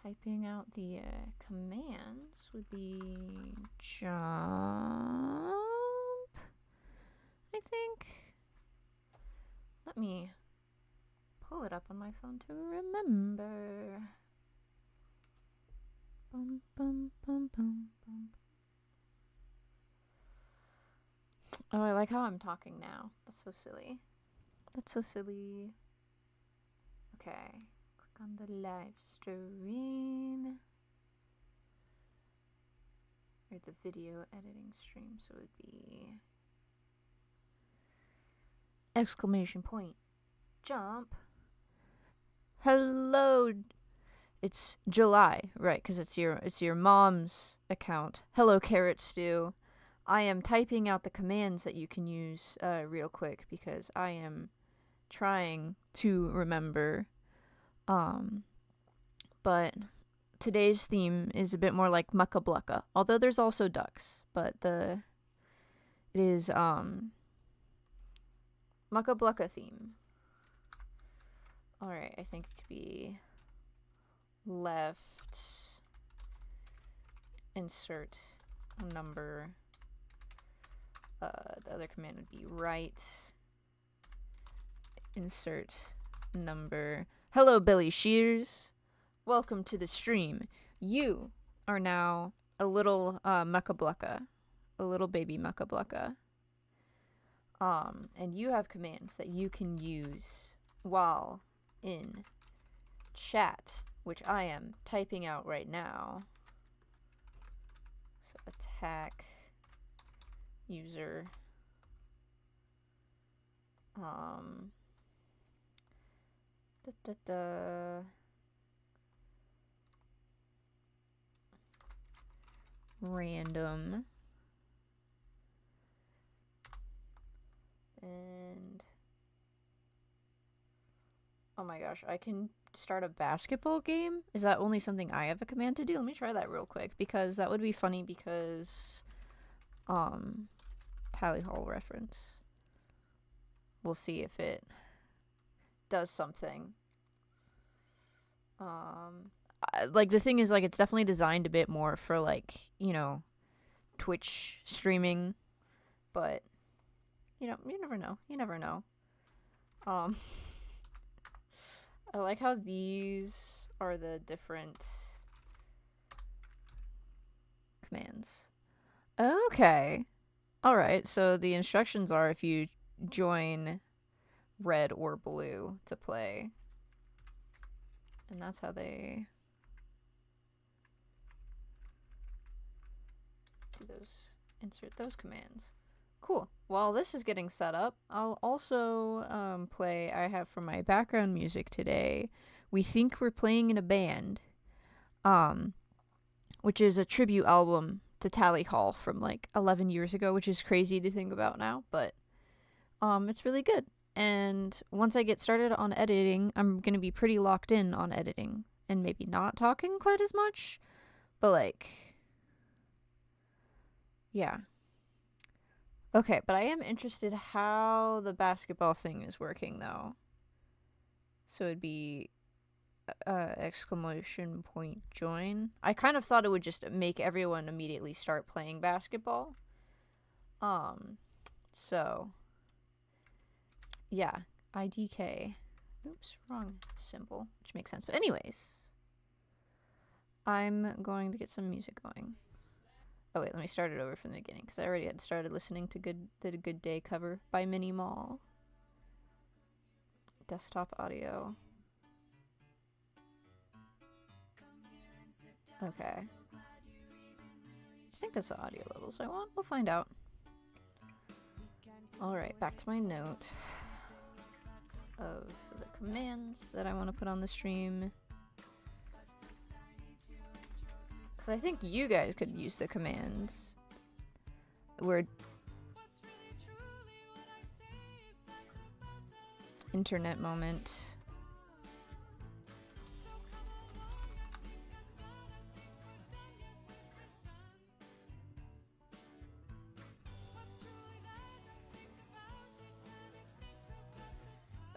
typing out the commands would be jump, I think. Let me pull it up on my phone to remember. Bum, bum, bum, bum, bum. Oh, I like how I'm talking now. That's so silly. That's so silly. Okay. Click on the live stream. Or the video editing stream, so it would be exclamation point. Jump. Hello. It's July, right? Because it's your mom's account. Hello, Carrot Stew. I am typing out the commands that you can use real quick because I am trying to remember. But today's theme is a bit more like Mucka Blucka, although there's also ducks. But it is Mucka Blucka theme. All right, I think it could be left. Insert number. The other command would be right. Insert number. Hello, Billy Shears. Welcome to the stream. You are now a little Mucka Blucka, a little baby Mucka Blucka. And you have commands that you can use while in chat, which I am typing out right now. So attack user random and oh my gosh, I can start a basketball game? Is that only something I have a command to do? Let me try that real quick because that would be funny because Tally Hall reference. We'll see if it does something. Like the thing is, like, it's definitely designed a bit more for, like, you know, Twitch streaming, but you know, you never know. You never know. I like how these are the different commands. Okay. Alright, so the instructions are if you join red or blue to play. And that's how they do those, insert those commands. Cool. While this is getting set up, I'll also play, I have for my background music today, We Think We're Playing in a Band, which is a tribute album to Tally Hall from like 11 years ago, which is crazy to think about now, but it's really good. And once I get started on editing, I'm going to be pretty locked in on editing and maybe not talking quite as much, but like, yeah. Okay, but I am interested how the basketball thing is working though. So it'd be exclamation point join. I kind of thought it would just make everyone immediately start playing basketball. So yeah, IDK. Oops, wrong symbol, which makes sense. But anyways, I'm going to get some music going. Oh wait, let me start it over from the beginning because I already had started listening to the Good Day cover by Minnie Mall. Desktop audio. Okay. I think that's the audio levels I want. We'll find out. Alright, back to my note of the commands that I want to put on the stream. Because I think you guys could use the commands. Internet moment.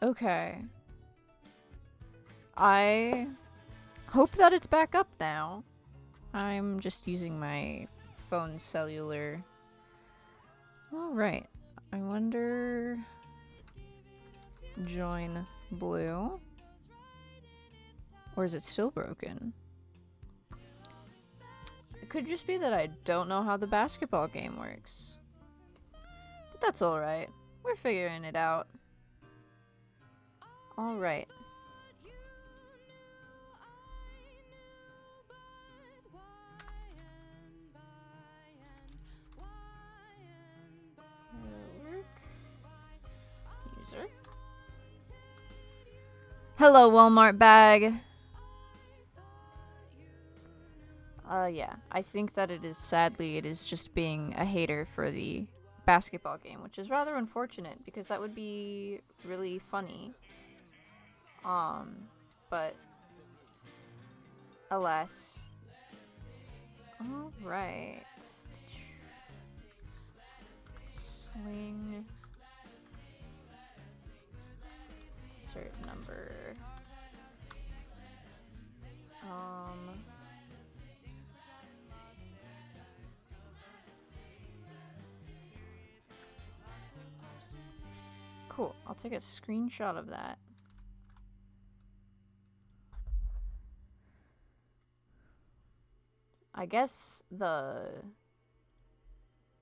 Okay. Hope that it's back up now. I'm just using my phone's cellular. Alright. I wonder... Join blue. Or is it still broken? It could just be that I don't know how the basketball game works. But that's alright. We're figuring it out. Alright. User. Hello, Walmart bag. Yeah. I think that it is just being a hater for the basketball game, which is rather unfortunate because that would be really funny. But alas. Alright. Swing. Insert number. Cool. I'll take a screenshot of that. I guess the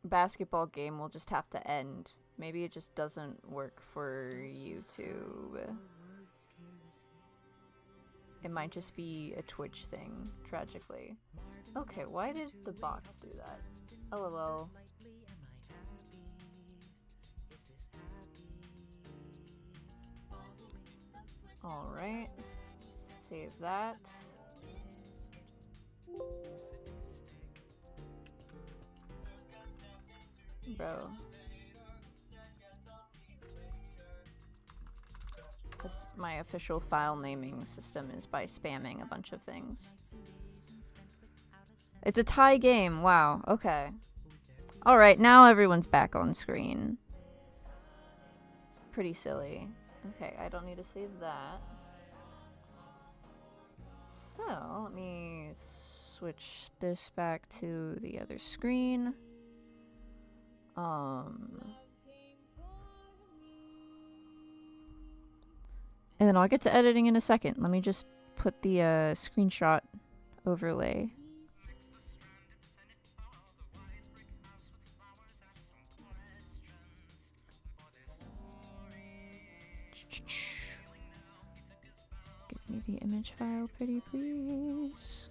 basketball game will just have to end. Maybe it just doesn't work for YouTube. It might just be a Twitch thing, tragically. Okay, why did the box do that? LOL. Alright. Save that. Bro. My official file naming system is by spamming a bunch of things. It's a tie game. Wow. Okay. Alright, now everyone's back on screen. Pretty silly. Okay, I don't need to save that. So, let me switch this back to the other screen. And then I'll get to editing in a second. Let me just put the screenshot overlay. Give me the image file, pretty please.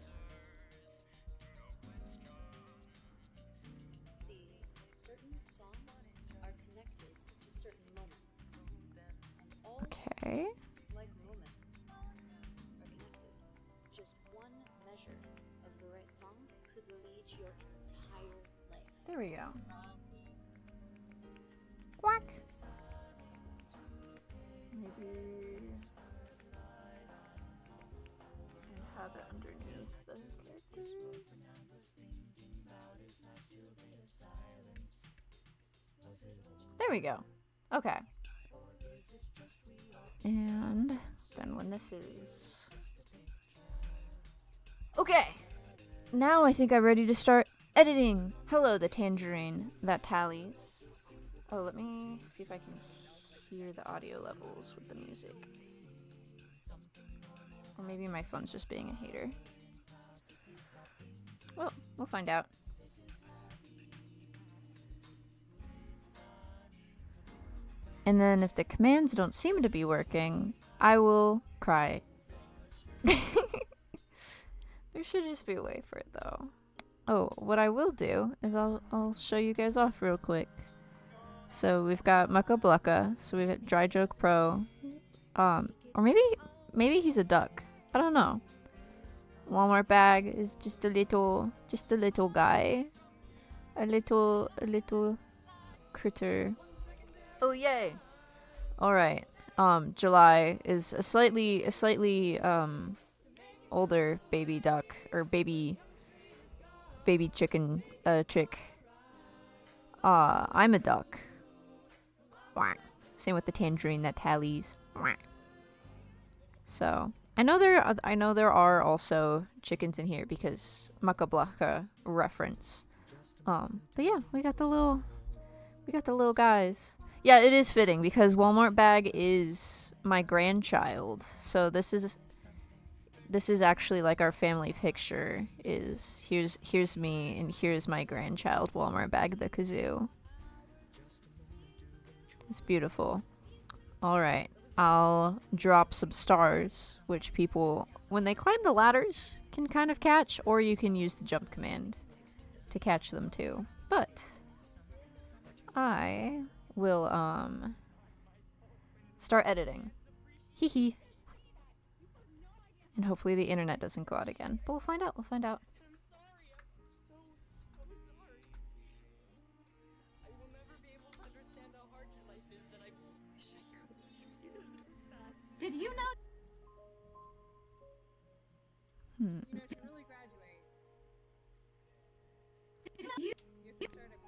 Okay. There we go. Quack. Maybe and have it underneath the character. There we go. Okay. And then when this is... Okay! Now I think I'm ready to start editing! Hello, the tangerine that tallies. Oh, let me see if I can hear the audio levels with the music. Or maybe my phone's just being a hater. Well, we'll find out. And then if the commands don't seem to be working, I will cry. There should just be a way for it though. Oh, what I will do is I'll show you guys off real quick. So we've got Mucka Blucka, so we've got Dry Joke Pro. Or maybe he's a duck. I don't know. Walmart bag is just a little guy. A little critter. Oh yay! Alright. July is a slightly older baby duck or baby chicken chick. I'm a duck. Same with the tangerine that tallies. So I know there are also chickens in here because Makablanca reference. But yeah, we got the little guys. Yeah, it is fitting because Walmart bag is my grandchild. So this is actually like our family picture. Is here's me and here's my grandchild Walmart bag, the kazoo. It's beautiful. All right. I'll drop some stars, which people, when they climb the ladders, can kind of catch, or you can use the jump command to catch them too. But I will start editing. Hee hee. And hopefully the internet doesn't go out again. But we'll find out. We'll find out. Did you know? You know, to really graduate, you have to start up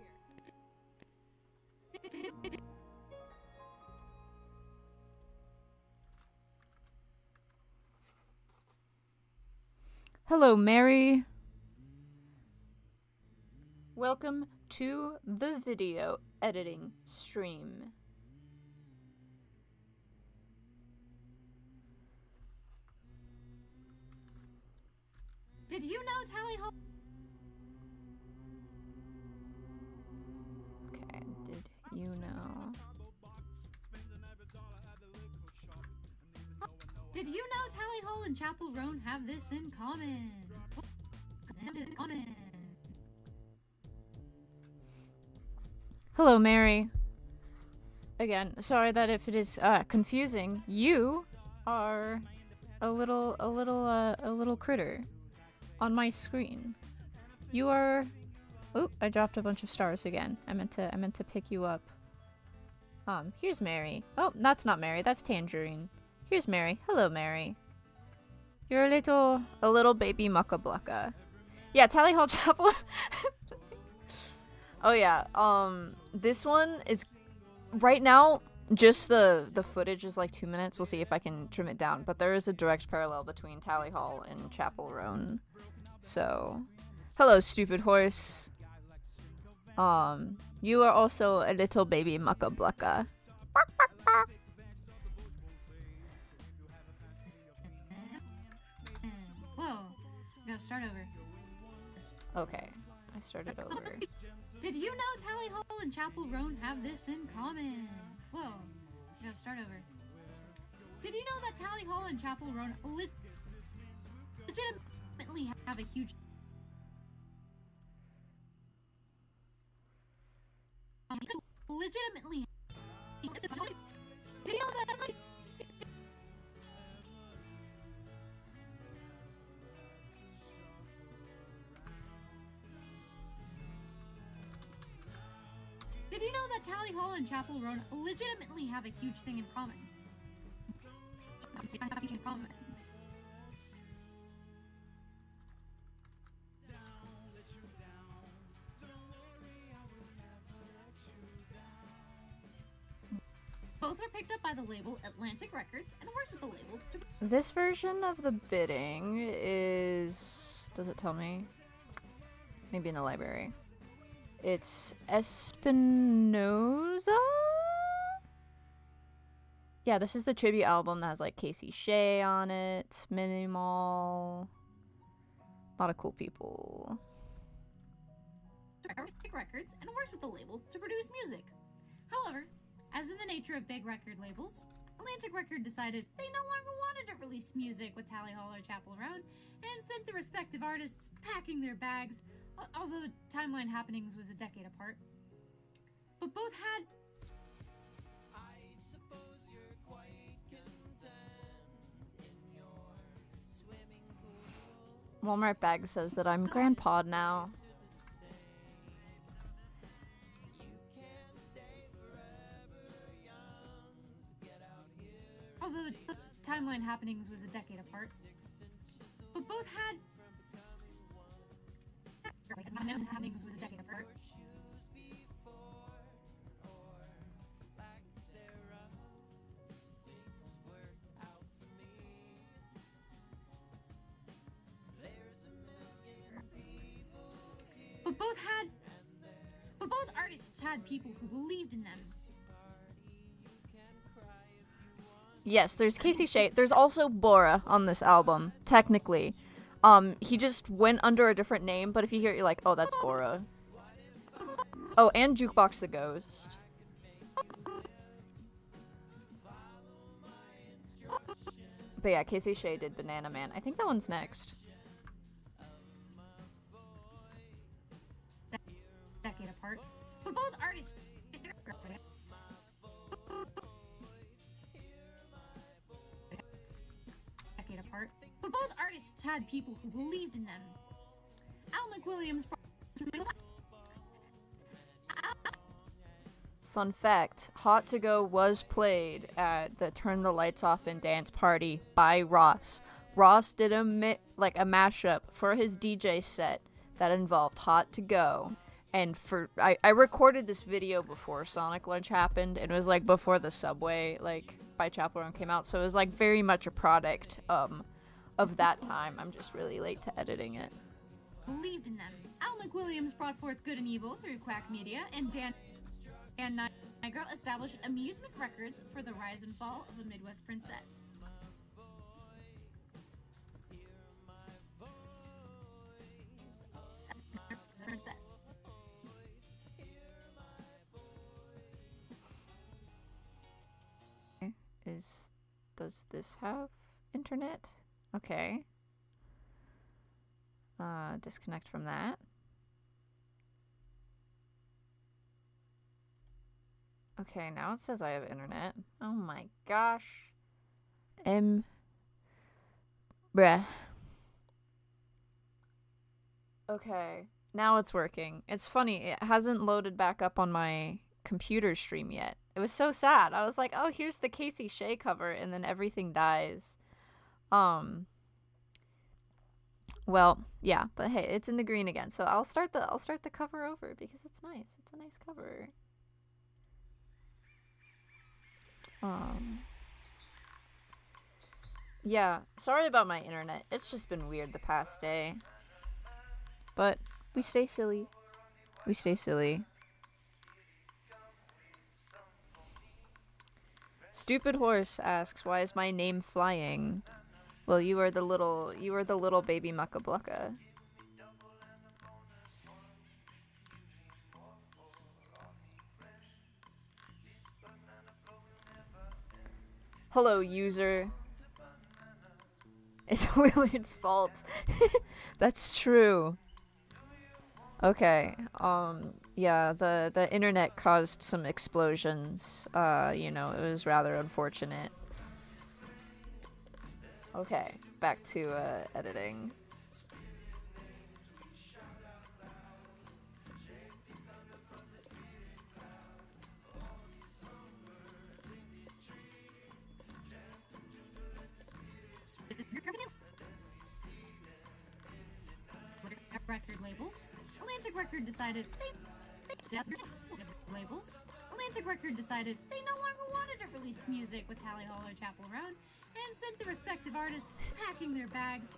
here. Hello, Mary. Welcome to the video editing stream. Did you know Tally Hall? Okay, did you know? Did you know Tally Hall and Chapel Roan have this in common? Hello, Mary. Again, sorry that if it is confusing. You are a little critter on my screen. You are. Oop! I dropped a bunch of stars again. I meant to pick you up. Here's Mary. Oh, that's not Mary. That's Tangerine. Here's Mary. Hello, Mary. You're a little baby muckabucka. Yeah, Tally Hall Chapel. Oh yeah. This one is right now. Just the footage is like 2 minutes. We'll see if I can trim it down. But there is a direct parallel between Tally Hall and Chapel Roan. So, hello, stupid horse. You are also a little baby muckabucka. Whoa, gotta start over. Okay, I started over. Did you know Tally Hall and Chapel Roan have this in common? Whoa, gotta start over. Did you know that Tally Hall and Chapel Roan legitimately have a huge... legitimately... Did you know that... Did you know that Tally Hall and Chapel Roan legitimately have a huge thing in common? Both are picked up by the label Atlantic Records and works with the label to... This version of the bidding is... Does it tell me? Maybe in the library. It's Espinoza? Yeah, this is the tribute album that has like Casey Shea on it, Minimal. A lot of cool people. Atlantic Records and works with the label to produce music. However, as in the nature of big record labels, Atlantic Record decided they no longer wanted to release music with Tally Hall or Chapel Roan and sent the respective artists packing their bags, although Timeline Happenings was a decade apart. But both had... Walmart bag says that I'm grandpa now. Although Timeline Happenings was a decade apart. But both had... Happenings was a decade apart. people who believed in them. Yes, there's Casey Shay. There's also Bora on this album, technically. He just went under a different name, but if you hear it, you're like, oh, that's Bora. Oh, and Jukebox the Ghost. But yeah, Casey Shay did Banana Man. I think that one's next. Decade apart, but both artists. Decade apart, but both artists had people who believed in them. Al McWilliams. Fun fact, Hot to Go was played at the Turn the Lights Off and Dance party by Ross. Ross did a mashup for his DJ set that involved Hot to Go. And I recorded this video before Sonic Lunch happened, and it was like before the Subway by Chappell Roan came out, so it was like very much a product of that time. I'm just really late to editing it. Believed in them. Al McWilliams brought forth good and evil through Quack Media, and Dan Nigro established Amusement Records for the rise and fall of the Midwest Princess. Does this have internet? Okay. Disconnect from that. Okay, now it says I have internet. Oh my gosh. Bruh. Okay, now it's working. It's funny, it hasn't loaded back up on my computer stream yet. It was so sad. I was like, oh, here's the Casey Shay cover, and then everything dies. Well, yeah, but hey, it's in the green again. So I'll start the cover over because it's nice. It's a nice cover. Yeah, sorry about my internet. It's just been weird the past day. But we stay silly. We stay silly. Stupid Horse asks, why is my name flying? Well, you are the little baby mucka-blucka. Hello, user. It's Willard's fault. That's true. Okay, yeah, the internet caused some explosions. You know, it was rather unfortunate. Okay, back to, editing. Record labels. Atlantic Record decided labels. Atlantic Record decided they no longer wanted to release music with Tally Hall or Chappell Roan, and sent the respective artists packing their bags.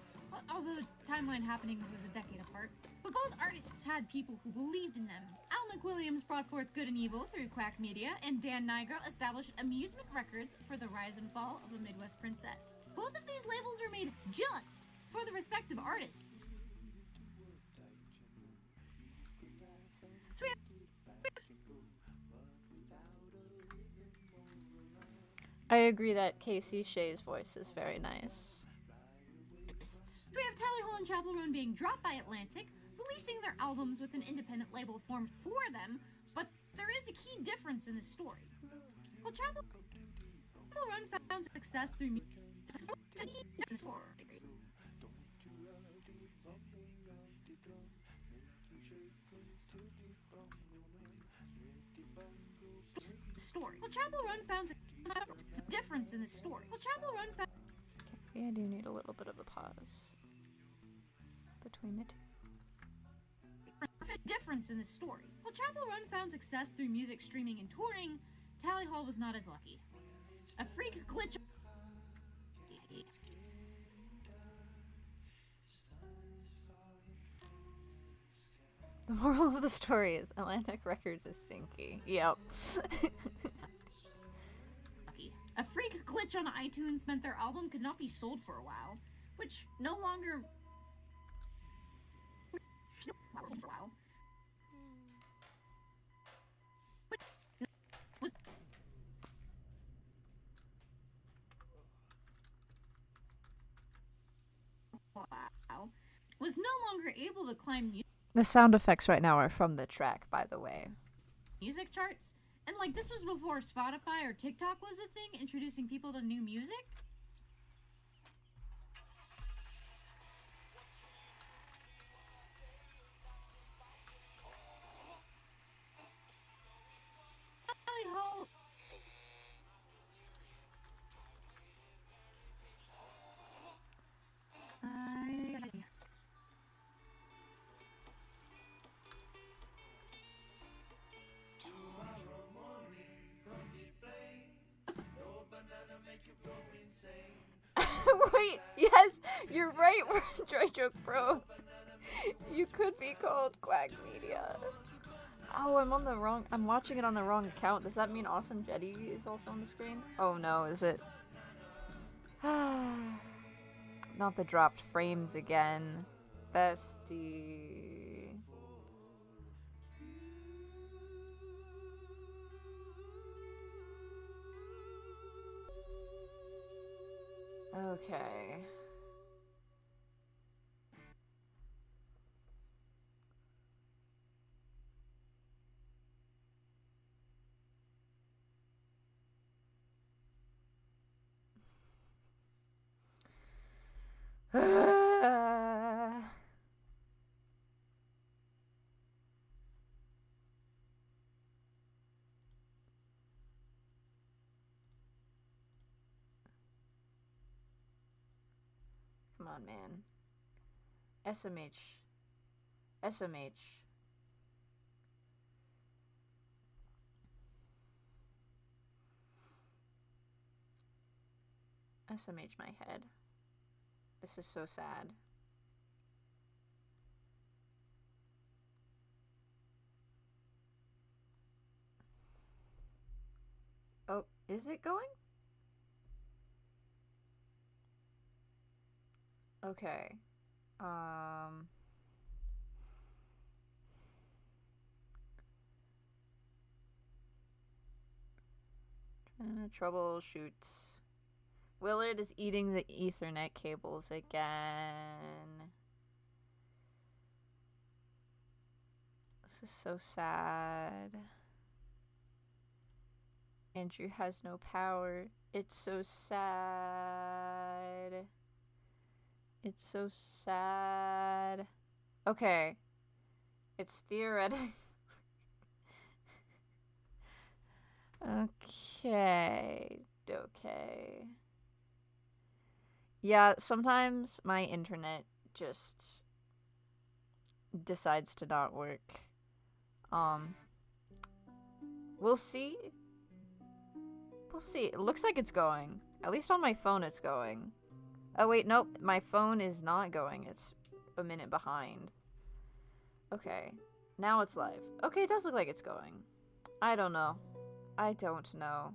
Although the timeline happenings was a decade apart, but both artists had people who believed in them. Al McWilliams brought forth good and evil through Quack Media, and Dan Nigro established Amusement Records for the rise and fall of the Midwest Princess. Both of these labels are made just for the respective artists. I agree that Casey Shay's voice is very nice. We have Tally Hall and Chappell Roan being dropped by Atlantic, releasing their albums with an independent label formed for them, but there is a key difference in this story. While Chappell Roan found success through music, Well, Chappell Roan found a difference in the story. Well, Chappell Roan found... Okay, I do need a little bit of a pause between the two. Difference in the story. Well, Chappell Roan found success through music streaming and touring. Tally Hall was not as lucky. A freak glitch... The moral of the story is Atlantic Records is stinky. Yep. A freak glitch on iTunes meant their album could not be sold for a while, which no longer. Was no longer able to climb The sound effects right now are from the track, by the way. music charts. And like this was before Spotify or TikTok was a thing, introducing people to new music. Wait, yes, you're right, Dry Joke Pro. You could be called Quack Media. Oh, I'm watching it on the wrong account. Does that mean Awesome Jetty is also on the screen? Oh no, is it? Not the dropped frames again. Bestie. Okay. Come on, man. SMH. SMH. SMH my head. This is so sad. Oh, is it going? Okay. Trying to troubleshoot. Willard is eating the Ethernet cables again. This is so sad. Andrew has no power. It's so sad. It's so sad. Okay. It's theoretical. Okay. Okay. Yeah, sometimes my internet just decides to not work. We'll see. We'll see. It looks like it's going. At least on my phone it's going. Oh wait, nope. My phone is not going. It's a minute behind. Okay. Now it's live. Okay, it does look like it's going. I don't know. I don't know.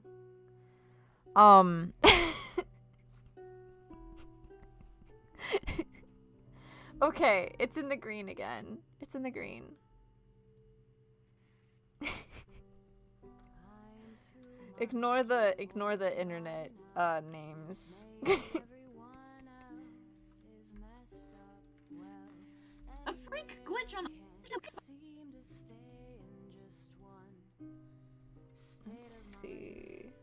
Okay, it's in the green again. It's in the green. Ignore the internet names. A freak glitch on. Let's see.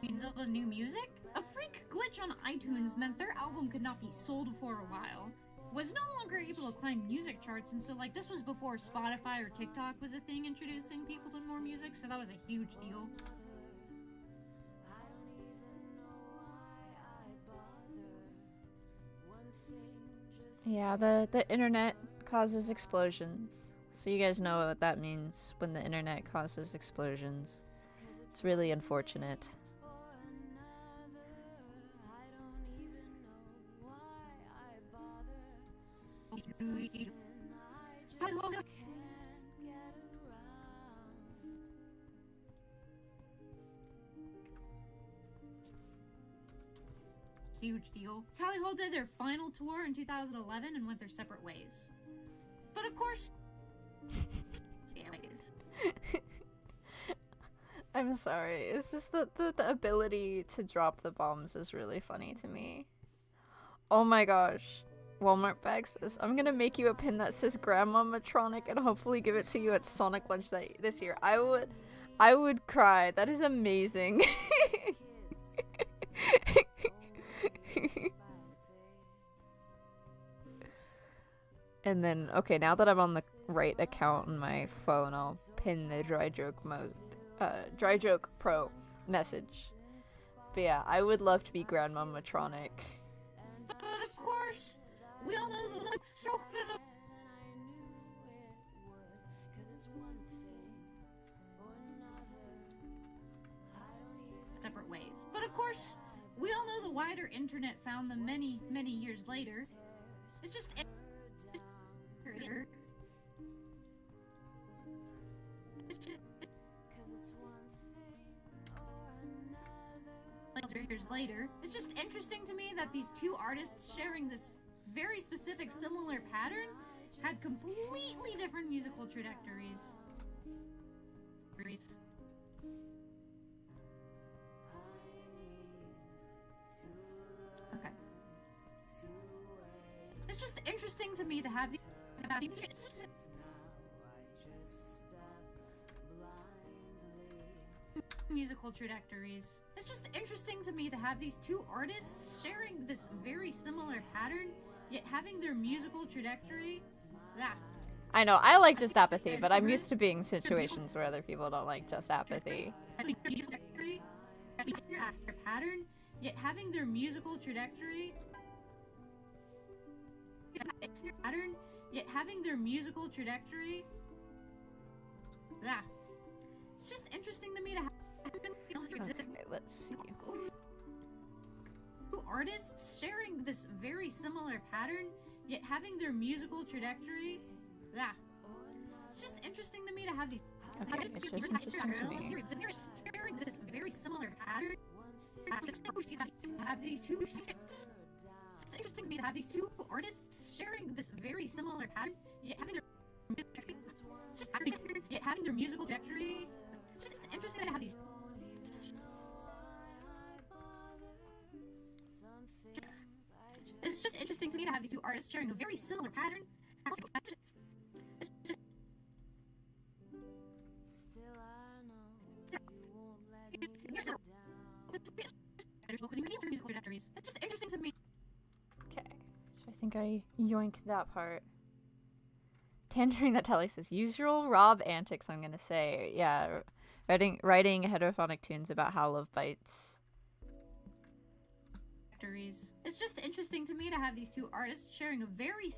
You know the new music? A freak glitch on iTunes meant their album could not be sold for a while. Was no longer able to climb music charts, and so like this was before Spotify or TikTok was a thing, introducing people to more music, so that was a huge deal. Yeah, the internet causes explosions. So you guys know what that means when the internet causes explosions. It's really unfortunate. Huge deal. Tally Hall did their final tour in 2011 and went their separate ways. But of course, I'm sorry. It's just the ability to drop the bombs is really funny to me. Oh my gosh. Walmart bag says, I'm gonna make you a pin that says Grandma Matronic and hopefully give it to you at Sonic Lunch this year. I would cry. That is amazing. And then, okay, now that I'm on the right account on my phone, I'll pin the Dry Joke Pro message. But yeah, I would love to be Grandma Matronic. but of course, we all know the separate ways. But of course, we all know the wider internet found them many, many years later. It's just years later. It's just interesting to me that these two artists sharing this very specific similar pattern had completely different musical trajectories. Okay. It's just interesting to me to have these musical trajectories. It's just interesting to me to have these two artists sharing this very similar pattern, yet having their musical trajectory. I know, I like Just Apathy, but I'm used to being in situations where other people don't like Just Apathy. Pattern, yet having their musical trajectory. Pattern, yet having their musical trajectory. It's just interesting to me to have. Okay, let's see. Two artists sharing this very similar pattern, yet having their musical trajectory. It's just interesting to me to have these. Okay, it's just interesting to me. Sharing this very similar pattern. Have these two. It's interesting to me to have these two artists sharing this very similar pattern, yet having their musical trajectory. It's just interesting to have these. It's just interesting to me to have these two artists sharing a very similar pattern. It's just interesting to me. Okay, so I think I yoinked that part. Tangerine that Telly says, usual Rob antics, I'm gonna say. Yeah, writing heterophonic tunes about how love bites. It's just interesting to me to have these two artists sharing a very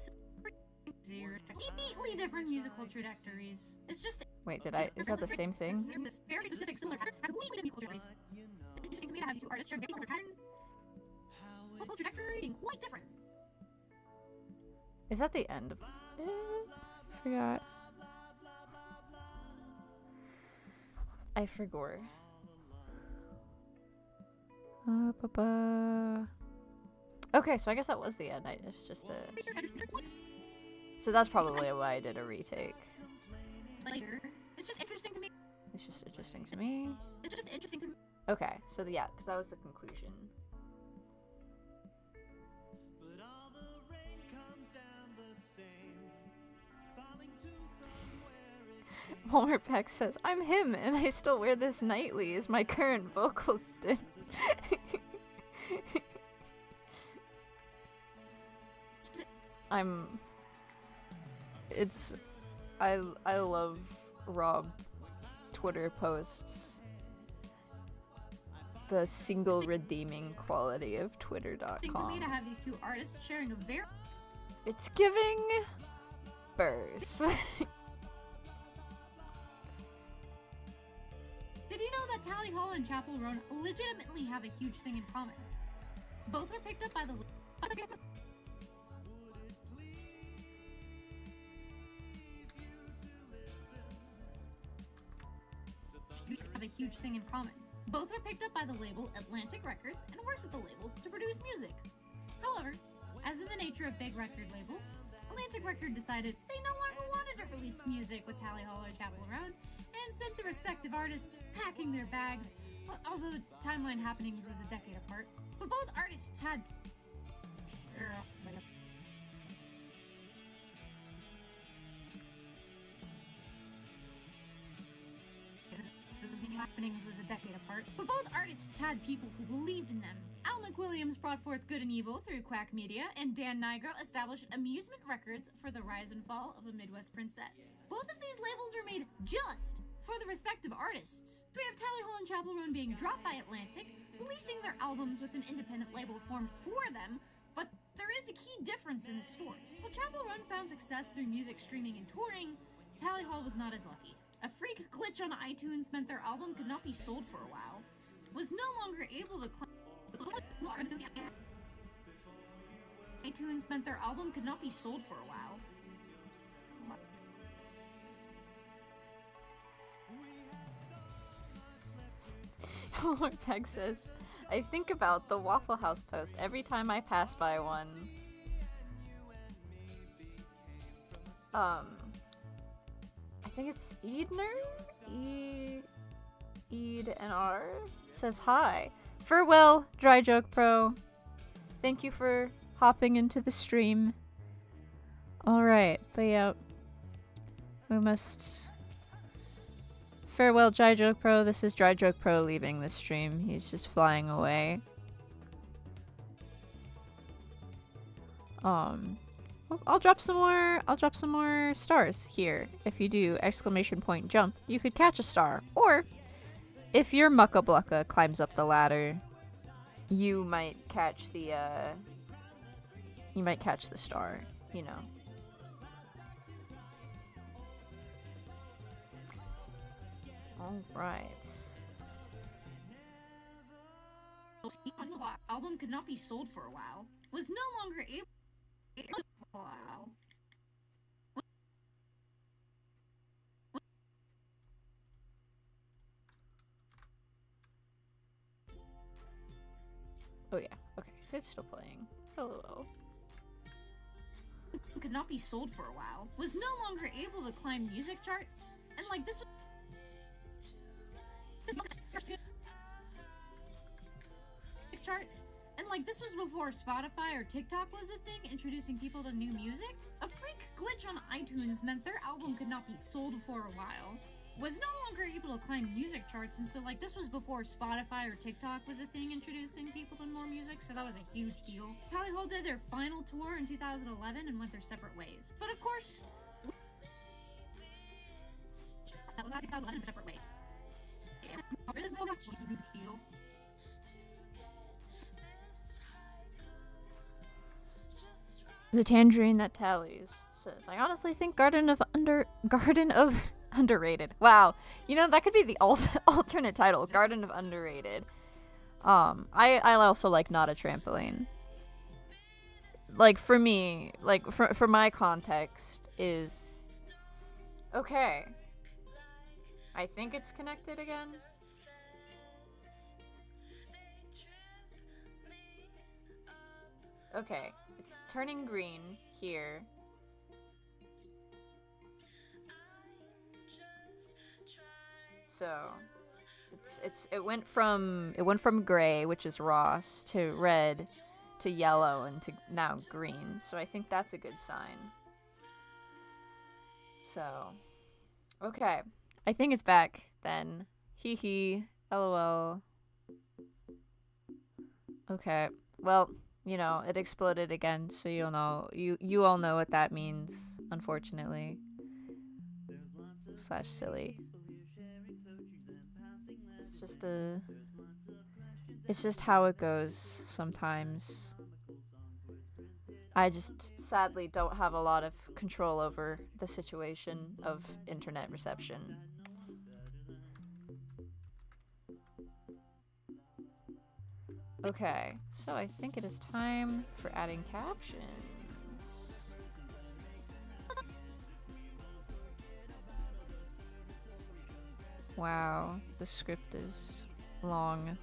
completely different musical trajectories. It's just Wait, is that the same thing? this very specific similar pattern, completely different musical trajectories. It's interesting to me to have these two artists sharing a very similar pattern, musical trajectory being quite different. Is that the end of it? I forgot. Okay, so I guess that was the end. It's just a. So that's probably why I did a retake. Later, it's just interesting to me. It's just interesting to me. It's just interesting to me. Okay, so yeah, because that was the conclusion. Walmart Peck says, I'm him, and I still wear this nightly as my current vocal stint. I love Rob Twitter posts. The single redeeming quality of Twitter.com. To me to have these two artists sharing a very. It's giving birth. Did you know that Tally Hall and Chapel Roan legitimately have a huge thing in common? Both were picked up by the huge thing in common. Both were picked up by the label Atlantic Records and worked with the label to produce music. However, as in the nature of big record labels, Atlantic Record decided they no longer wanted to release music with Tally Hall or Chapel around and sent the respective artists packing their bags, although timeline happenings was a decade apart. But both artists had happenings was a decade apart, but both artists had people who believed in them. Al McWilliams brought forth good and evil through Quack Media, and Dan Nigro established Amusement Records for the rise and fall of a Midwest princess. Both of these labels were made just for the respective artists. We have Tally Hall and Chapel Roan being dropped by Atlantic, releasing their albums with an independent label formed for them, but there is a key difference in the story. While Chapel Roan found success through music streaming and touring, Tally Hall was not as lucky. A freak glitch on iTunes meant their album could not be sold for a while, was no longer able to iTunes meant their album could not be sold for a while. Peg says, I think about the Waffle House post every time I pass by one. I think it's Eidner? Eid and R says hi. Farewell, Dry Joke Pro. Thank you for hopping into the stream. Alright, but yeah. We must... Farewell, Dry Joke Pro. This is Dry Joke Pro leaving the stream. He's just flying away. I'll drop some more stars here. If you do exclamation point jump, you could catch a star. Or if your Mucka Blucka climbs up the ladder, you might catch the star, you know. Alright. Album could not be sold for a while. Was no longer able. Wow. Oh yeah, okay. It's still playing. Hello. Could not be sold for a while. Was no longer able to climb music charts. And like this was charts. And like this was before Spotify or TikTok was a thing, introducing people to new music. A freak glitch on iTunes meant their album could not be sold for a while. Was no longer able to climb music charts, and so like this was before Spotify or TikTok was a thing, introducing people to more music, so that was a huge deal. Tally Hall did their final tour in 2011 and went their separate ways. But of course, that was 2011 separate ways. The tangerine that tallies says, I honestly think Garden of Underrated. Wow. You know, that could be the alternate title. Garden of Underrated. I also like Not a Trampoline. Like, for me, like, for my context is... Okay. I think it's connected again. Okay. It's turning green here. So it went from gray, which is Ross, to red, to yellow, and to now green. So I think that's a good sign. So okay. I think it's back then. Hee hee. LOL. Okay. Well, you know, it exploded again, so you'll know. You all know what that means, unfortunately. / silly. It's just how it goes sometimes. I just sadly don't have a lot of control over the situation of internet reception. Okay, so I think it is time for adding captions. Wow, the script is long.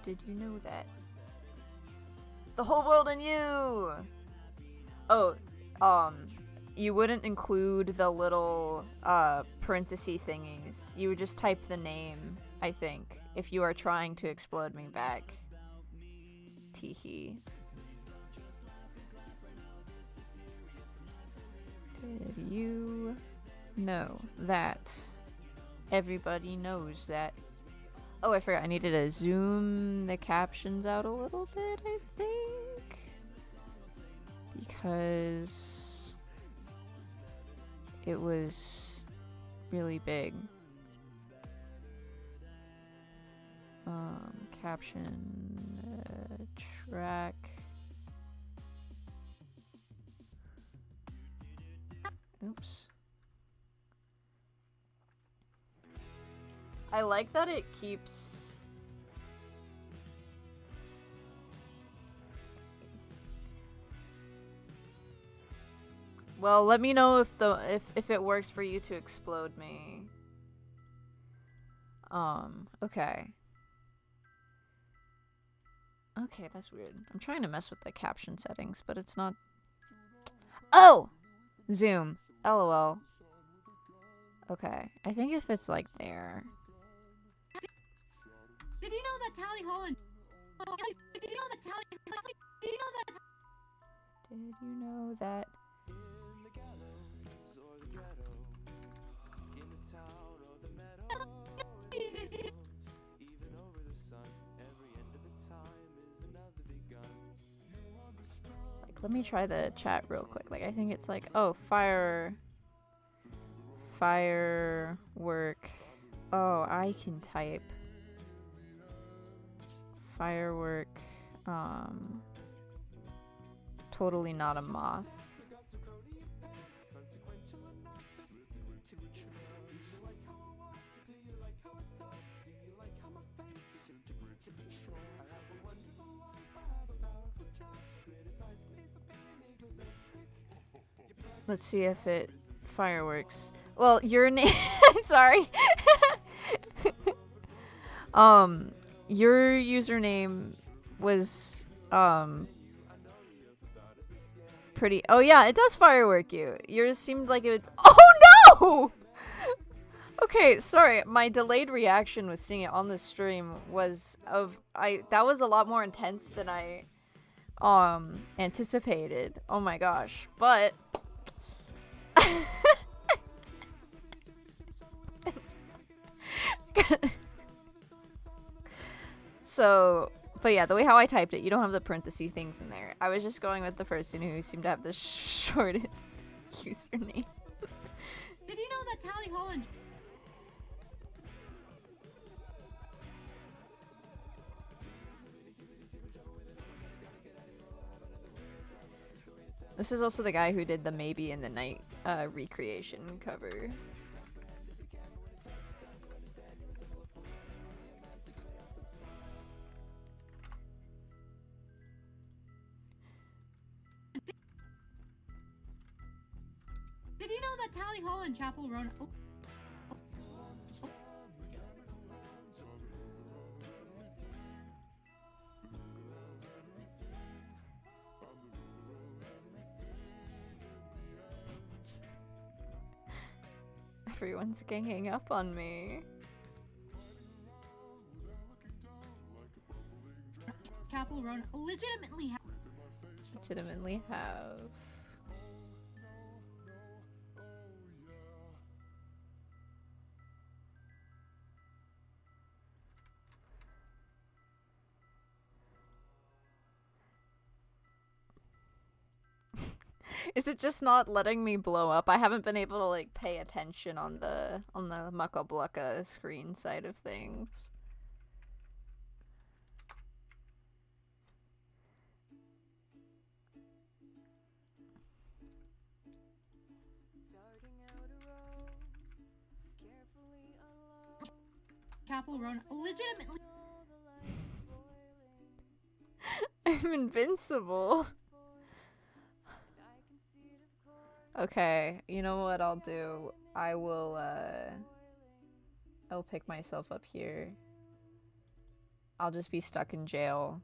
Did you know that? The whole world and you! Oh, you wouldn't include the little, parenthesis thingies. You would just type the name, I think, if you are trying to explode me back. Teehee. Did you know that? Everybody knows that. Oh, I forgot. I needed to zoom the captions out a little bit, I think. Because it was really big. Caption, track. Oops. I like that it keeps... Well, let me know if it works for you to explode me. Okay. Okay, that's weird. I'm trying to mess with the caption settings, but it's not... Oh! Zoom. LOL. Okay. I think if it's like there... Did you know that Tally Holland? Did you know that Tally? Did you know that? Did you know that? Like, let me try the chat real quick. Like, I think it's like, oh, firework. Oh, I can type. Firework, totally not a moth. Let's see if it fireworks. Well, your name. Sorry. Your username was pretty. Oh yeah, it does firework you. Yours seemed like it would. Oh no! Okay, sorry. My delayed reaction with seeing it on the stream was that was a lot more intense than I anticipated. Oh my gosh. But so, but yeah, the way how I typed it, you don't have the parentheses things in there. I was just going with the person who seemed to have the shortest username. Did you know that Tally Holland? This is also the guy who did the Maybe in the Night recreation cover. Did you know that Tally Hall and Chapel Roan? Everyone's ganging up on me. Chapel Roan legitimately have. Is it just not letting me blow up? I haven't been able to like pay attention on the Mucka Blucka screen side of things. Chapel Roan legitimately. I'm invincible. Okay, you know what I'll do? I'll pick myself up here. I'll just be stuck in jail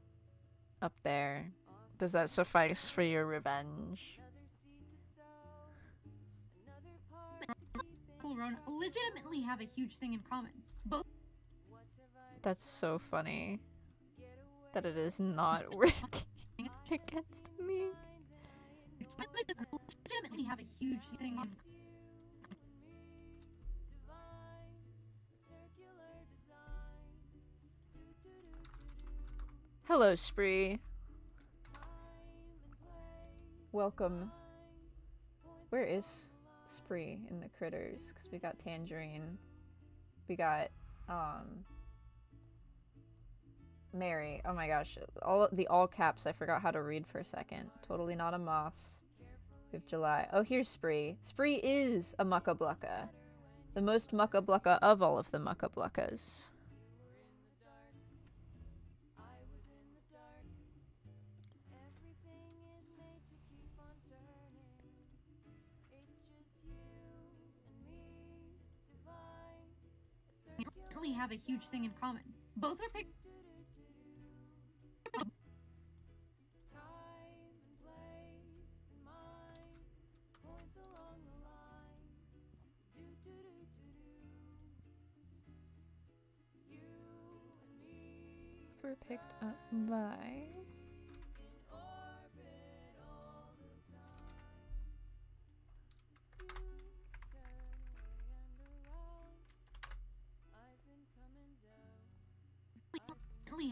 up there. Does that suffice for your revenge? Rona legitimately have a huge thing in common. Both That's so funny that it is not working against me. legitimately have a huge thing in Hello, Spree. Welcome. Where is Spree in the critters? Because we got Tangerine. We got, Mary. Oh my gosh. All caps, I forgot how to read for a second. Totally not a moth. We have July. Oh, here's Spree. Spree is a Mucka Blucka. The most Mucka Blucka of all of the Mucka Bluckas. have a huge thing in common. Both are picked. Were picked up by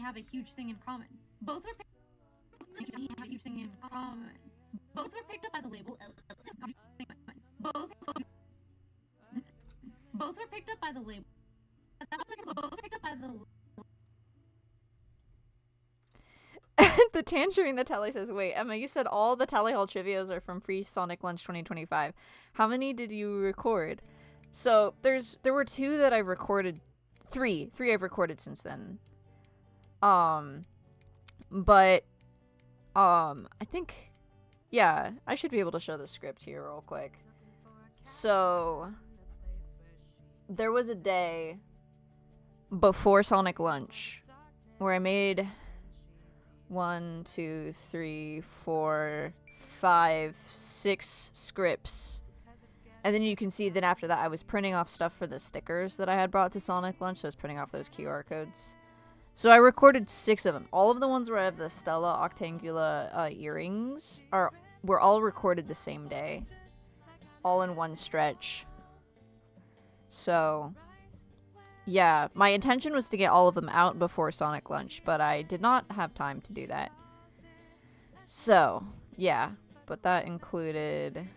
have a huge thing in common. Both are have a huge thing in common. Both are picked up by the label. Both are picked up by the label. Both are picked up by the. The Tangerine the Tally says, wait, Emma, you said all the Tally Hall trivias are from Free Sonic Lunch 2025. How many did you record? So there were two that I've recorded. Three I've recorded since then. But I think, yeah, I should be able to show the script here real quick. So there was a day before Sonic Lunch where I made 1, 2, 3, 4, 5, 6 scripts. And then you can see that after that I was printing off stuff for the stickers that I had brought to Sonic Lunch. So I was printing off those QR codes. So I recorded 6 of them. All of the ones where I have the Stella Octangula earrings were all recorded the same day. All in one stretch. So yeah, my intention was to get all of them out before Sonic Lunch, but I did not have time to do that. So, yeah, but that included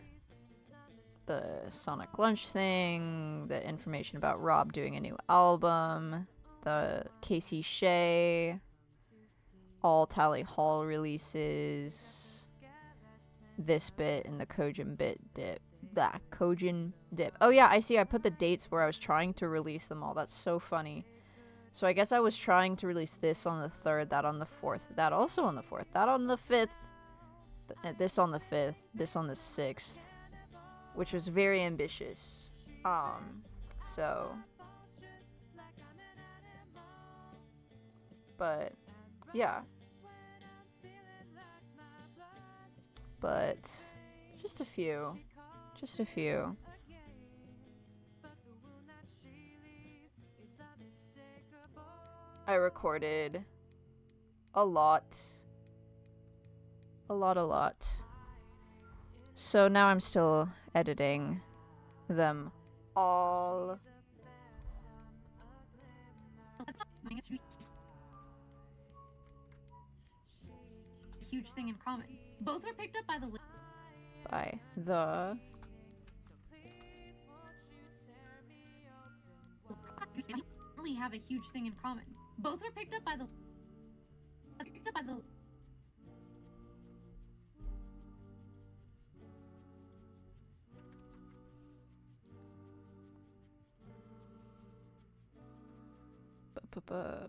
the Sonic Lunch thing, the information about Rob doing a new album, the Casey Shea, all Tally Hall releases, this bit, and the Kojin bit dip. That Kojin dip. Oh yeah, I see. I put the dates where I was trying to release them all. That's so funny. So I guess I was trying to release this on the 3rd, that on the 4th, that also on the 4th, that on the 5th, this on the 5th, this on the 6th, which was very ambitious. So, but yeah, but just a few. Just a few. I recorded a lot. A lot. So now I'm still editing them all. A huge thing in common. Both are picked up by the. By the. Have a huge thing in common. Both are picked up by the.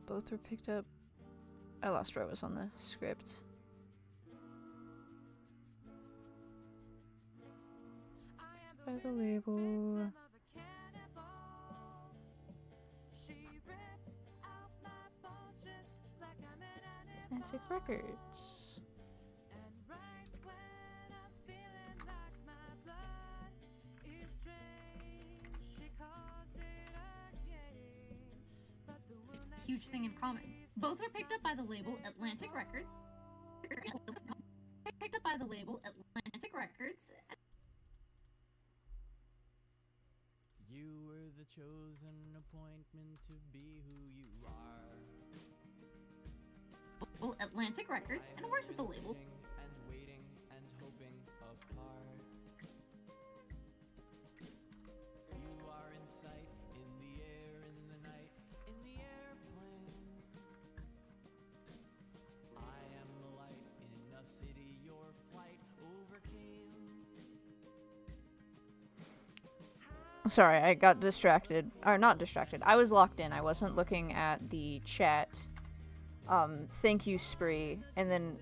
Both were picked up. I lost where I was on the script. by the label. Atlantic Records. Huge thing in common. Both were picked up by the label Atlantic Records. Picked up by the label Atlantic Records. You were the chosen appointment to be who you are. Well, Atlantic Records and works with the label. And waiting and hoping apart. You are in sight, in the air, in the night, in the airplane. I am the light in a city your flight overcame. Sorry, I got distracted. Or not distracted. I was locked in. I wasn't looking at the chat. Thank you, Spree. And then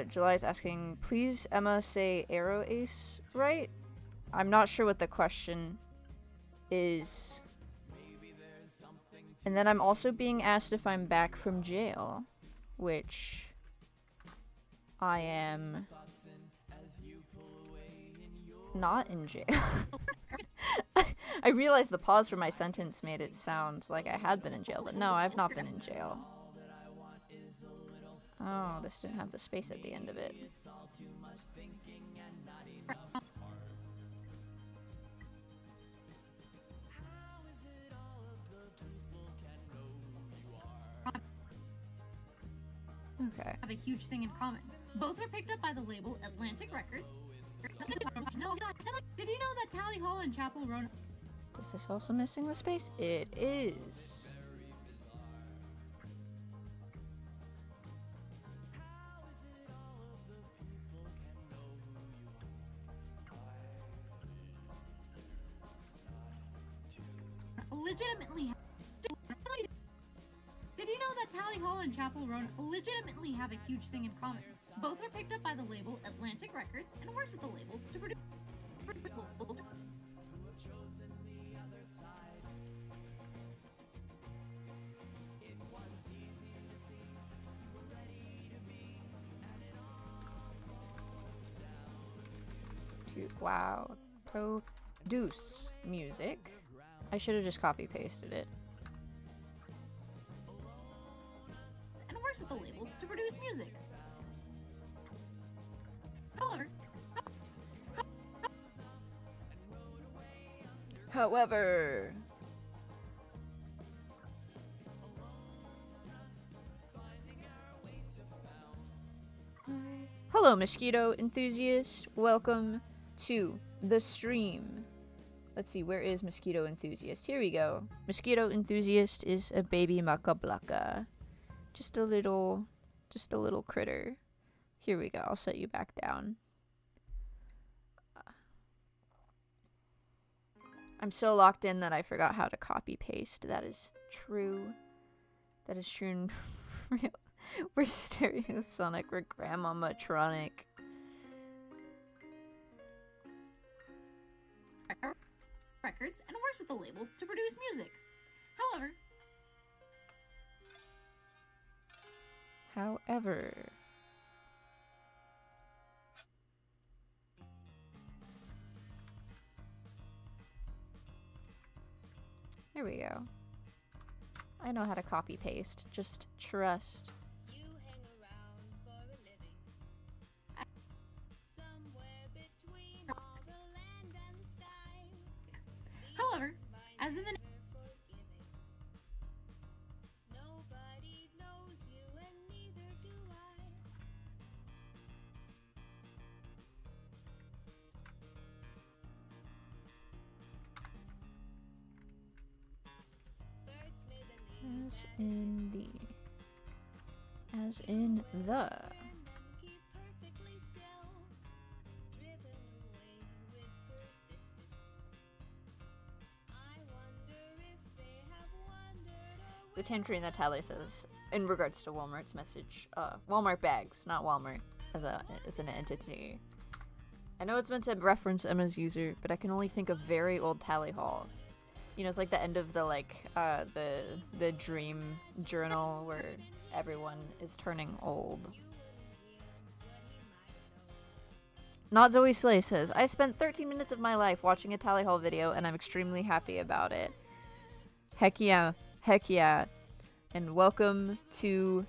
July's asking, please, Emma, say Arrow Ace right? I'm not sure what the question is. And then I'm also being asked if I'm back from jail, which I am not in jail. I realized the pause for my sentence made it sound like I had been in jail, but no, I've not been in jail. Oh, this didn't have the space at the end of it. Okay. Have a huge thing in common. Both were picked up by the label Atlantic Records. No, did you know that Tally Hall and Chapel Roan? Is this also missing the space? It is. Legitimately. Did you know that Tally Hall and Chapel Roan legitimately have a huge thing in common? Both were picked up by the label Atlantic Records and works with the label to produce. Wow. Produce music. I should have just copy pasted it. And works with the label to produce music. However, hello, mosquito enthusiast. Welcome to the stream. Let's see, where is mosquito enthusiast? Here we go. Mosquito enthusiast is a baby macablaka. Just a little critter. Here we go. I'll set you back down. I'm so locked in that I forgot how to copy paste. That is true. That is true. We're Stereosonic. We're Grandmamatronic. Records and works with the label to produce music. However. Here we go. I know how to copy paste. Just trust. You hang around for a living. Somewhere between all the land and the sky. However, as in the Forgiving. Nobody knows you and neither do I. Birds made a name As in the. and keep perfectly still. Driven away with persistence. I wonder if they have wandered away. The tangerine that Tally says in regards to Walmart's message. Walmart bags, not Walmart as an entity. I know it's meant to reference Emma's user, but I can only think of very old Tally Hall. You know, it's like the end of the the dream journal where everyone is turning old. Not Zoe Slay says, I spent 13 minutes of my life watching a Tally Hall video and I'm extremely happy about it. Heck yeah. Heck yeah. And welcome to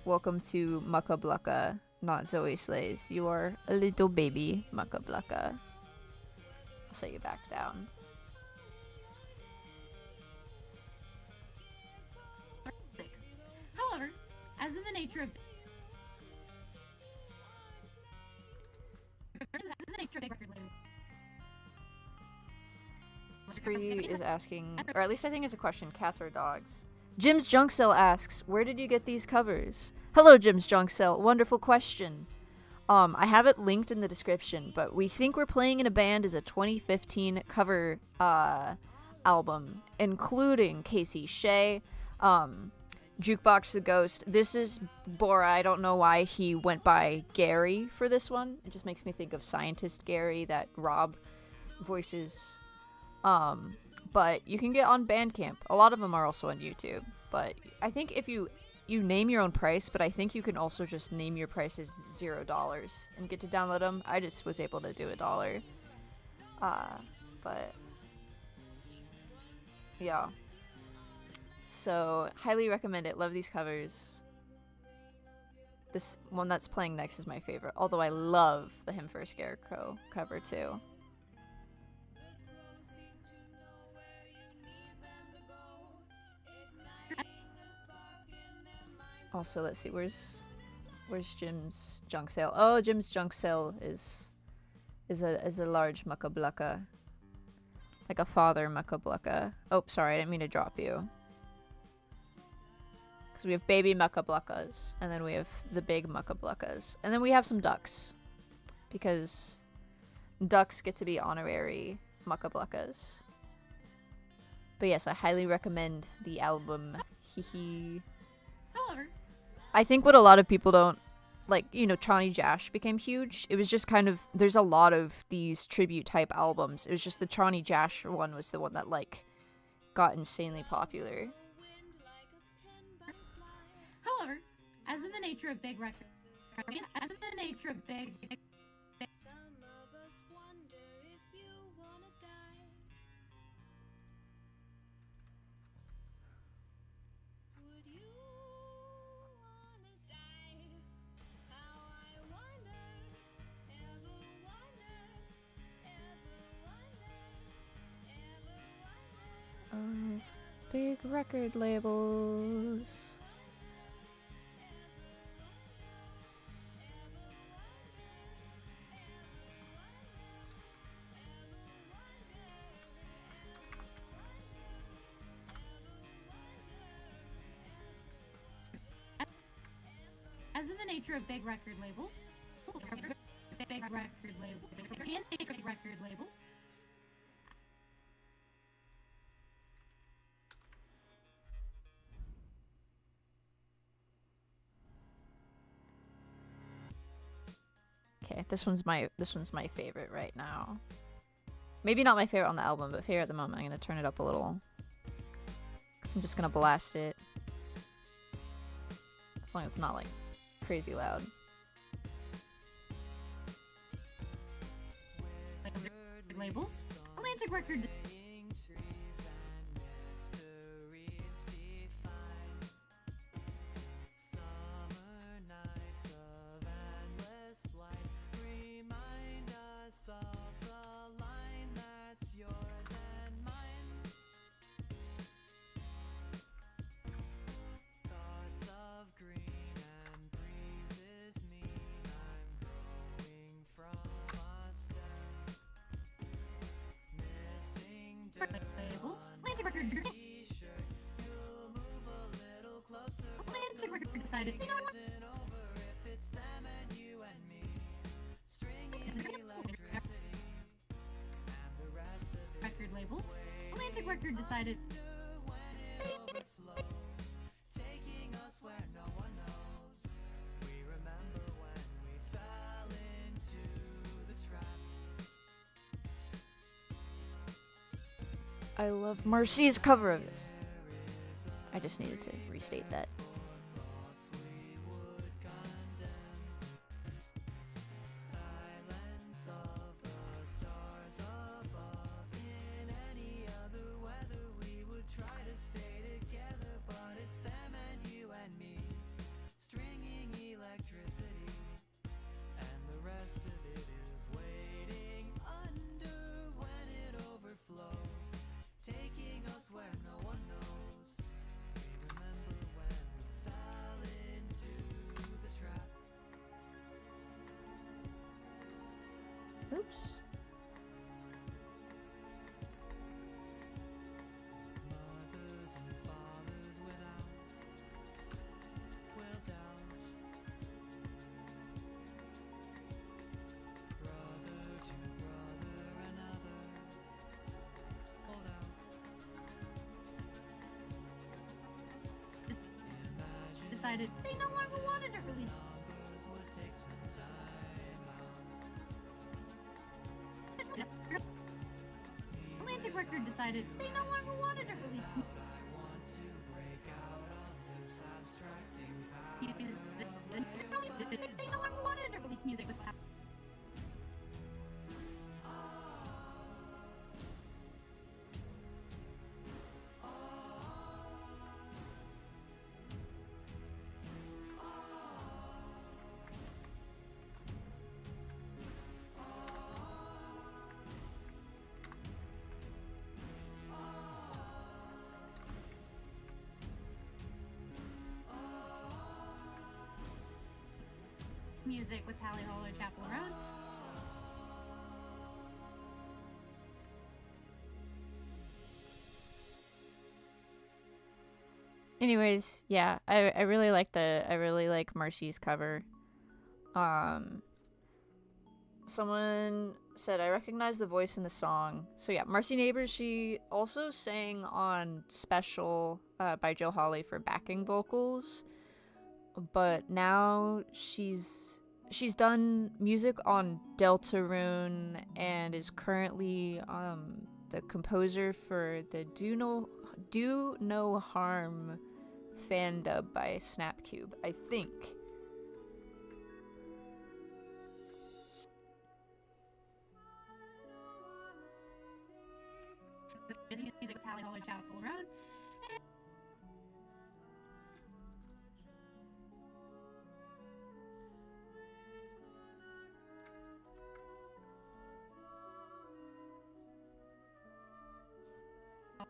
Mucka Blucka, not Zoe Slays. You are a little baby Mucka Blucka. I'll set you back down. However, as in the nature of big record label. Spree is asking, or at least I think it's a question, cats or dogs? Jim's Junk Cell asks, where did you get these covers? Hello, Jim's Junk Cell. Wonderful question. I have it linked in the description, but we think we're playing in a band as a 2015 cover album, including Casey Shea, Jukebox the Ghost. This is Bora. I don't know why he went by Gary for this one. It just makes me think of Scientist Gary that Rob voices. But you can get on Bandcamp. A lot of them are also on YouTube. But I think if you name your own price, but I think you can also just name your price as $0 and get to download them. I just was able to do $1. But yeah. So, highly recommend it. Love these covers. This one that's playing next is my favorite, although I love the Him for Scarecrow cover too. Also, let's see, where's Jim's Junk Sale? Oh, Jim's Junk Sale is a large Mucka Blucka. Like a father Mucka Blucka. Oh, sorry, I didn't mean to drop you. We have baby Mucka Bluckas, and then we have the big Mucka Bluckas, and then we have some ducks, because ducks get to be honorary Mucka Bluckas. But yes, I highly recommend the album. Hehe. However, I think what a lot of people don't like, you know, Chani Jash became huge. It was just kind of, there's a lot of these tribute type albums. It was just the Chani Jash one was the one that like got insanely popular. However, as in the nature of big record, as in the nature of big Some of us wonder if you wanna die. Would you wanna die? How I wonder, ever wonder, ever wonder, ever wonder. Of big record labels. As in the nature of big record labels, big record labels, big record labels. Okay, this one's my favorite right now. Maybe not my favorite on the album, but favorite at the moment. I'm gonna turn it up a little, cause I'm just gonna blast it. As long as it's not like crazy loud. Labels. Atlantic Record. Labels. Atlantic Record. Atlantic Record decided. You know what? Record labels. Atlantic Record decided. I love Marcy's cover of this. I just needed to restate that. Oops. Decided they no longer wanted to release. Atlantic Record decided they no longer wanted to release. They no longer wanted to release music with that. Music with Tally Hall or Chapel Roan. Anyways, yeah, I really like Marcy's cover. Someone said I recognize the voice in the song. So yeah, Marcy Neighbors, she also sang on Special by Joe Hawley for backing vocals. But now she's done music on Deltarune and is currently the composer for the Do No Harm fan dub by Snapcube, I think. Music with Tally Hall or Chapel Roan.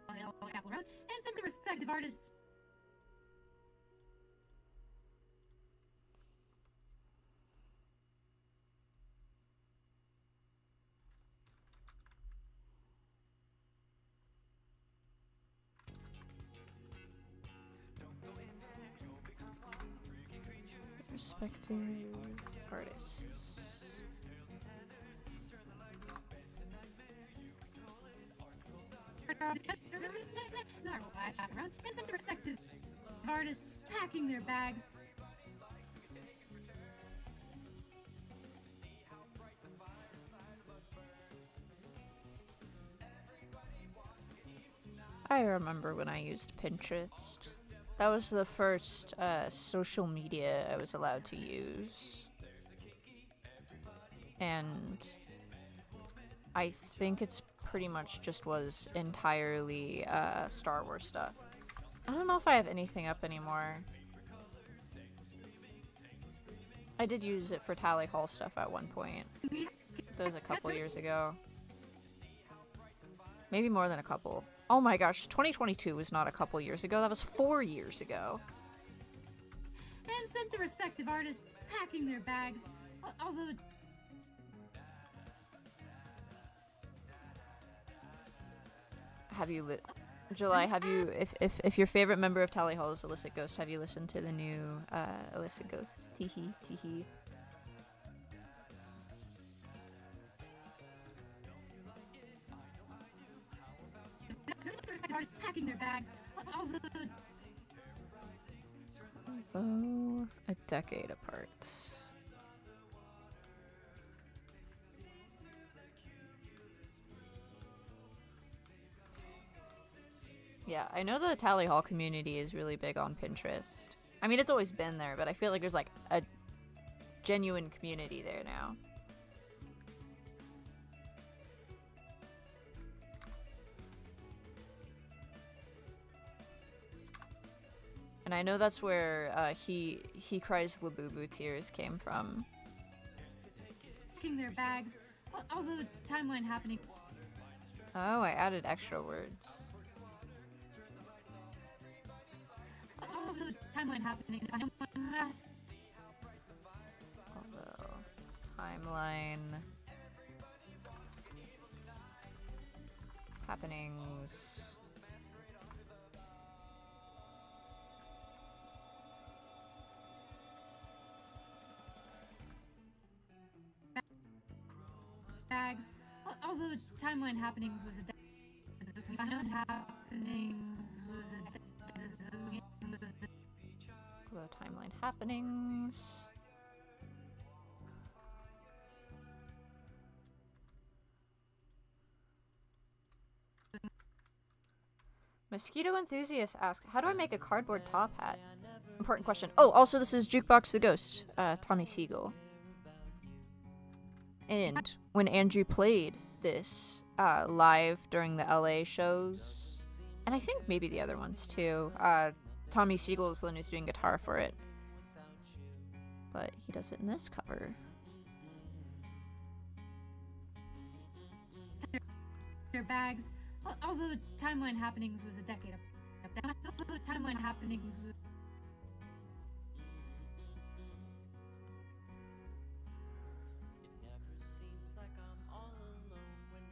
And sent the respective artists. Respective artists. And some respective artists packing their bags. I remember when I used Pinterest. That was the first social media I was allowed to use. And I think it's pretty much just was entirely Star Wars stuff. I don't know if I have anything up anymore. I did use it for Tally Hall stuff at one point. That was a couple years ago. Maybe more than a couple. Oh my gosh, 2022 was not a couple years ago. That was 4 years ago. And sent the respective artists packing their bags. Although have you July, have you if your favorite member of Tally Hall is Illicit Ghost, have you listened to the new Illicit Ghost? Teehee, teehee. artists packing their bags. Although a decade apart. Yeah, I know the Tally Hall community is really big on Pinterest. I mean, it's always been there, but I feel like there's like a genuine community there now. And I know that's where he cries Labubu tears came from. Taking their bags, although the timeline happening. Oh, I added extra words. Although the timeline happening. Although timeline happenings. Bags, although the timeline happenings was a timeline happenings was a Although timeline happenings. Mosquito enthusiast asks, how do I make a cardboard top hat? Important question. Oh, also this is Jukebox the Ghost, Tommy Siegel. And when Andrew played this live during the LA shows, and I think maybe the other ones too, Tommy Siegel is the one who's doing guitar for it. But he does it in this cover. their bags. Although timeline happenings was a decade of timeline happenings was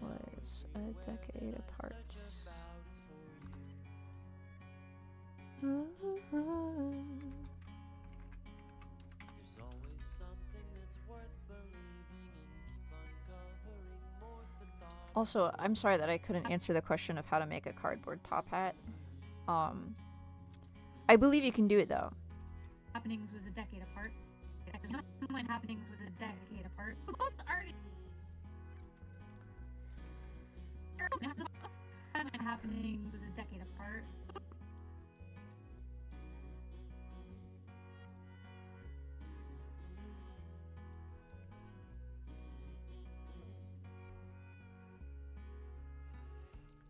Was a decade apart. Also, I'm sorry that I couldn't answer the question of how to make a cardboard top hat. I believe you can do it though. happenings was a decade apart. Timeline happenings was a decade apart. Both artists. Timeline happenings was a decade apart.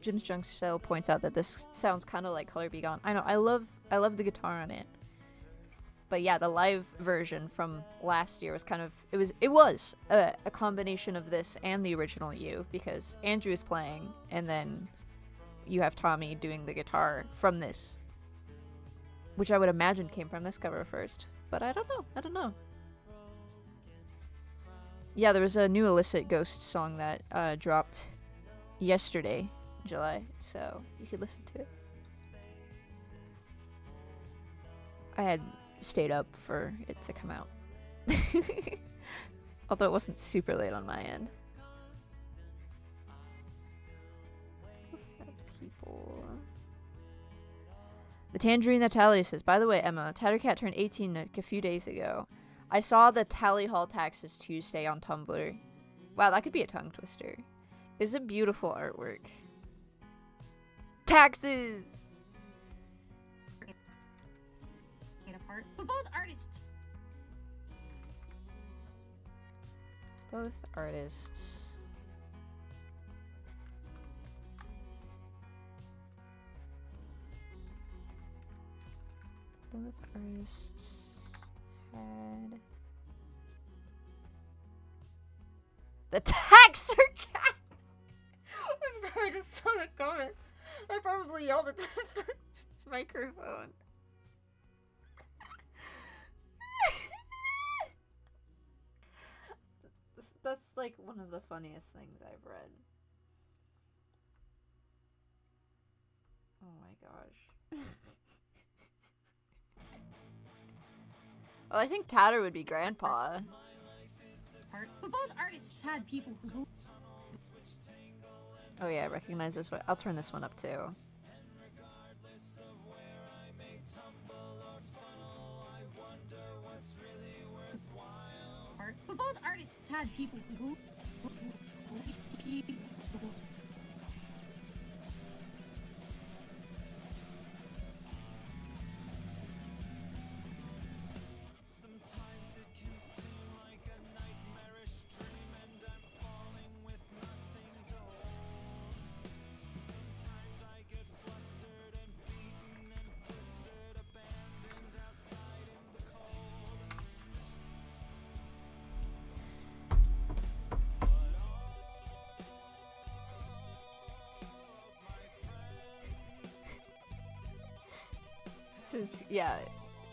Jim's Junk Cell points out that this sounds kind of like Color Be Gone. I know, I love the guitar on it. But yeah, the live version from last year was kind of, it was a combination of this and the original You, because Andrew is playing, and then you have Tommy doing the guitar from this, which I would imagine came from this cover first, but I don't know. Yeah, there was a new Illicit Ghost song that dropped yesterday, July, so you could listen to it. I had stayed up for it to come out. Although it wasn't super late on my end. People. The Tangerine Natalia says, by the way, Emma, Tattercat turned 18 a few days ago. I saw the Tally Hall Taxes Tuesday on Tumblr. Wow, that could be a tongue twister. It's a beautiful artwork. Taxes! Apart. Both artists. Both artists. Both artists had the taxer cat. I'm sorry, I just saw the comment. I probably yelled at the microphone. That's like one of the funniest things I've read. Oh my gosh. Well, I think Tatter would be Grandpa. Both artists had people who. Oh yeah, I recognize this one. I'll turn this one up too. Both artists had people who.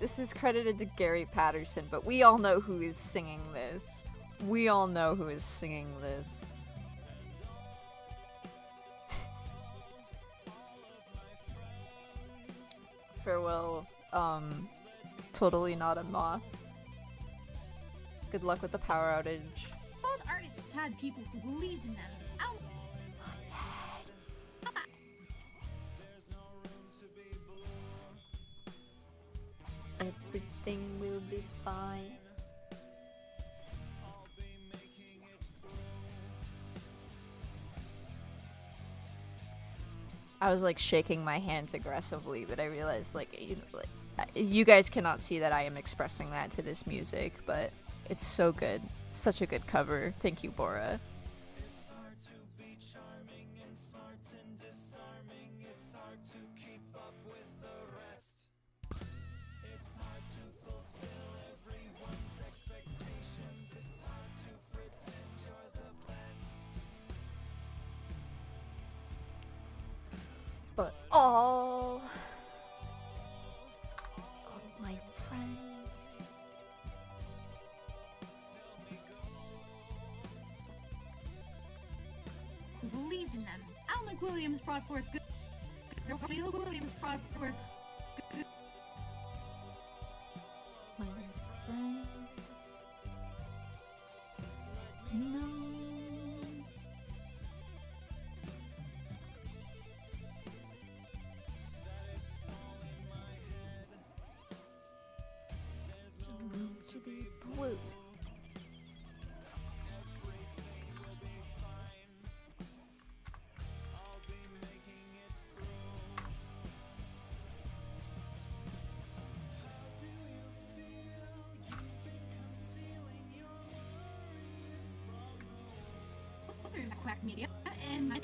This is credited to Gary Patterson, but we all know who is singing this. We all know who is singing this. Farewell, totally not a moth. Good luck with the power outage. Both artists had people who believed in them. Ow! Everything will be fine. I was like shaking my hands aggressively, but I realized you guys cannot see that I am expressing that to this music, but it's so good. Such a good cover. Thank you, Bora. But all of my friends Who believed in them. Al McWilliams brought forth good. Williams brought forth good. my friends know room to be blue. Quack Media and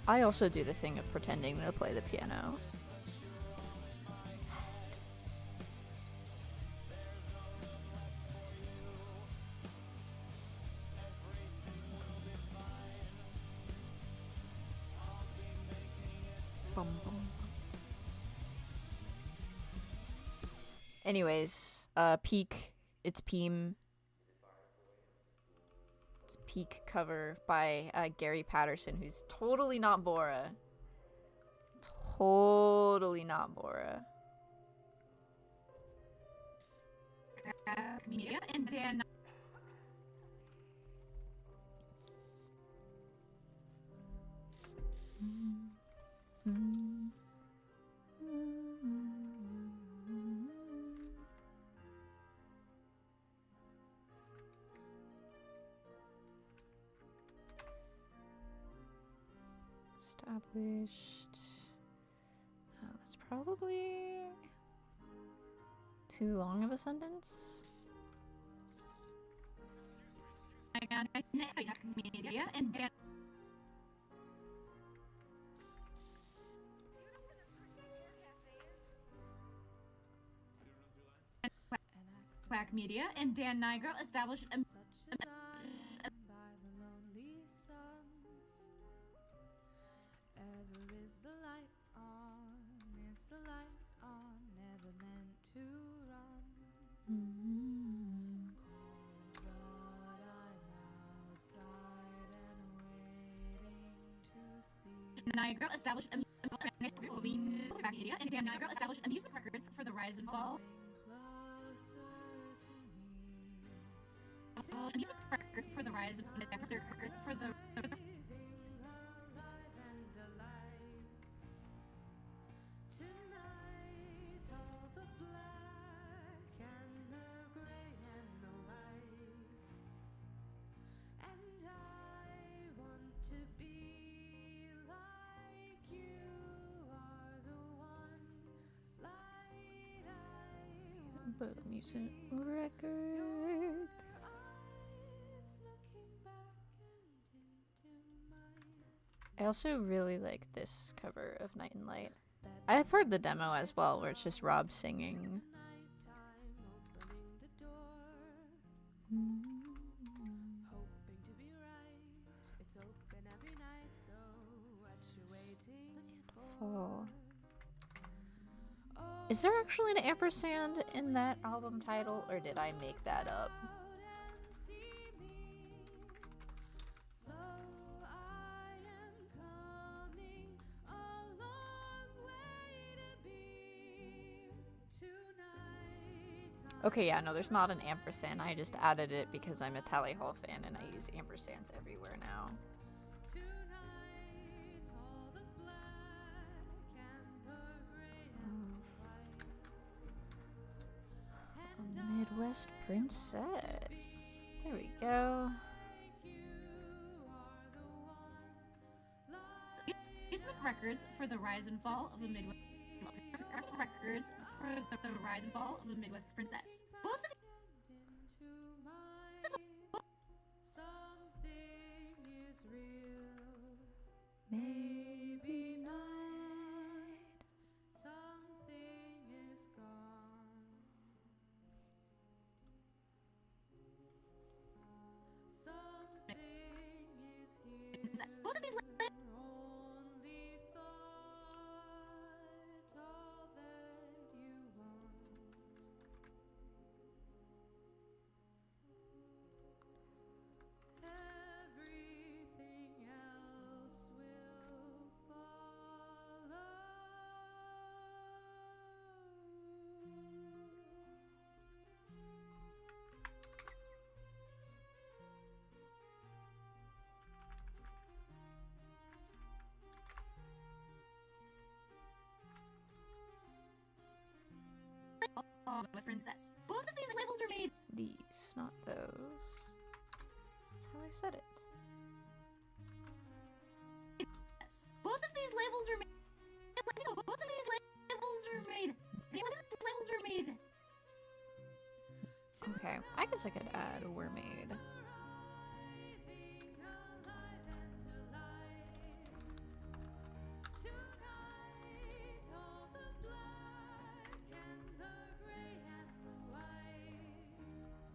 I also do the thing of pretending to play the piano. Bum, bum. Anyways, Peak. It's Peem. It's Peak cover by Gary Patterson, who's totally not Bora. Totally not Bora. Media and Dan. Established. Oh, that's probably too long of a sentence. Media and Dan. Quack Media and Dan Nigro established a by the lonely sun. Ever is the light on, is the light on, never meant to run. Cold blood, I'm outside and waiting to see. Nigro established a Quack Media and Dan Nigro established amusement records for the rise and fall. Amusement records for the rise of records for the Tonight, all the black and the gray and the white, and I want to be like you are the one light I want But to music see. records. Eyes looking back and into mine. I also really like this cover of Night and Light. I've heard the demo as well, where it's just Rob singing. Nighttime, opening the door. Is there actually an ampersand in that album title, or did I make that up? Okay, yeah, no, there's not an ampersand. I just added it because I'm a Tally Hall fan and I use ampersands everywhere now. A Midwest Princess. There we go. Amusement records for the rise and fall of the Midwest. Records for the rise and fall of the Midwest Princess. Both of Something is real. Maybe not. Something is gone. Something is here. both of these Only thought all that you want. Everything else will follow. Midwest Princess. Both of these labels are made. These, not those. That's how I said it. Both of these labels are made. Both of these labels are made. Labels are made. Okay, I guess I could add were made.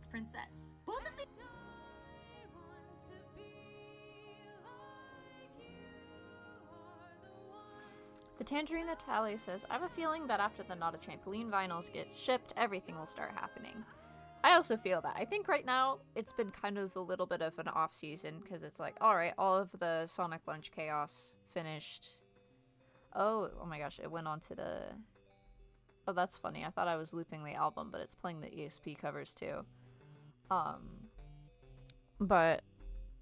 Princess. Both of these. The Tangerine that Tally says, I have a feeling that after the Not a Trampoline vinyls get shipped, everything will start happening. I also feel that. I think right now it's been kind of a little bit of an off season because it's like, alright, all of the Sonic Lunch Chaos finished. Oh my gosh, it went on to the... Oh, that's funny. I thought I was looping the album, but it's playing the ESP covers too. But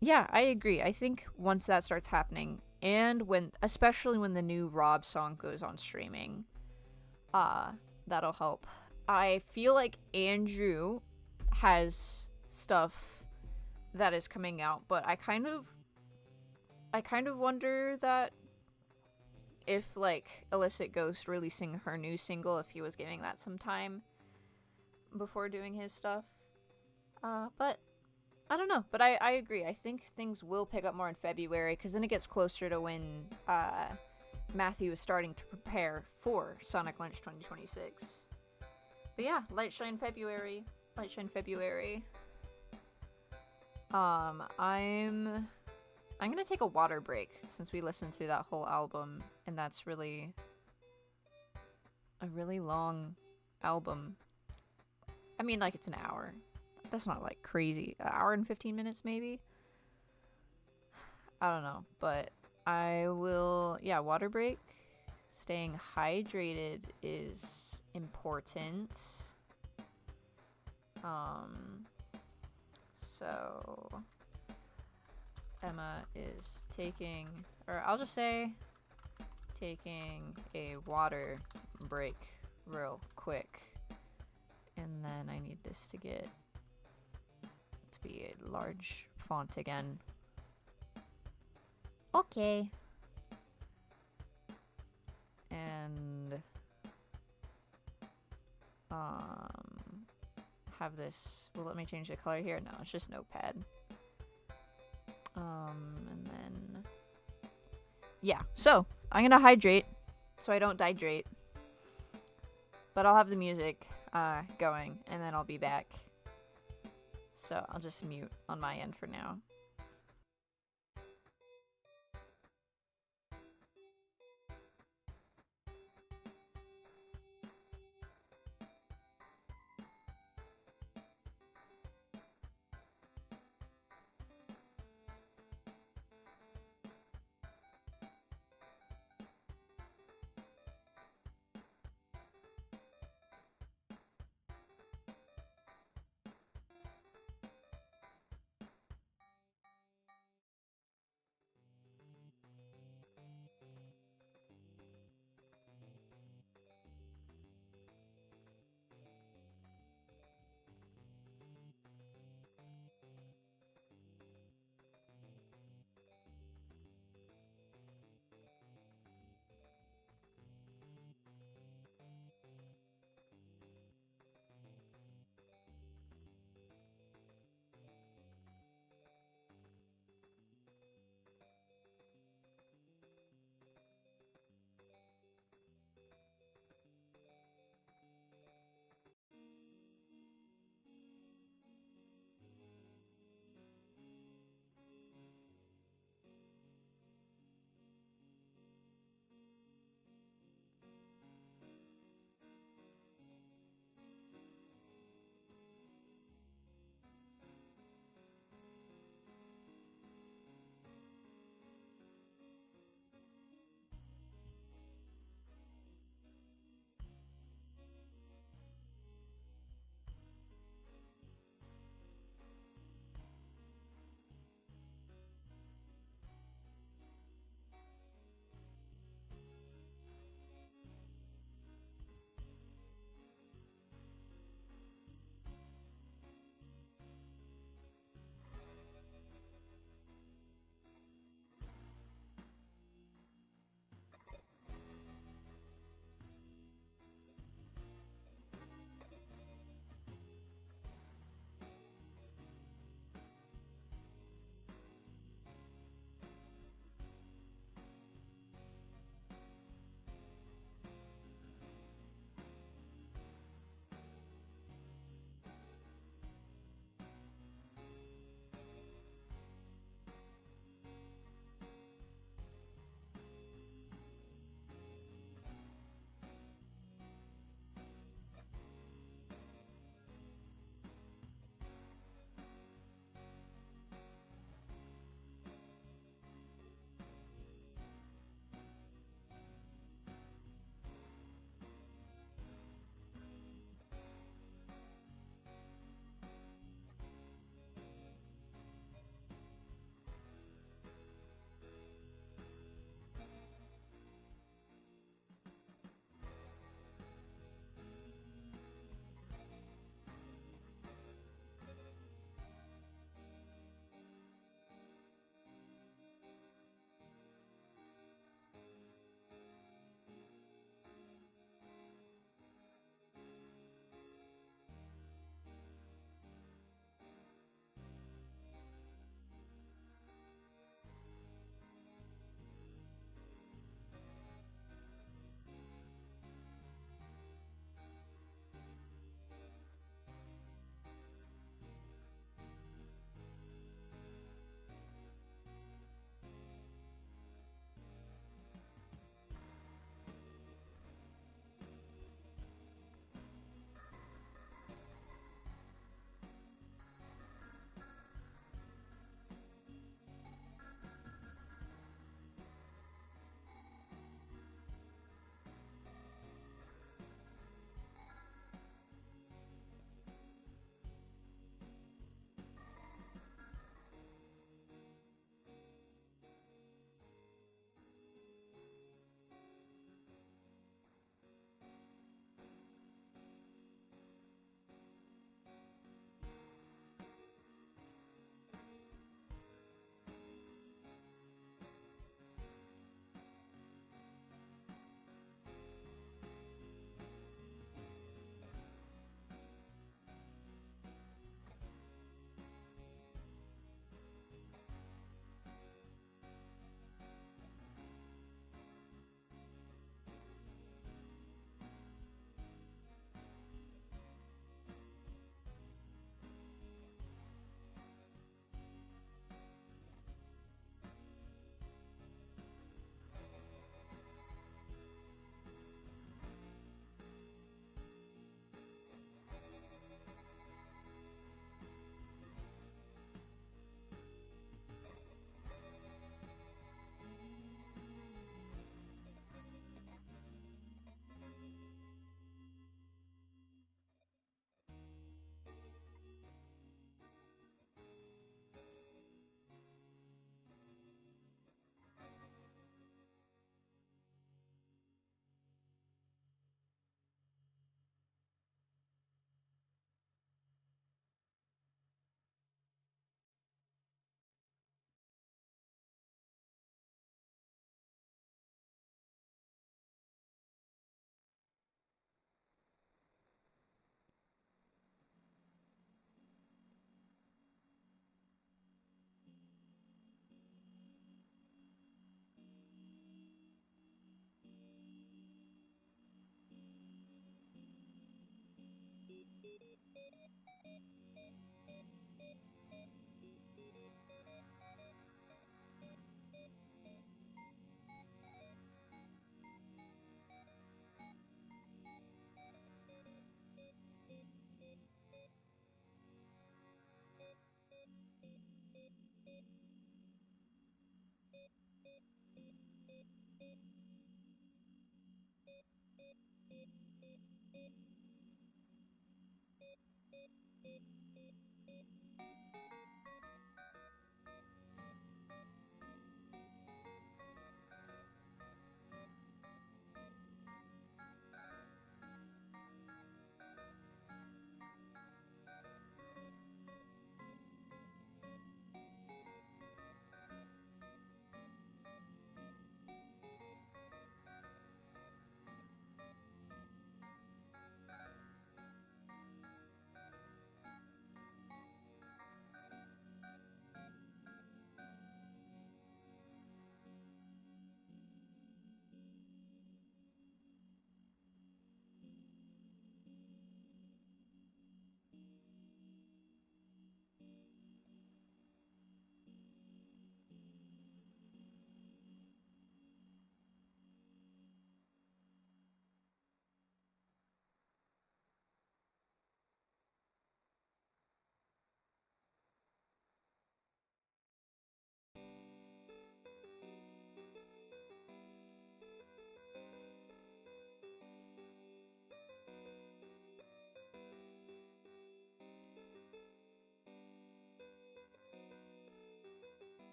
yeah, I agree. I think once that starts happening, and especially when the new Rob song goes on streaming, that'll help. I feel like Andrew has stuff that is coming out, but I kind of wonder that if like Illicit Ghost releasing her new single, if he was giving that some time before doing his stuff. But I don't know. But I agree. I think things will pick up more in February because then it gets closer to when Matthew is starting to prepare for Sonic Lunch 2026. But yeah, Light Shine February. Light Shine February. I'm gonna take a water break since we listened through that whole album, and that's really a really long album. I mean, like, it's an hour. That's not like crazy. An hour and 15 minutes maybe? I don't know, but I will, yeah, water break. Staying hydrated is important. So Emma is taking, or I'll just say taking a water break real quick. And then I need this to get to be a large font again. Okay. And have this, well, let me change the color here. No, it's just Notepad. And then yeah, so I'm gonna hydrate so I don't dehydrate, but I'll have the music going and then I'll be back. So I'll just mute on my end for now.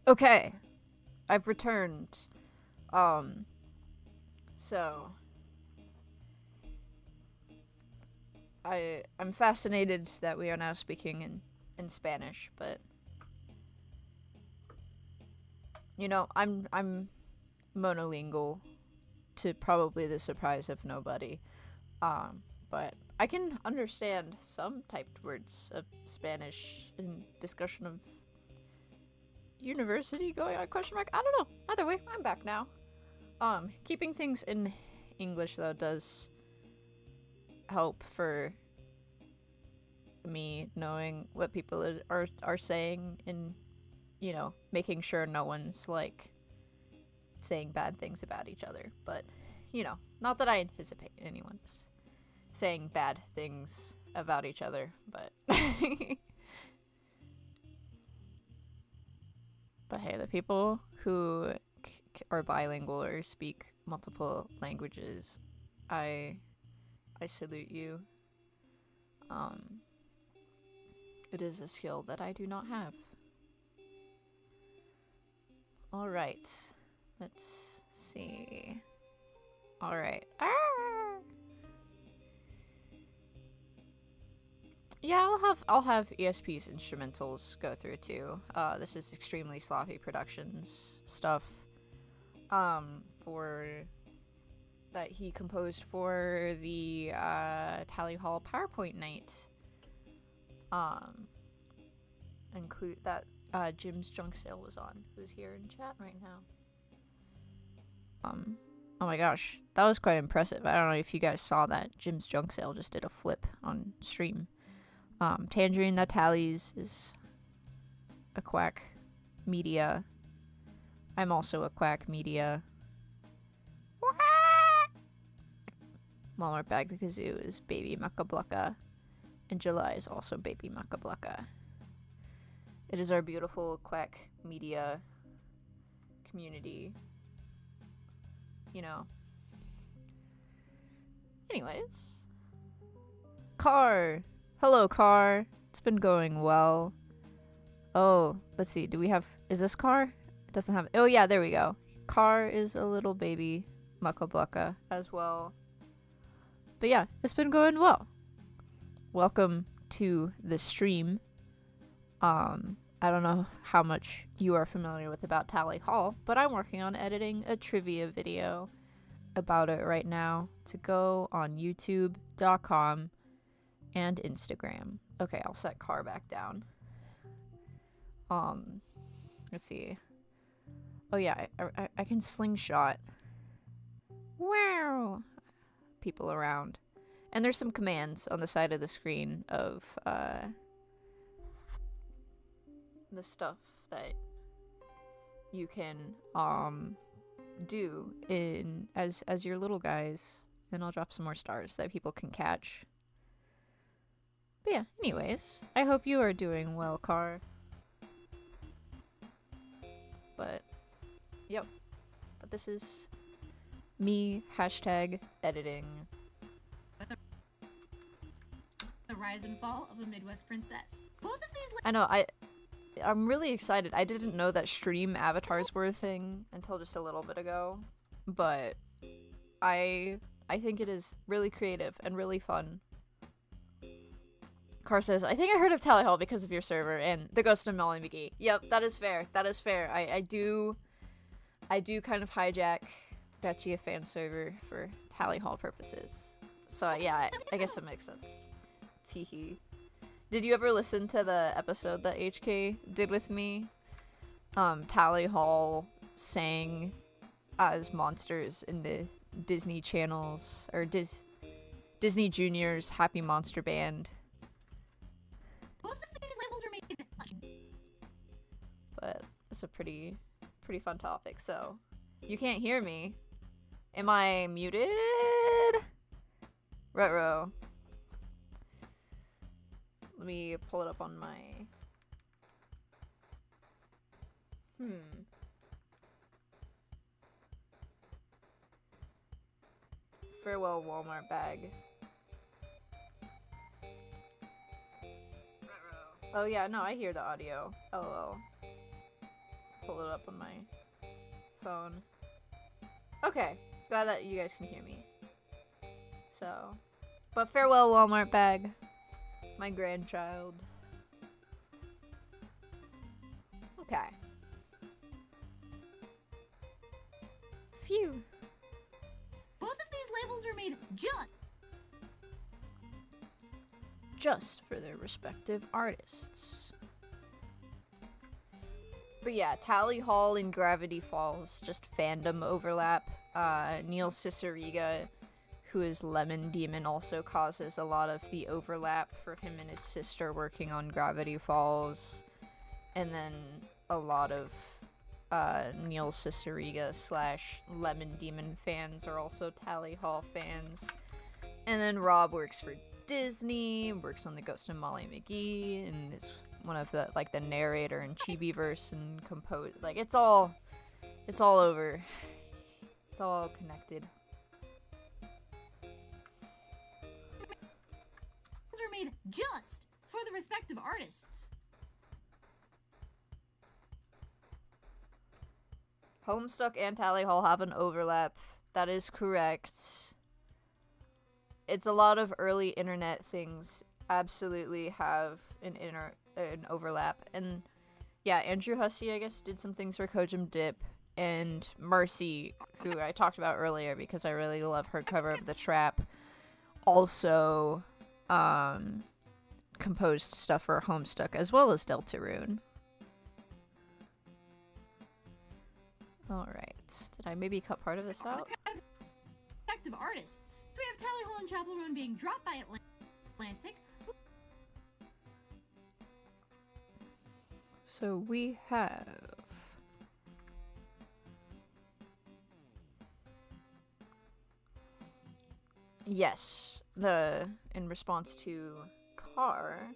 Okay, I've returned. So I'm fascinated that we are now speaking in Spanish, but you know, I'm monolingual to probably the surprise of nobody. But I can understand some typed words of Spanish in discussion of university going on question mark. I don't know. Either way, I'm back now. Keeping things in English though does help for me knowing what people are saying and, you know, making sure no one's like saying bad things about each other. But, you know, not that I anticipate anyone's saying bad things about each other, but but hey, the people who are bilingual or speak multiple languages, I salute you. It is a skill that I do not have. All right, let's see. All right. Yeah, I'll have ESP's instrumentals go through too. This is extremely sloppy productions stuff. For that he composed for the Tally Hall PowerPoint night. Include that Jim's Junk Sale was on, who's here in chat right now. Oh my gosh, that was quite impressive. I don't know if you guys saw that. Jim's Junk Sale just did a flip on stream. Tangerine Natali's is a quack media. I'm also a quack media. Walmart Bag the Kazoo is Baby Muckablucka. And July is also Baby Muckablucka. It is our beautiful quack media community. You know. Anyways. Car! Hello, Car. It's been going well. Oh, let's see. Do we have... Is this Car? It doesn't have... Oh, yeah, there we go. Car is a little baby Muckablucka as well. But yeah, it's been going well. Welcome to the stream. I don't know how much you are familiar with about Tally Hall, but I'm working on editing a trivia video about it right now to go on youtube.com and Instagram. Okay, I'll set Car back down. Let's see. Oh yeah, I can slingshot. Wow! People around. And there's some commands on the side of the screen of the stuff that you can do in as your little guys. And I'll drop some more stars that people can catch. But yeah, anyways, I hope you are doing well, Car. But yep. But this is me #editing. The rise and fall of a Midwest princess. Both of these. I know. I'm really excited. I didn't know that stream avatars were a thing until just a little bit ago, but I think it is really creative and really fun. Car says, I think I heard of Tally Hall because of your server and the Ghost of Molly McGee. Yep, that is fair. That is fair. I do kind of hijack that fan server for Tally Hall purposes. So yeah, I guess it makes sense. Teehee. Did you ever listen to the episode that HK did with me? Tally Hall sang as monsters in the Disney Channel's or Disney Junior's Happy Monster Band. Both of these labels are made. But it's a pretty fun topic. So you can't hear me. Am I muted? Retro. Let me pull it up on my... Farewell Walmart bag. Oh yeah, no, I hear the audio. LOL. pull it up on my phone. Okay, glad that you guys can hear me. So, but farewell, Walmart bag, my grandchild. Okay. Phew. Both of these labels are made Just for their respective artists. But yeah, Tally Hall and Gravity Falls, just fandom overlap. Neil Cicierega, who is Lemon Demon, also causes a lot of the overlap for him and his sister working on Gravity Falls. And then a lot of Neil Cicierega / Lemon Demon fans are also Tally Hall fans. And then Rob works for Disney, works on the Ghost of Molly McGee, and is one of the the narrator in Chibiverse and compose. Like it's all over. It's all connected. are made just for the respective artists. Homestuck and Tally Hall have an overlap. That is correct. It's a lot of early internet things absolutely have an overlap. And yeah, Andrew Hussey, I guess, did some things for Kojim Dip. And Mercy, who I talked about earlier because I really love her cover of The Trap, also composed stuff for Homestuck as well as Deltarune. Alright. Did I maybe cut part of this out? Respective artists. We have Tally Hall and Chapel Roan being dropped by Atlantic. So we have... Yes, in response to Car,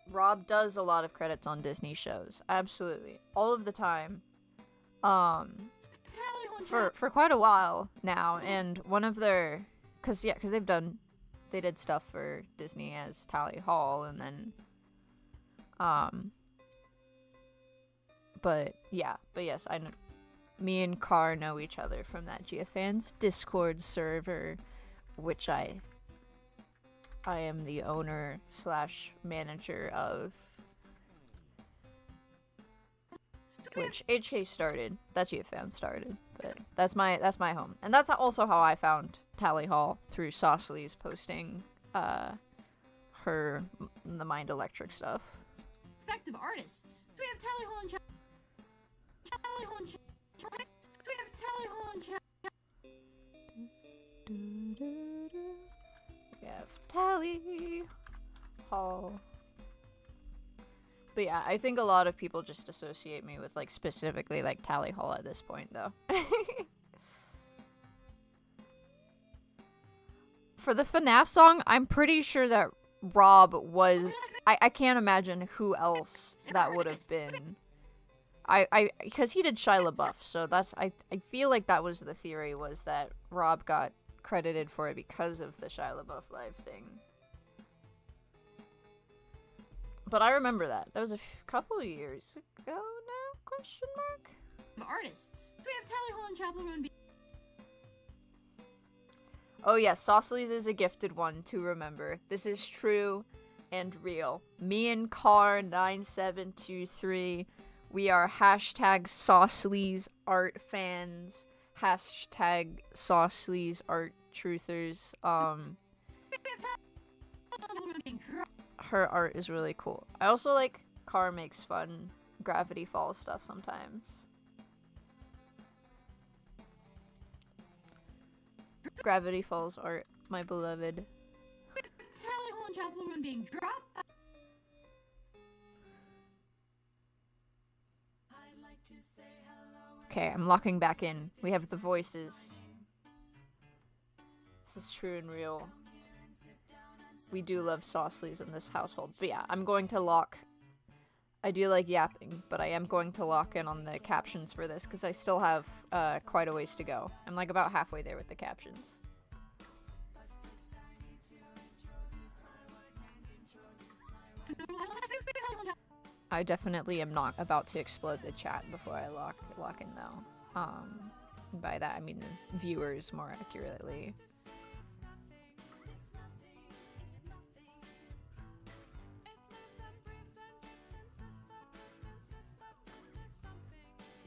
Rob does a lot of credits on Disney shows. Absolutely. All of the time. For quite a while now, and one of their, cause they did stuff for Disney as Tally Hall, and then, but yes, me and Car know each other from that GFans Discord server, which I am the owner / manager of. Which HK started. That GFan started. But that's my home. And that's also how I found Tally Hall, through Saucely's posting the Mind Electric stuff. Respective artists. We have Tally Hall and Tally Hall and we have Tally Hall and We have Tally Hall. But yeah, I think a lot of people just associate me with, specifically, Tally Hall at this point, though. For the FNAF song, I'm pretty sure that Rob was... I can't imagine who else that would have been. Because he did Shia LaBeouf, so that's... I feel like that was the theory, was that Rob got credited for it because of the Shia LaBeouf live thing. But I remember that. That was a couple of years ago now? Question mark? Artists. We have Tally Hall and Chapel Roan. Oh yes, Saucely's is a gifted one to remember. This is true and real. Me and Car9723, we are hashtag Saucely's art fans, hashtag Saucely's art truthers. Her art is really cool. I also like Car makes fun Gravity Falls stuff sometimes. Gravity Falls art, my beloved. Tally Hall and Chapel Roan being dropped. Okay, I'm locking back in. We have the voices. This is true and real. We do love Saucely's in this household. But yeah, I'm going to lock... I do like yapping, but I am going to lock in on the captions for this, because I still have quite a ways to go. I'm about halfway there with the captions. I definitely am not about to explode the chat before I lock in though. By that I mean viewers more accurately.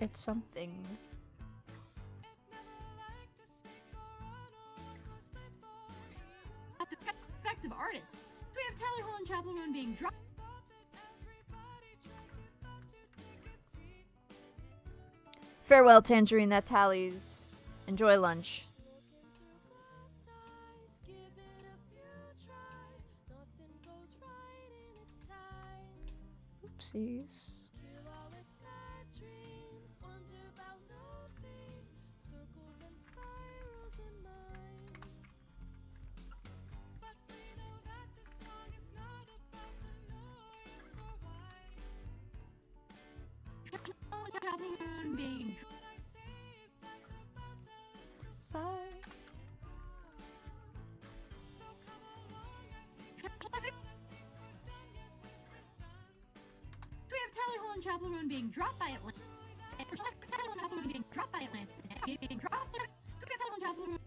It's something. Effective artists. We have Tally Hall and Chapel Roan being dropped. Farewell, Tangerine, that tallies. Enjoy lunch. Oopsies. Chapel Roan being We have Tally Hall and Chapel Roan being dropped by Atlanta. Tally Hall and Chapel Roan being dropped by Atlanta. Being dropped. We have Tally Hall and Chapel Roan.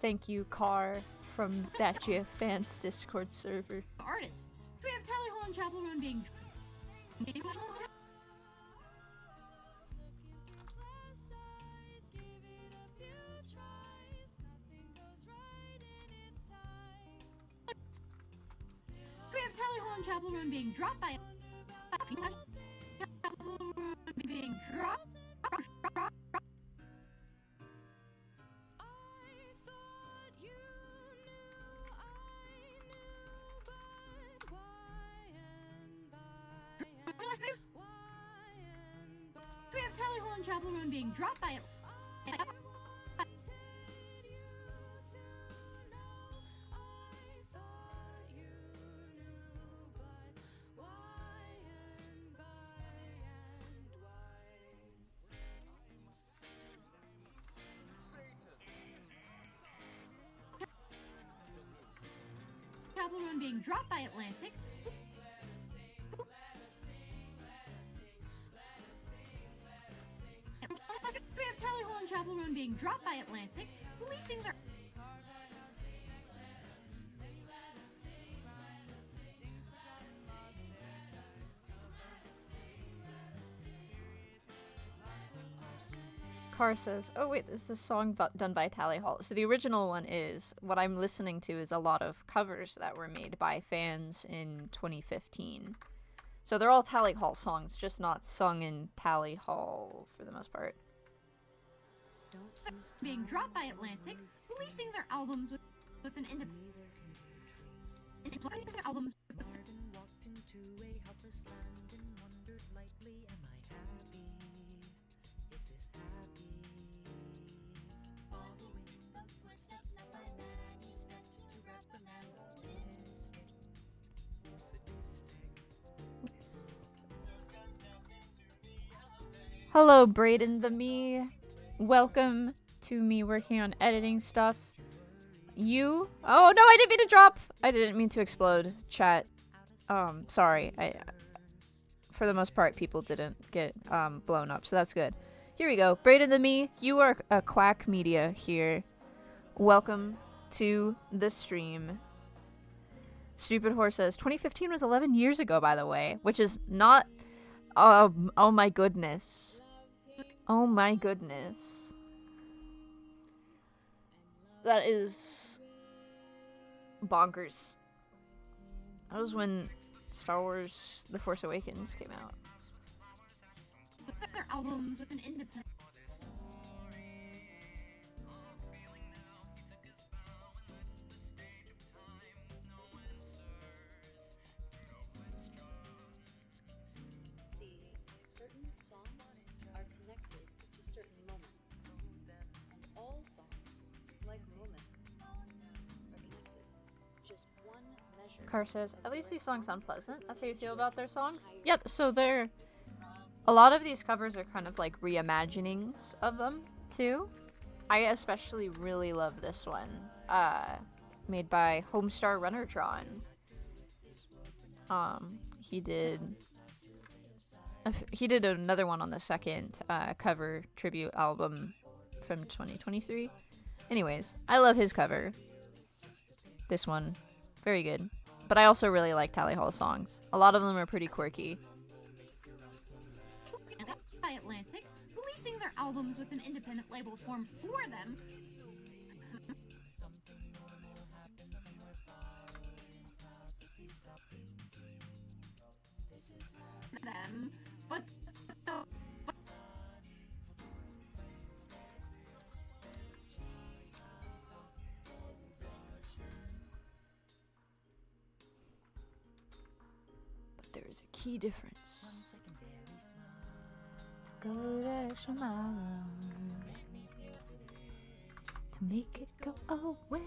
Thank you, Car, from that GF Fans Discord server. Artists. We have Tally Hall and Chapel Roan being. We have Tally Hall and Chapel Roan being dropped by. Chapel Roan being dropped. We have Tally Hall and Chapel Roan being dropped by. Chapel Roan being dropped by Atlantic. We have Tally Hall and Chapel Roan being dropped by Atlantic, releasing their. Car says, oh wait, this is a song done by Tally Hall. So the original one is, what I'm listening to is a lot of covers that were made by fans in 2015. So they're all Tally Hall songs, just not sung in Tally Hall for the most part. Being dropped by Atlantic, releasing their albums with an independent. Albums with walked into a helpless land and wondered lightly, am I happy? Is this happy? Following the footsteps that my nanny stepped to reprimand the mystic, or sadistic. Hello, Brayden the Me. Welcome to me working on editing stuff. You? Oh no, I didn't mean to drop. I didn't mean to explode. Chat. Sorry. For the most part, people didn't get blown up, so that's good. Here we go. Brayden the Me, you are a Quack Media here. Welcome to the stream. Stupid Horse says 2015 was 11 years ago, by the way, which is not. Oh my goodness. Oh my goodness. That is bonkers. That was when Star Wars The Force Awakens came out. their albums with an independent. See, certain songs are connected to certain moments, and all songs, like moments, are connected. Just one measure. Car says, at least these songs sound pleasant. That's how you feel about their songs? Yep, so they're... A lot of these covers are kind of like reimaginings of them, too. I especially really love this one. Made by Homestar Runnertron. He did he did another one on the second cover tribute album from 2023. Anyways, I love his cover. This one, very good. But I also really like Tally Hall's songs. A lot of them are pretty quirky. By Atlantic, releasing their albums with an independent label formed for them. But there is a key difference. Go that extra mile to make it go away.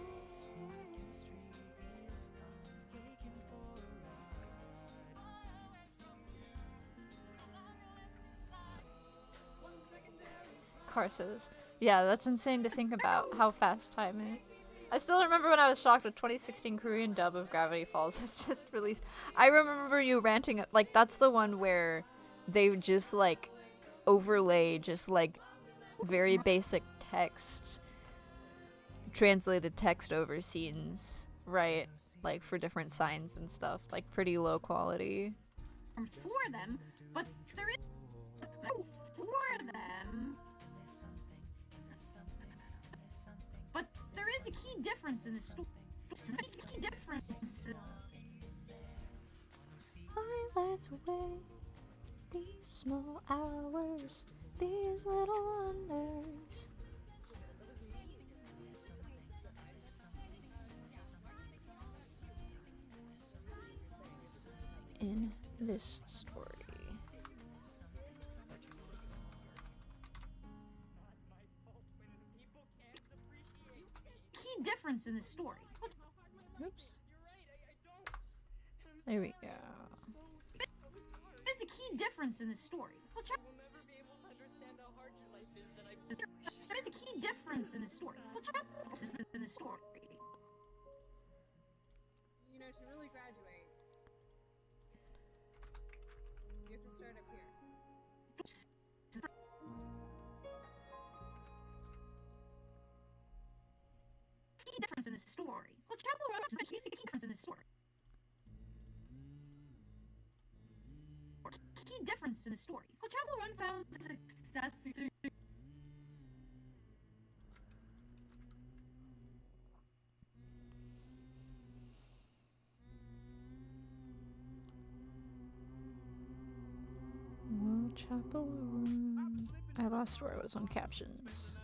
Car says, yeah, that's insane to think about how fast time is. I still remember when I was shocked with 2016 Korean dub of Gravity Falls is just released. I remember you ranting, like, that's the one where they just, like, overlay just, like, very basic text, translated text over scenes, right? Like, for different signs and stuff. Like, pretty low quality. For them, but there is for them. But there is a key difference in the story. Key difference. Highlights away these small hours, these little wonders. In this story. Key difference in the story. Oops. There we go. There's a key difference in the story. There is a key difference in the story. In the story. You know, to really graduate, you have to start up here. Key difference in the story. Well, Chapel Run is the key difference in the story. Key difference in the story. Well, Chapel Run found success through. Well, Chapel Run. I lost where I was on captions.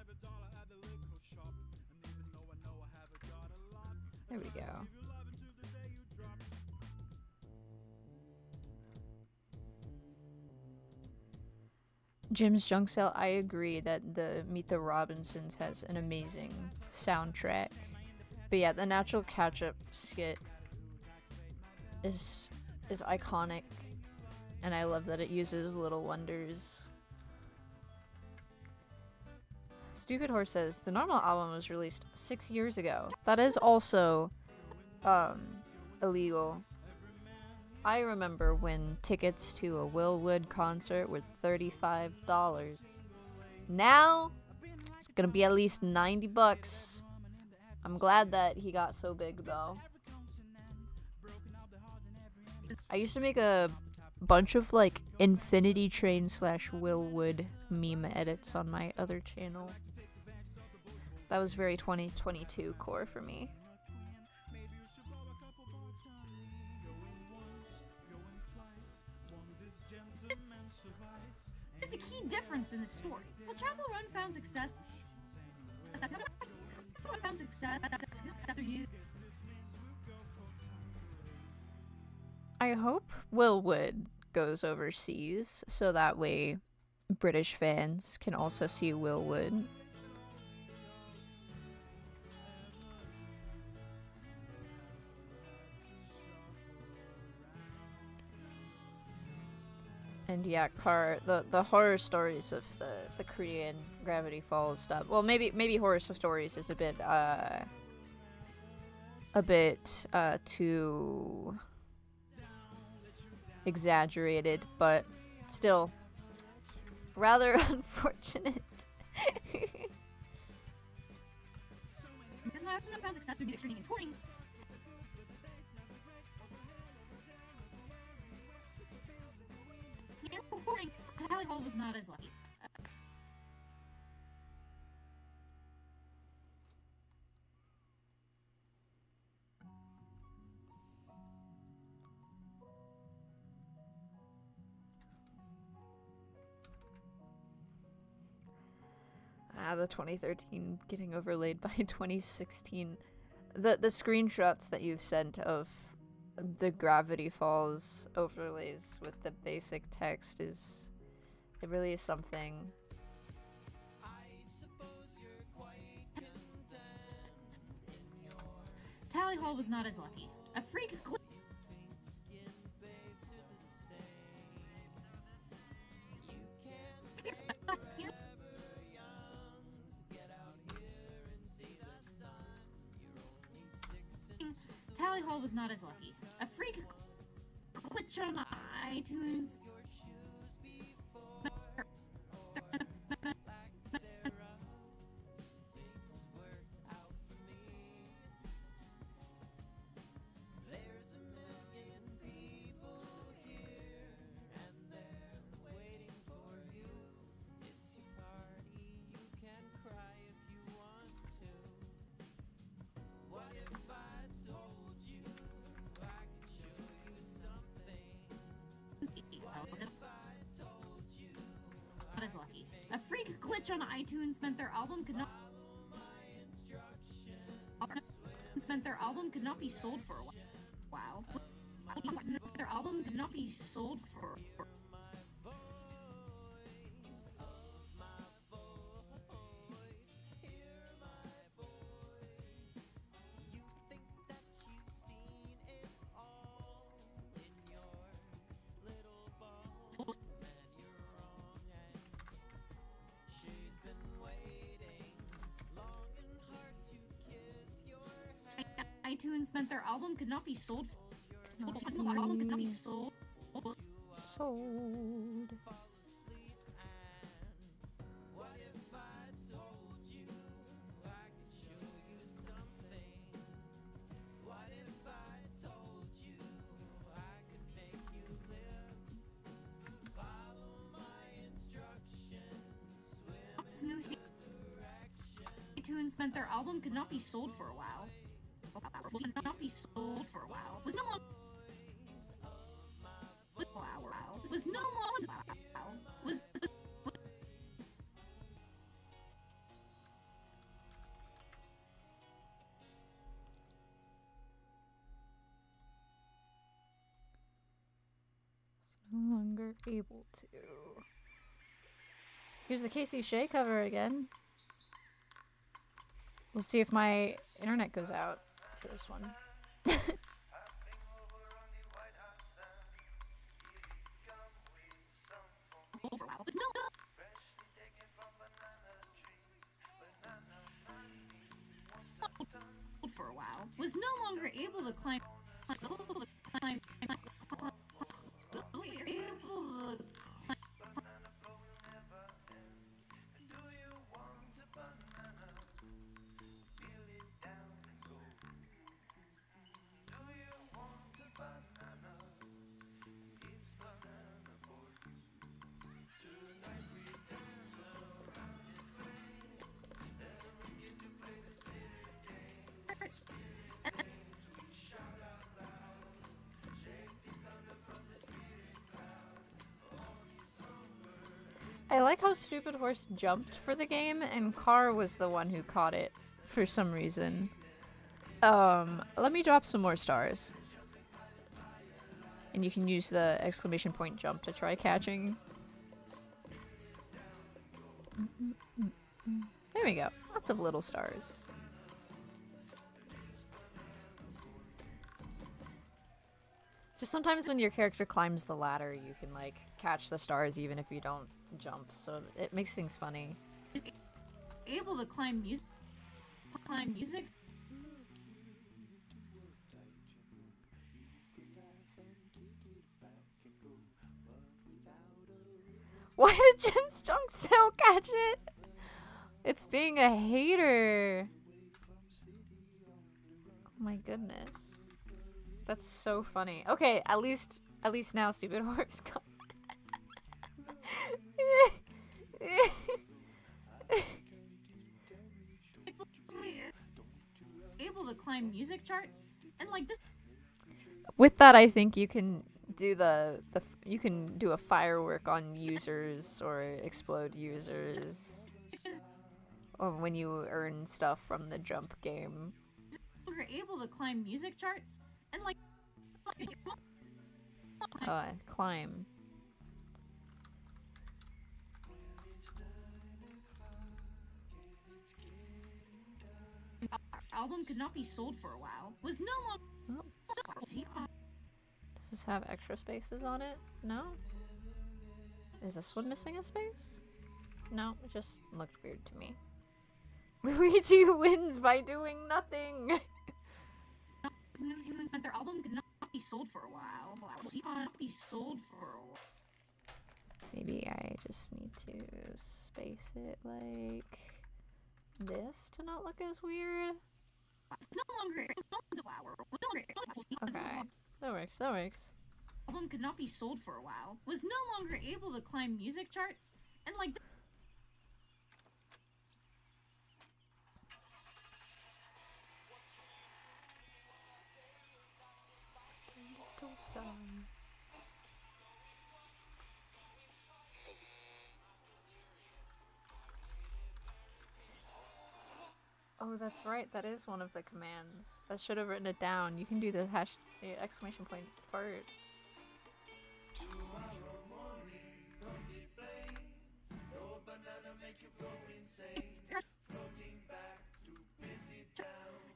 There we go. Jim's Junk Sale, I agree that the Meet the Robinsons has an amazing soundtrack. But yeah, the Natural Catch-Up skit is iconic, and I love that it uses Little Wonders. Stupid Horse says, the normal album was released 6 years ago. That is also illegal. I remember when tickets to a Will Wood concert were $35. Now, it's gonna be at least $90. I'm glad that he got so big, though. I used to make a bunch of, like, Infinity Train / Will Wood meme edits on my other channel. That was very 2022 core for me. There's a key difference in the story. Well, Chapel Run found success. I hope Will Wood goes overseas so that way British fans can also see Will Wood. And yeah, the horror stories of the Korean Gravity Falls stuff. Well, maybe horror stories is a bit too exaggerated, but still, rather unfortunate. Because not often found success with music streaming and touring. Yeah, recording, Tally Hall was not as lucky. The 2013 getting overlaid by 2016. The screenshots that you've sent of the Gravity Falls overlays with the basic text it really is something. Tally Hall was not as lucky. A freak Tally Hall was not as lucky. A freak glitch on iTunes. Not as lucky. A freak glitch on iTunes meant their album could not be sold for a while. Their album could not be sold for. iTunes meant their album could not be sold. Album could not be sold. Sold. iTunes meant their album could not be sold for a while. Could not be sold for a while. Was no longer. Was no longer. Was. No longer able to. Here's the Casey Shea cover again. We'll see if my internet goes out for this one. For a while, was no longer able to climb. I like how Stupid Horse jumped for the game and Car was the one who caught it for some reason. Let me drop some more stars. And you can use the exclamation point jump to try catching. There we go. Lots of little stars. Just sometimes when your character climbs the ladder, you can like catch the stars even if you don't jump, so it makes things funny. Able to climb music. Why did Jim's junk sale catch it? It's being a hater. Oh my goodness. That's so funny. Okay, at least now stupid horse got Able to climb music charts and like this. With that, I think you can do you can do a firework on users or explode users, or when you earn stuff from the jump game. We're able to climb music charts and like. Climb. Our album could not be sold for a while. Was no longer. Oh. Does this have extra spaces on it? No? Is this one missing a space? No, it just looked weird to me. Luigi wins by doing nothing! Their album could not be sold for a while. Be sold for a while. Maybe I just need to space it like this to not look as weird. No longer. Okay, that works, that works. Album could not be sold for a while. Was no longer able to climb music charts and like. Oh, that's right. That is one of the commands. I should have written it down. You can do the exclamation point fart.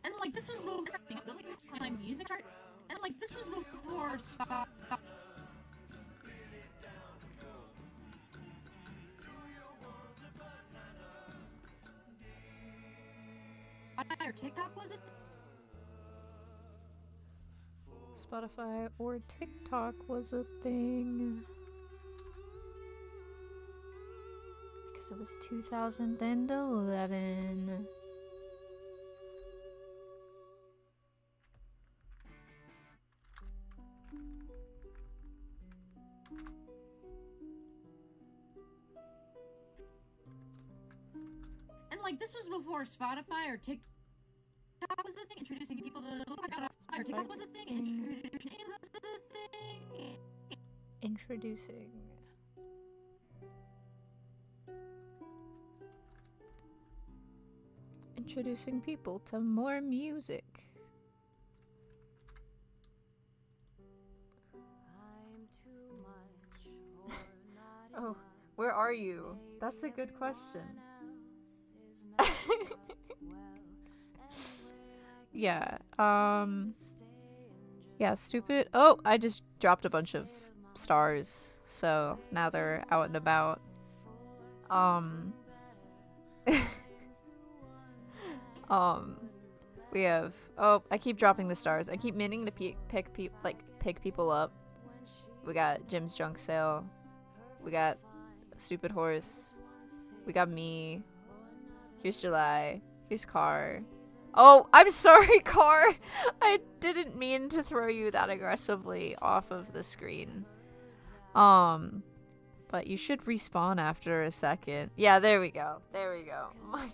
And like this was before climb music charts. And like this was before or TikTok was it? Spotify or TikTok was a thing. Because it was 2011. And like this was before Spotify or TikTok was a thing, introducing people to or TikTok was a thing, Introducing. Introducing people to more music. Oh, where are you? That's a good question. Yeah, yeah, stupid. Oh, I just dropped a bunch of stars, so now they're out and about. We have, oh, I keep dropping the stars. I keep meaning to pick people up. We got Jim's junk sale. We got stupid horse. We got me. Here's July. Here's Car. Oh, I'm sorry, Car. I didn't mean to throw you that aggressively off of the screen. But you should respawn after a second. Yeah, there we go. There we go. My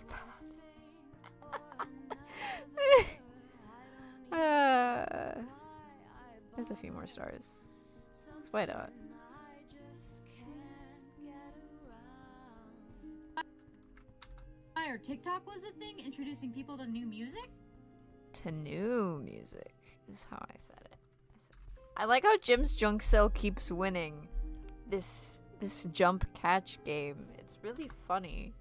bad. There's a few more stars. Why not? or TikTok was a thing, introducing people to new music. To new music is how I said it. I like how Jim's junk sale keeps winning this jump catch game. It's really funny.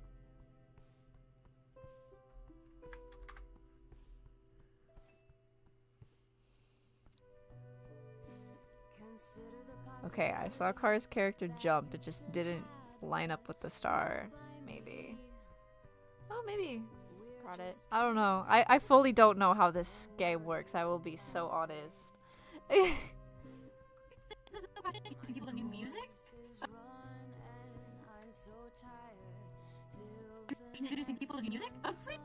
Okay, I saw Car's character jump. It just didn't line up with the star. Maybe. Oh, maybe. Got it. I don't know. I fully don't know how this game works. I will be so honest. introducing people to new music. A freak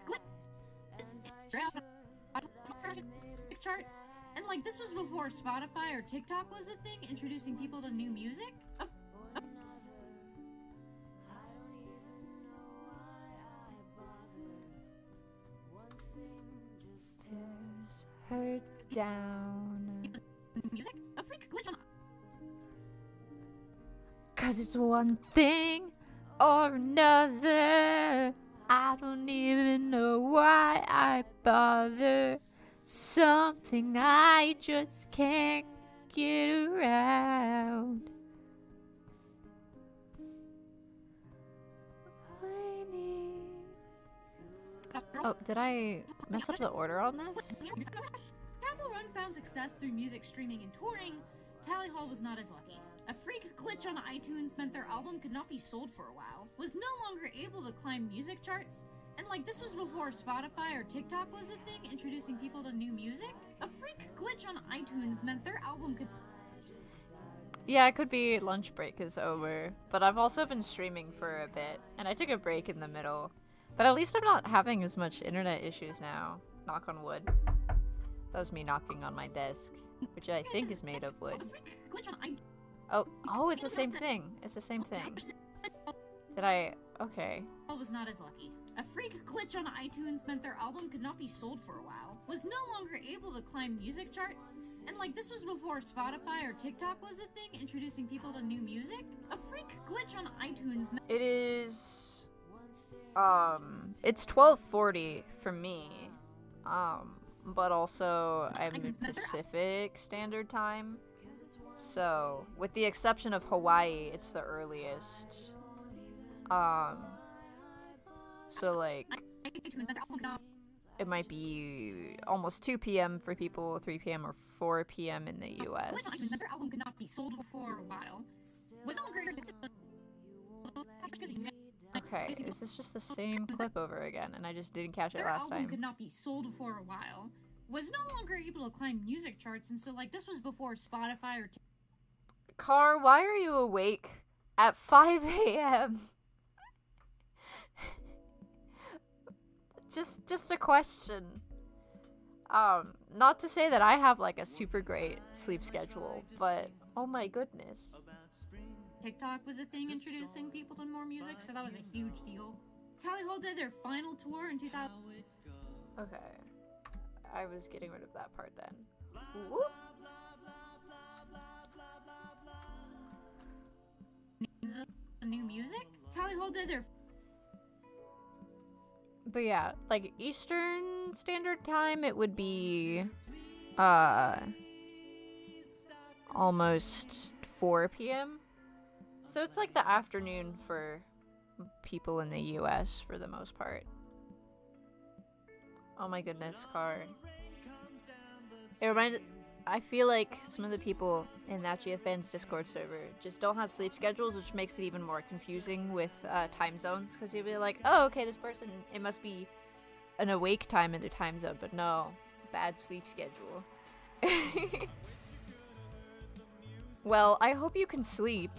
glitch charts. And like this was before Spotify or TikTok was a thing, introducing people to new music. Tears her down. Music. A freak glitch on. 'Cause it's one thing or another. I don't even know why I bother. Something I just can't get around. I need... Oh, did I mess up the order on this? Chapel Run found success through music streaming and touring. Tally Hall was not as lucky. A freak glitch on iTunes meant their album could not be sold for a while, was no longer able to climb music charts, and like this was before Spotify or TikTok was a thing, introducing people to new music. A freak glitch on iTunes meant their album could... Yeah, it could be lunch break is over, but I've also been streaming for a bit, and I took a break in the middle. But at least I'm not having as much internet issues now. Knock on wood. That was me knocking on my desk, which I think is made of wood. Oh, it's the same thing. It's the same thing. Did I... Okay. Was not as lucky. A freak glitch on iTunes meant their album could not be sold for a while, was no longer able to climb music charts, and like this was before Spotify or TikTok was a thing, introducing people to new music. A freak glitch on iTunes... It is... It's 12:40 for me. But also I'm Pacific Standard Time. So, with the exception of Hawaii, it's the earliest. So like, it might be almost 2 p.m. for people, 3 p.m. or 4 p.m. in the US. Their album could not be sold for a while. Was no longer... Okay, is this just the same clip over again, and I just didn't catch it Their last album time? could not be sold for a while. Was no longer able to climb music charts, and so like this was before Spotify or... Car, why are you awake at 5 a.m.? Just a question. Not to say that I have like a super great sleep schedule, but oh my goodness. TikTok was a thing introducing people to more music, so that was a huge deal. Tally Hall did their final tour in 2000. Okay. I was getting rid of that part then. Whoop. New music? Tally Hall did their... But yeah, like Eastern Standard Time, it would be almost 4 p.m. So it's like the afternoon for people in the US for the most part. Oh my goodness, Car. It reminded... I feel like some of the people in that GFN's Discord server just don't have sleep schedules, which makes it even more confusing with time zones, because you'll be like, oh, okay, this person, it must be an awake time in their time zone, but no, bad sleep schedule. Well, I hope you can sleep.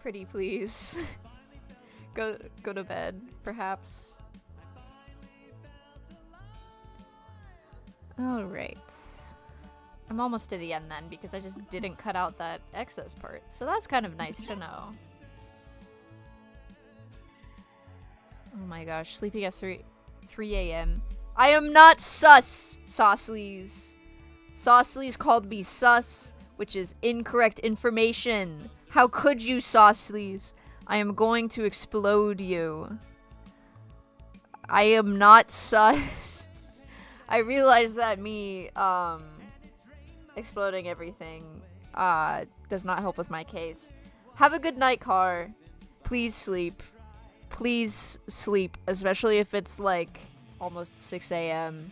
Pretty please. Go to bed, perhaps. Alright. I'm almost to the end then, because I just didn't cut out that excess part. So that's kind of nice to know. Oh my gosh, sleeping at 3 a.m. I am not sus, Sauceleys. Sauceleys called me sus, which is incorrect information. How could you, Sauceleys? I am going to explode you. I am not sus. I realize that me, exploding everything, does not help with my case. Have a good night, Car. Please sleep. Please sleep, especially if it's, like, almost 6 a.m.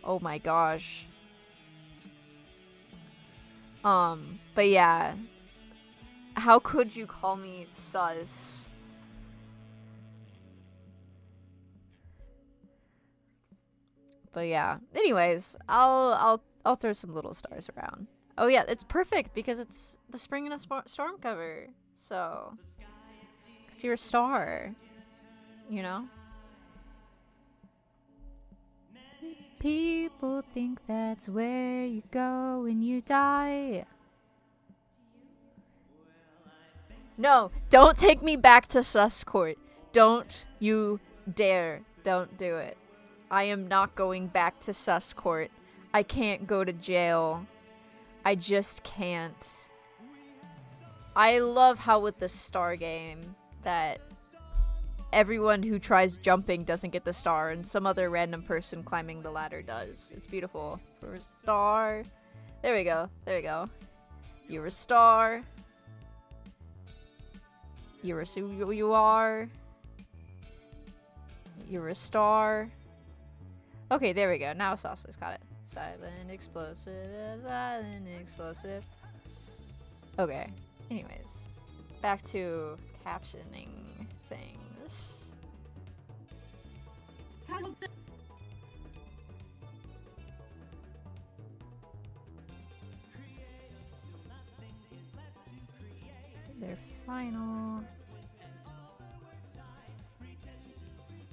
Oh my gosh. But yeah. How could you call me sus? But yeah. Anyways, I'll throw some little stars around. Oh yeah, it's perfect because it's the spring and a storm cover. So, cause you're a star, you know. People think that's where you go when you die. No, don't take me back to sus court. Don't you dare. Don't do it. I am not going back to sus court. I can't go to jail. I just can't. I love how with the star game that everyone who tries jumping doesn't get the star and some other random person climbing the ladder does. It's beautiful. For a star. There we go. There we go. You're a star. You're a who you are. You're a star. Okay, there we go. Now Sauce's got it. Silent explosive, silent explosive. Okay. Anyways, back to captioning things. Their final.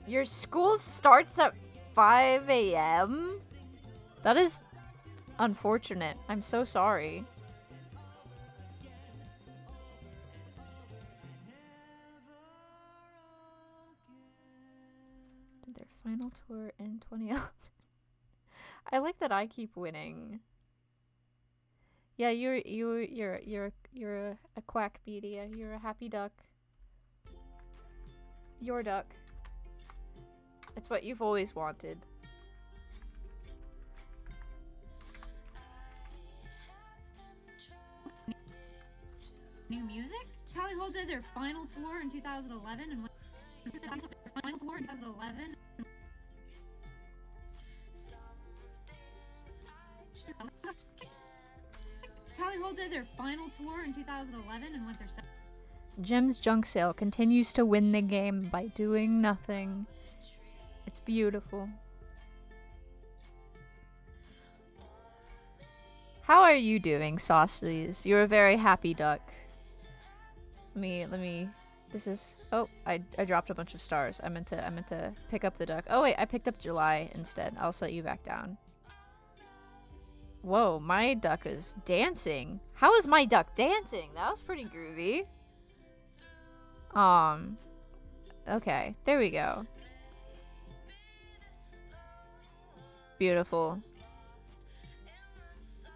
Your school starts at 5 a.m.? That is unfortunate. I'm so sorry. Did their final tour in 2011. I like that I keep winning. Yeah, you're a quackpedia. You're a happy duck. Your duck. It's what you've always wanted. New music? Tally Hall did their final tour in 2011 and final tour in 2011. Tally Hall did their final tour in 2011 and went their Jim's junk sale continues to win the game by doing nothing. It's beautiful. How are you doing, Saucilies? You're a very happy duck. Let me. This is. Oh, I dropped a bunch of stars. I meant to pick up the duck. Oh wait, I picked up July instead. I'll set you back down. Whoa, my duck is dancing. How is my duck dancing? That was pretty groovy. Okay, there we go. Beautiful.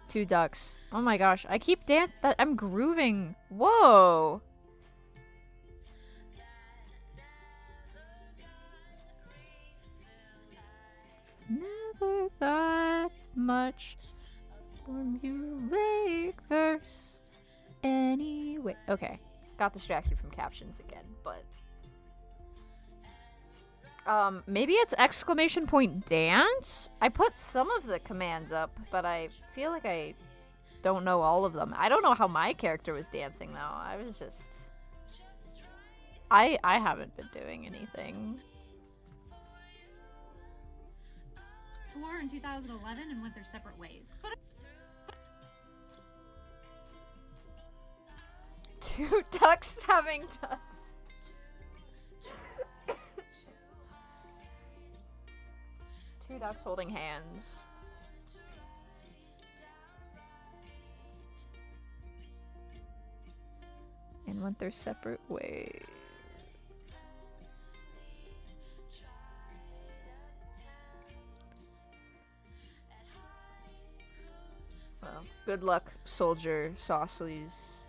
2 ducks. Oh my gosh, I keep I'm grooving. Whoa. Never thought much from you, leik verse. Anyway, okay. Got distracted from captions again, but maybe it's exclamation point dance? I put some of the commands up, but I feel like I don't know all of them. I don't know how my character was dancing though. I was just I haven't been doing anything. tour in 2011 and went their separate ways. But 2 ducks having ducks. Two ducks holding hands. And went their separate ways. Well, good luck, soldier Saucilies.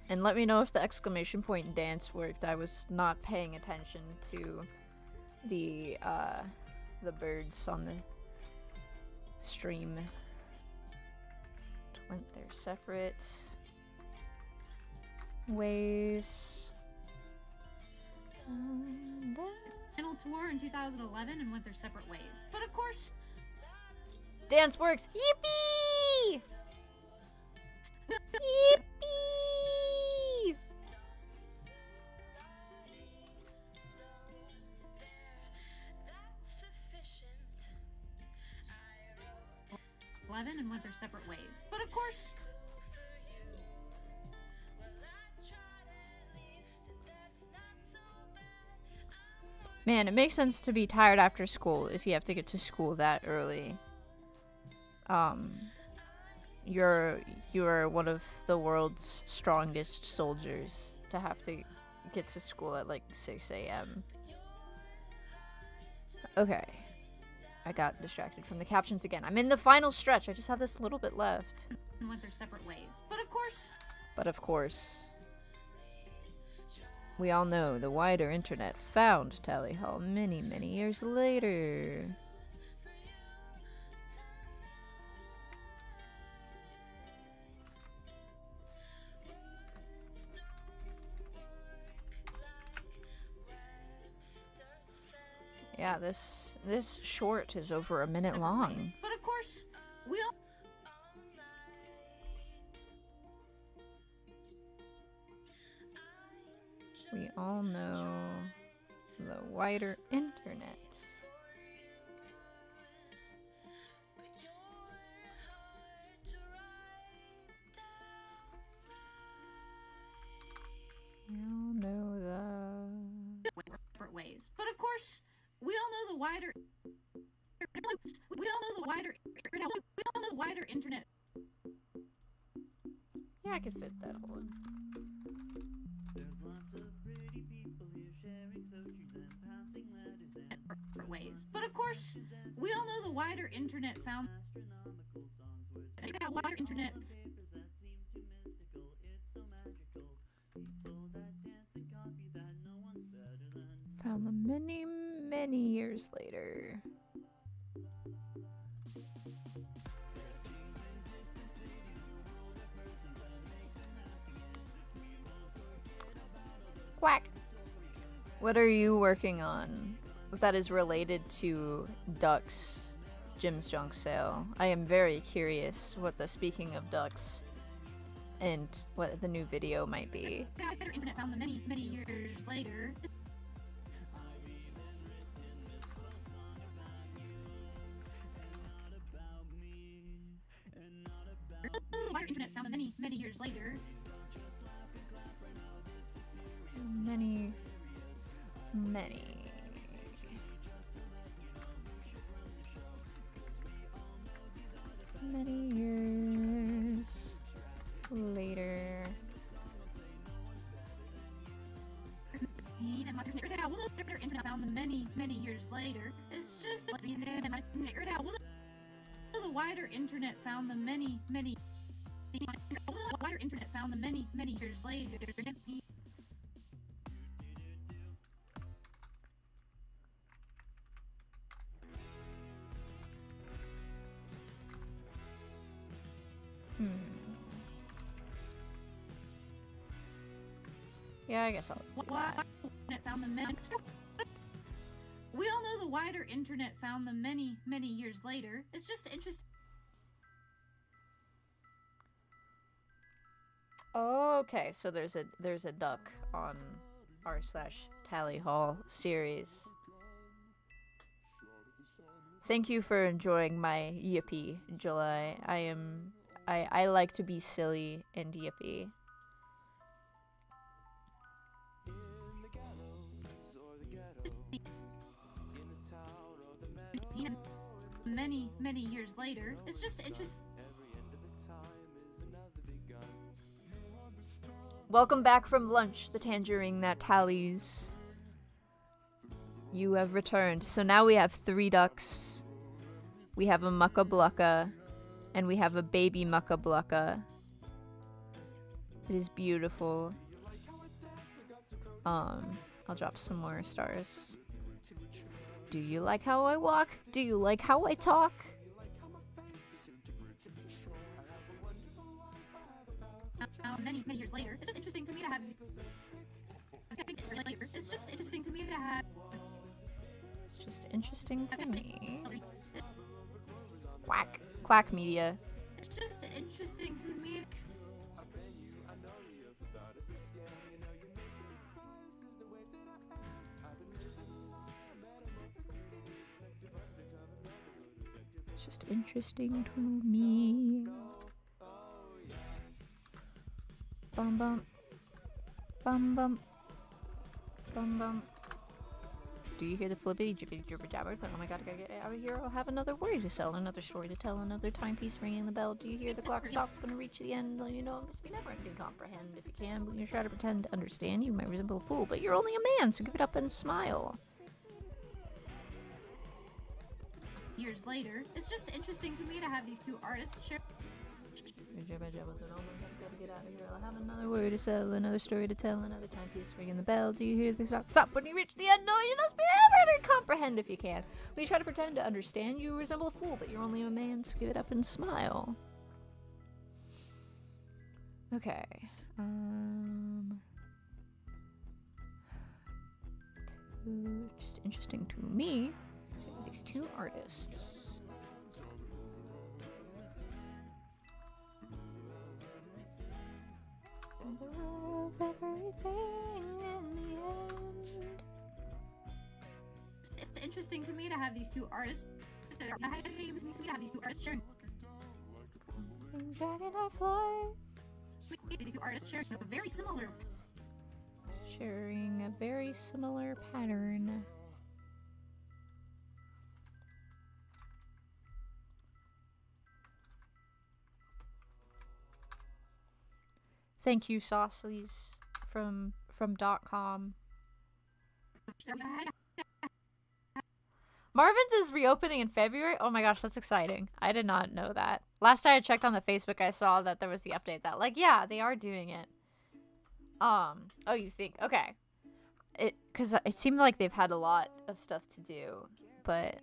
And let me know if the exclamation point dance worked. I was not paying attention to the birds on the stream. Went their separate ways. final tour in 2011 and went their separate ways. But of course, dance works. Yippee! Yippee! 11 and went their separate ways. But of course, Man, it makes sense to be tired after school if you have to get to school that early. You're one of the world's strongest soldiers to have to get to school at like 6 a.m. Okay. I got distracted from the captions again. I'm in the final stretch. I just have this little bit left. and went their separate ways. But of course, we all know the wider internet found Tally Hall many, many years later. Yeah, this short is over a minute separate long. ways. But of course, we all We all know the wider internet. We all know the... went separate ways. But of course, we all know the wider internet. Yeah, I could fit that one. There's lots of pretty people here sharing socials and passing letters and Separate ways. But of course, we all know the wider internet found astronomical songs, words, that wider internet papers that seem too mystical. It's so magical. People that dance and copy that no one's better than. Found them many, many years later. Quack! What are you working on that is related to Ducks Jim's Junk Sale? I am very curious what the speaking of ducks and what the new video might be. the wider internet found them many, many years later. The wider internet found them many, many years later. Many, many. Many years later. The internet found them many, many years later. It's just the wider internet found them many, many. The wider internet found them many, many years later. Yeah, I guess I'll do that. Internet found them many. We all know the wider internet found them many, many years later. It's just interesting. Okay, so there's a duck on r/Tally Hall series. Thank you for enjoying my yippee, July. I like to be silly and yippee. Many, many years later. It's just interesting. Welcome back from lunch, the tangerine that tallies. You have returned. So now we have 3 ducks. We have a mucka blucka. And we have a baby mucka blucka. It is beautiful. I'll drop some more stars. Do you like how I walk? Do you like how I talk? Many, many years later. It's just interesting to me to have. It's just interesting to me to have. It's just interesting to me. Quack. Quack media. It's just interesting to me. It's just interesting to me. Bum bum. Bum bum. Bum bum. Do you hear the flippity jibbity jibber jabber? Oh my god, I gotta get out of here. I'll have another worry to sell, another story to tell, another timepiece ringing the bell. Do you hear the clock stop when it reach the end? You know, it must be never ending. Comprehend if you can, but when you try to pretend to understand, you might resemble a fool, but you're only a man, so give it up and smile. Years later, it's just interesting to me to have these two artists share. Gotta get out of here. I'll have another word to sell, another story to tell, another timepiece ringing the bell. Do you hear the clock stop when you reach the end? No, you must be never ending. Comprehend if you can. When you try to pretend to understand, you resemble a fool, but you're only a man, so give it up and smile. Okay. Just interesting to me. These two artists. Everything in the end. It's interesting to me to have these two artists. Sharing. Dragonfly. These two artists sharing a very similar. Sharing a very similar pattern. Thank you, Saucelies from .com. Marvin's is reopening in February? Oh my gosh, that's exciting. I did not know that. Last time I checked on the Facebook, I saw that there was the update that, like, yeah, they are doing it. Oh, you think? Okay. Because it seemed like they've had a lot of stuff to do, but,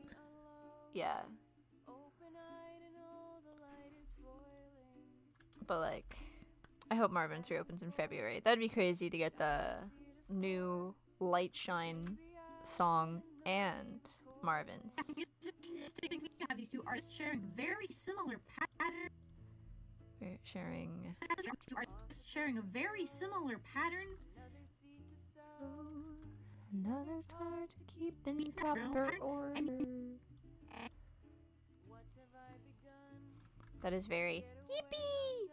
yeah. But, like, I hope Marvin's reopens in February. That'd be crazy to get the new Light Shine song and Marvin's. Have these two artists sharing very similar pattern. Sharing a very similar pattern. Another card to keep in proper order. That is very yippee.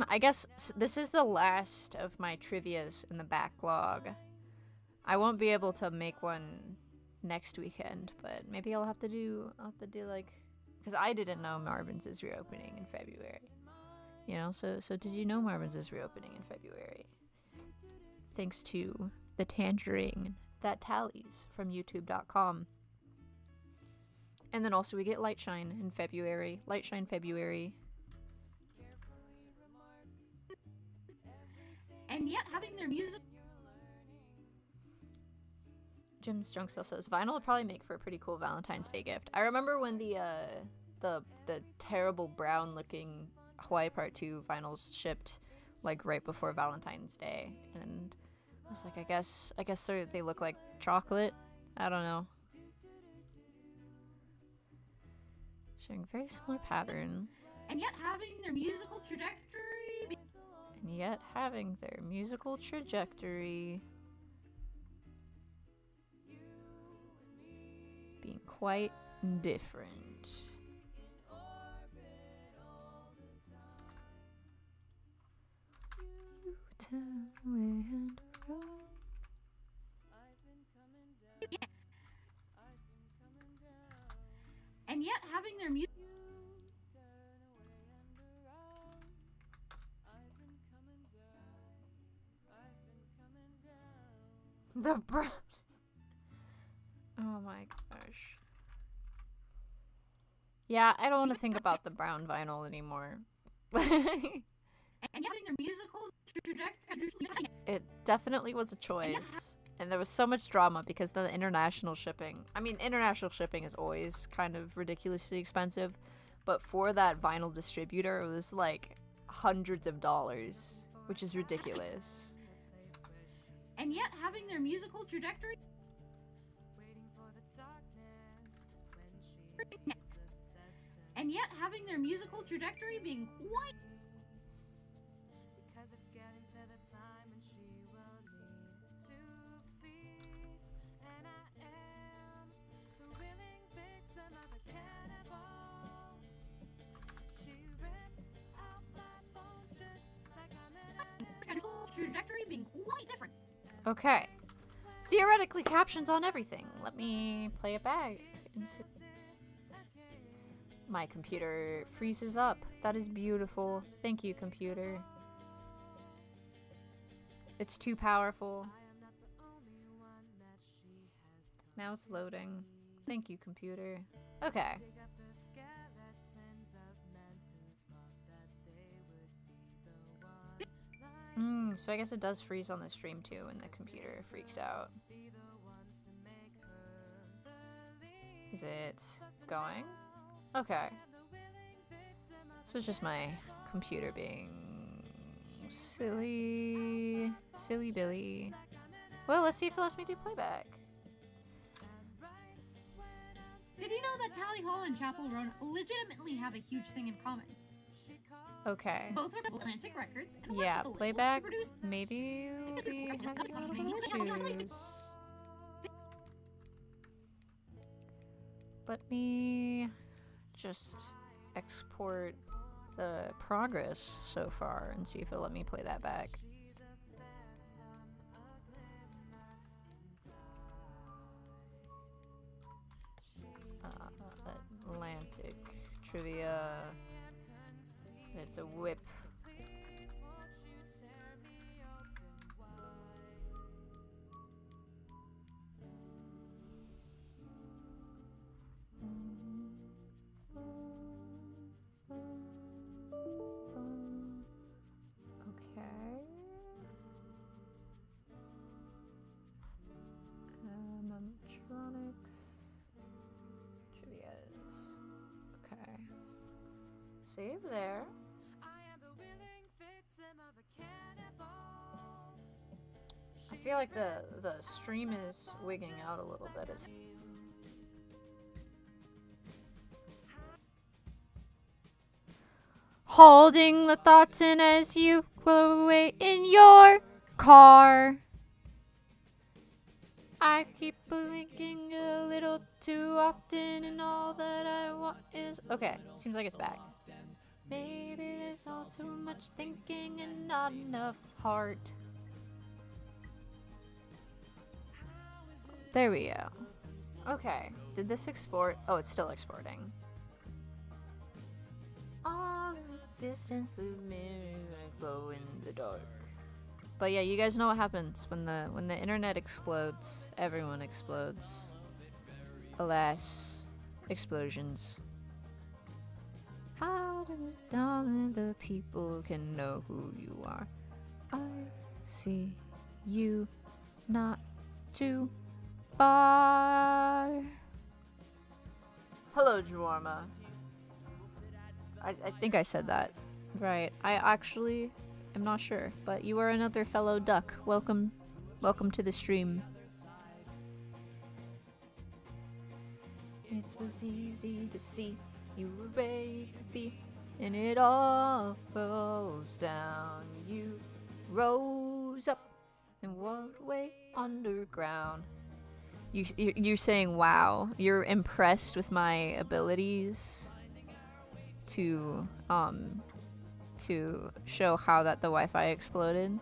I guess this is the last of my trivias in the backlog. I won't be able to make one next weekend, but maybe I'll have to do like, because I didn't know Marvin's is reopening in February. You know, so did you know Marvin's is reopening in February? Thanks to the Tangerine that tallies from YouTube.com. And then also we get Lightshine in February. Lightshine February. And yet having their music. Jim Strongstill says vinyl would probably make for a pretty cool Valentine's Day gift. I remember when the terrible brown looking Hawaii Part 2 vinyls shipped like right before Valentine's Day, and I was like, I guess they look like chocolate. I don't know. Showing a very similar pattern. And yet having their musical trajectory. Being quite different. You turn away and run. And yet having their music. The brown. Oh my gosh. Yeah, I don't want to think about the brown vinyl anymore. And having their musical trajectory. It definitely was a choice. And there was so much drama because the international shipping. I mean, international shipping is always kind of ridiculously expensive. But for that vinyl distributor, it was like hundreds of dollars, which is ridiculous. And yet having their musical trajectory. And yet having their musical trajectory being quite. Because it's getting to the time and she will need to feed. And I Okay. Theoretically, captions on everything. Let me play it back. My computer freezes up. That is beautiful. Thank you, computer. It's too powerful. Now it's loading. Thank you, computer. Okay. So I guess it does freeze on the stream too, and the computer freaks out. Is it going? Okay. So it's just my computer being silly. Silly Billy. Well, let's see if it lets me do playback. Did you know that Tally Hall and Chapel Roan legitimately have a huge thing in common? Okay. Both are Atlantic Records. And Yeah, work with the label playback. to produce Maybe we'll be having a little issues. Let me just export the progress so far and see if it'll let me play that back. Atlantic trivia. It's a whip. Okay. Electronics. Trivias. Okay. Save there. I feel like the stream is wigging out a little bit. It's holding the thoughts in as you go away in your car. I keep blinking a little too often, and all that I want is okay. Seems like it's back. Maybe there's all too much thinking and not enough heart. There we go. Okay. Did this export? Oh, it's still exporting. All the distance of me, I glow in the dark. But yeah, you guys know what happens when the internet explodes. Everyone explodes. Alas, explosions. How do only the people can know who you are? I see you not too far. Hello, Dwarma. I think I said that right. I actually am not sure, but you are another fellow duck. Welcome to the stream. It was easy to see you were ready to be, and it all falls down. You rose up and walked away underground. You're saying wow. You're impressed with my abilities to show how that the Wi-Fi exploded.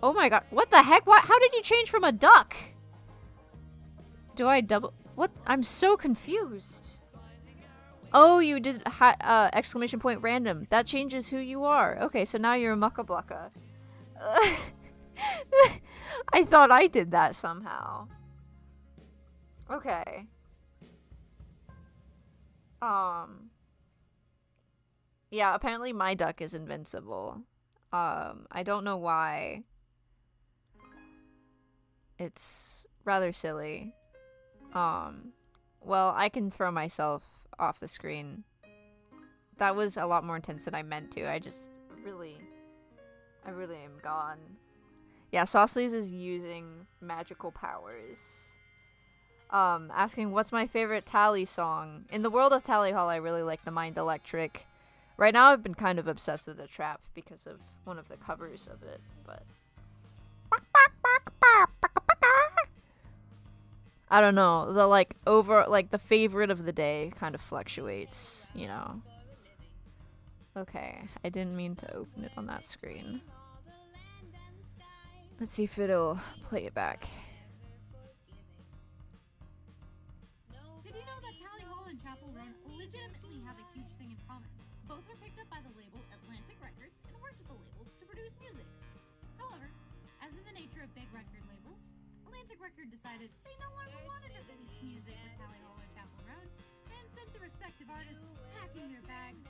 Oh my god, what the heck? How did you change from a duck? Do I double? What? I'm so confused. Oh, you did exclamation point random. That changes who you are. Okay, so now you're a muckabucka. I thought I did that somehow. Okay. Yeah, apparently my duck is invincible. I don't know why. It's rather silly. Well, I can throw myself off the screen. That was a lot more intense than I meant to. I really am gone. Yeah, Saucelys is using magical powers. Asking what's my favorite Tally song. In the world of Tally Hall, I really like the Mind Electric. Right now, I've been kind of obsessed with the Trap because of one of the covers of it, but I don't know. The favorite of the day kind of fluctuates, you know. Okay, I didn't mean to open it on that screen. Let's see if it'll play it back. Did you know that Tally Hall and Chapel Roan legitimately have a huge thing in common? Both were picked up by the label Atlantic Records and worked with the label to produce music. However, as in the nature of big record labels, Atlantic Record decided they no longer wanted to release music with Tally Hall and Chapel Roan and sent the respective artists packing their bags.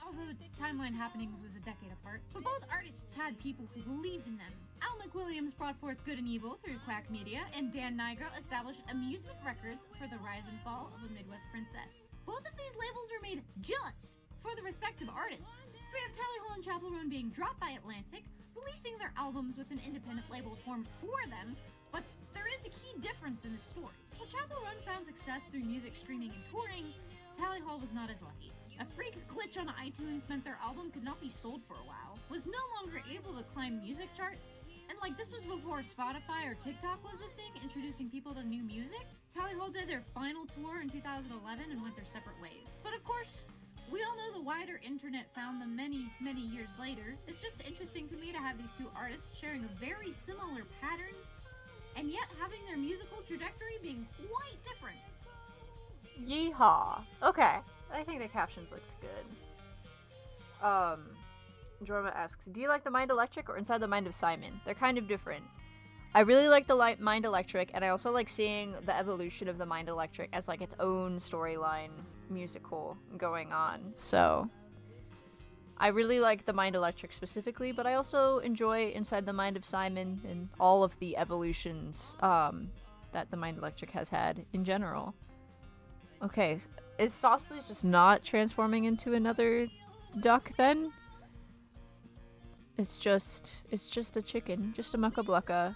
Although Timeline Happenings was a decade apart, but both artists had people who believed in them. Al McWilliams brought forth Good and Evil through Quack Media, and Dan Nigro established Amusement Records for the rise and fall of a Midwest princess. Both of these labels were made just for the respective artists. We have Tally Hall and Chapel Roan being dropped by Atlantic, releasing their albums with an independent label formed for them, but there is a key difference in the story. While Chapel Roan found success through music streaming and touring, Tally Hall was not as lucky. A freak glitch on iTunes meant their album could not be sold for a while, was no longer able to climb music charts, and this was before Spotify or TikTok was a thing, introducing people to new music. Tally Hall did their final tour in 2011 and went their separate ways. But of course, we all know the wider internet found them many, many years later. It's just interesting to me to have these two artists sharing a very similar patterns, and yet having their musical trajectory being quite different. Yeehaw. Okay. I think the captions looked good. Jorma asks, do you like the Mind Electric or Inside the Mind of Simon? They're kind of different. I really like the Mind Electric, and I also like seeing the evolution of the Mind Electric as its own storyline musical going on. So I really like the Mind Electric specifically, but I also enjoy Inside the Mind of Simon and all of the evolutions that the Mind Electric has had in general. Okay, is Saucely's just not transforming into another duck then? It's just a chicken, just a mucka blucka.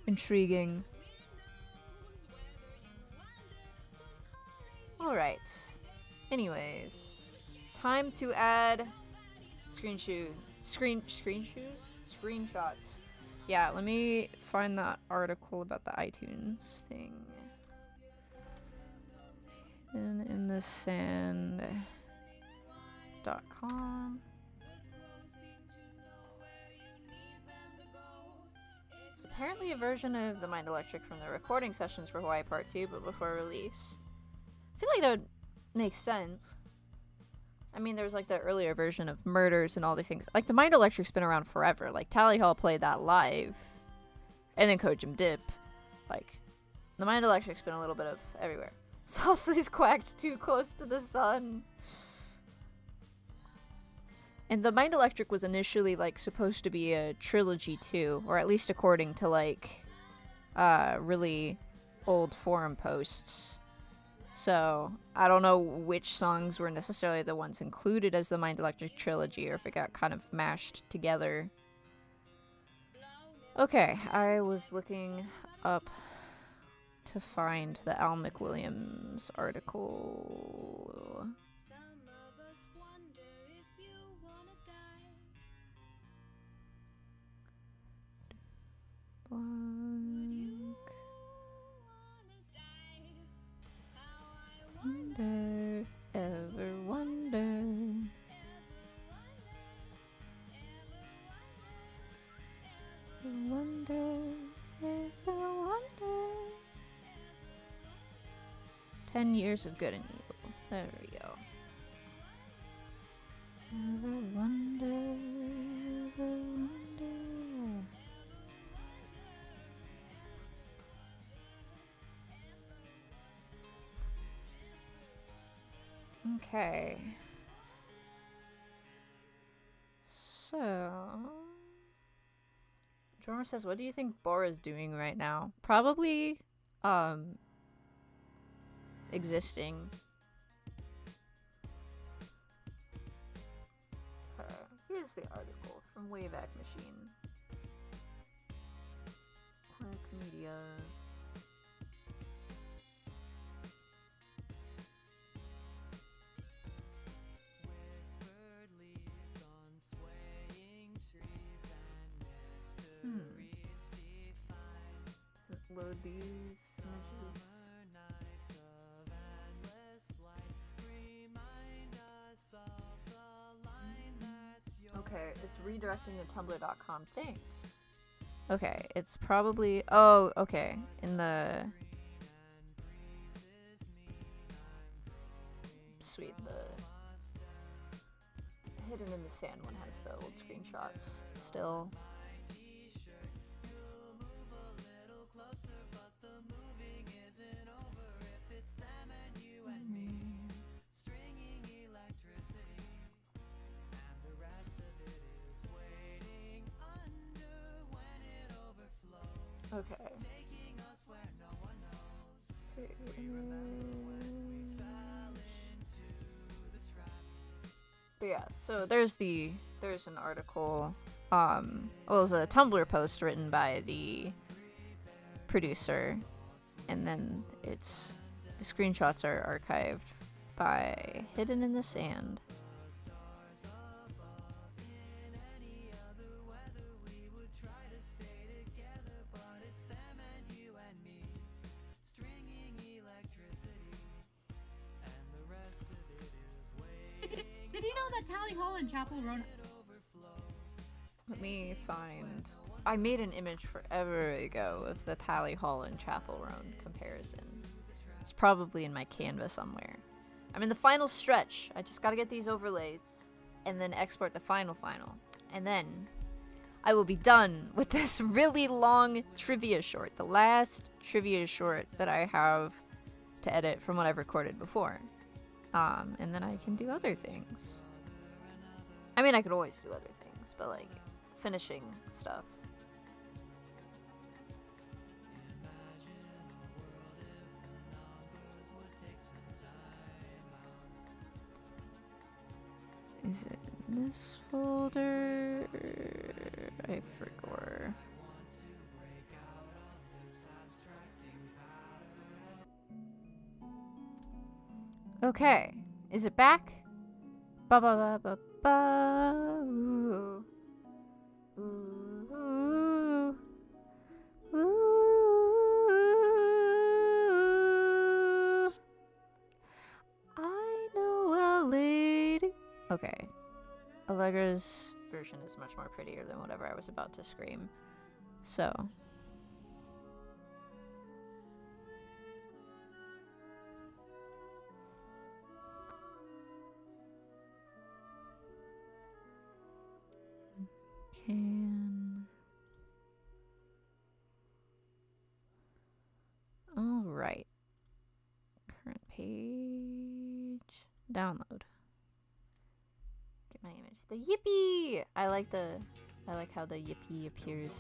Intriguing. Alright. Anyways. Time to add screenshots. Yeah, let me find that article about the iTunes thing. In the sand.com. It's apparently a version of the Mind Electric from the recording sessions for Hawaii Part 2, but before release. I feel like that would make sense. I mean, there was the earlier version of Murders and all these things. The Mind Electric's been around forever. Tally Hall played that live. And then Kojim Dip. The Mind Electric's been a little bit of everywhere. Saucely's quacked too close to the sun. And the Mind Electric was initially, supposed to be a trilogy too. Or at least according to, really old forum posts. So, I don't know which songs were necessarily the ones included as the Mind Electric trilogy, or if it got kind of mashed together. Okay, I was looking up to find the Al McWilliams article. Blank. Wonder, ever wonder. Wonder, ever wonder. 10 years of good and evil. There we go. Ever wonder, ever wonder. Okay. So, Jorma says, what do you think Bora's doing right now? Probably, existing. Here's the article from Wayback Machine. Quack Media. Whispered leaves on swaying trees and mysteries define. Load these images. Summer nights of endless light remind us of the line that It's redirecting to tumblr.com. Thanks. Okay, it's probably... Oh, okay. In the... Sweet, the... Hidden in the Sand one has the old screenshots still. Okay. But yeah, so there's an article, well, it was a Tumblr post written by the producer, and then the screenshots are archived by Hidden in the Sand. Did you know that Tally Hall and Chapel Roan... Let me find... I made an image forever ago of the Tally Hall and Chapel Roan comparison. It's probably in my Canva somewhere. I'm in the final stretch. I just gotta get these overlays and then export the final. And then I will be done with this really long trivia short. The last trivia short that I have to edit from what I've recorded before. And then I can do other things. I mean, I could always do other things, but like finishing stuff. Is it in this folder? I forgot. Okay, is it back? Ba ba ba ba ba. Ooh. Ooh. Ooh. I know a lady. Okay, Allegra's version is much more prettier than whatever I was about to scream. So. All right. Current page. Download. Get my image. The yippee! I like how the yippee appears.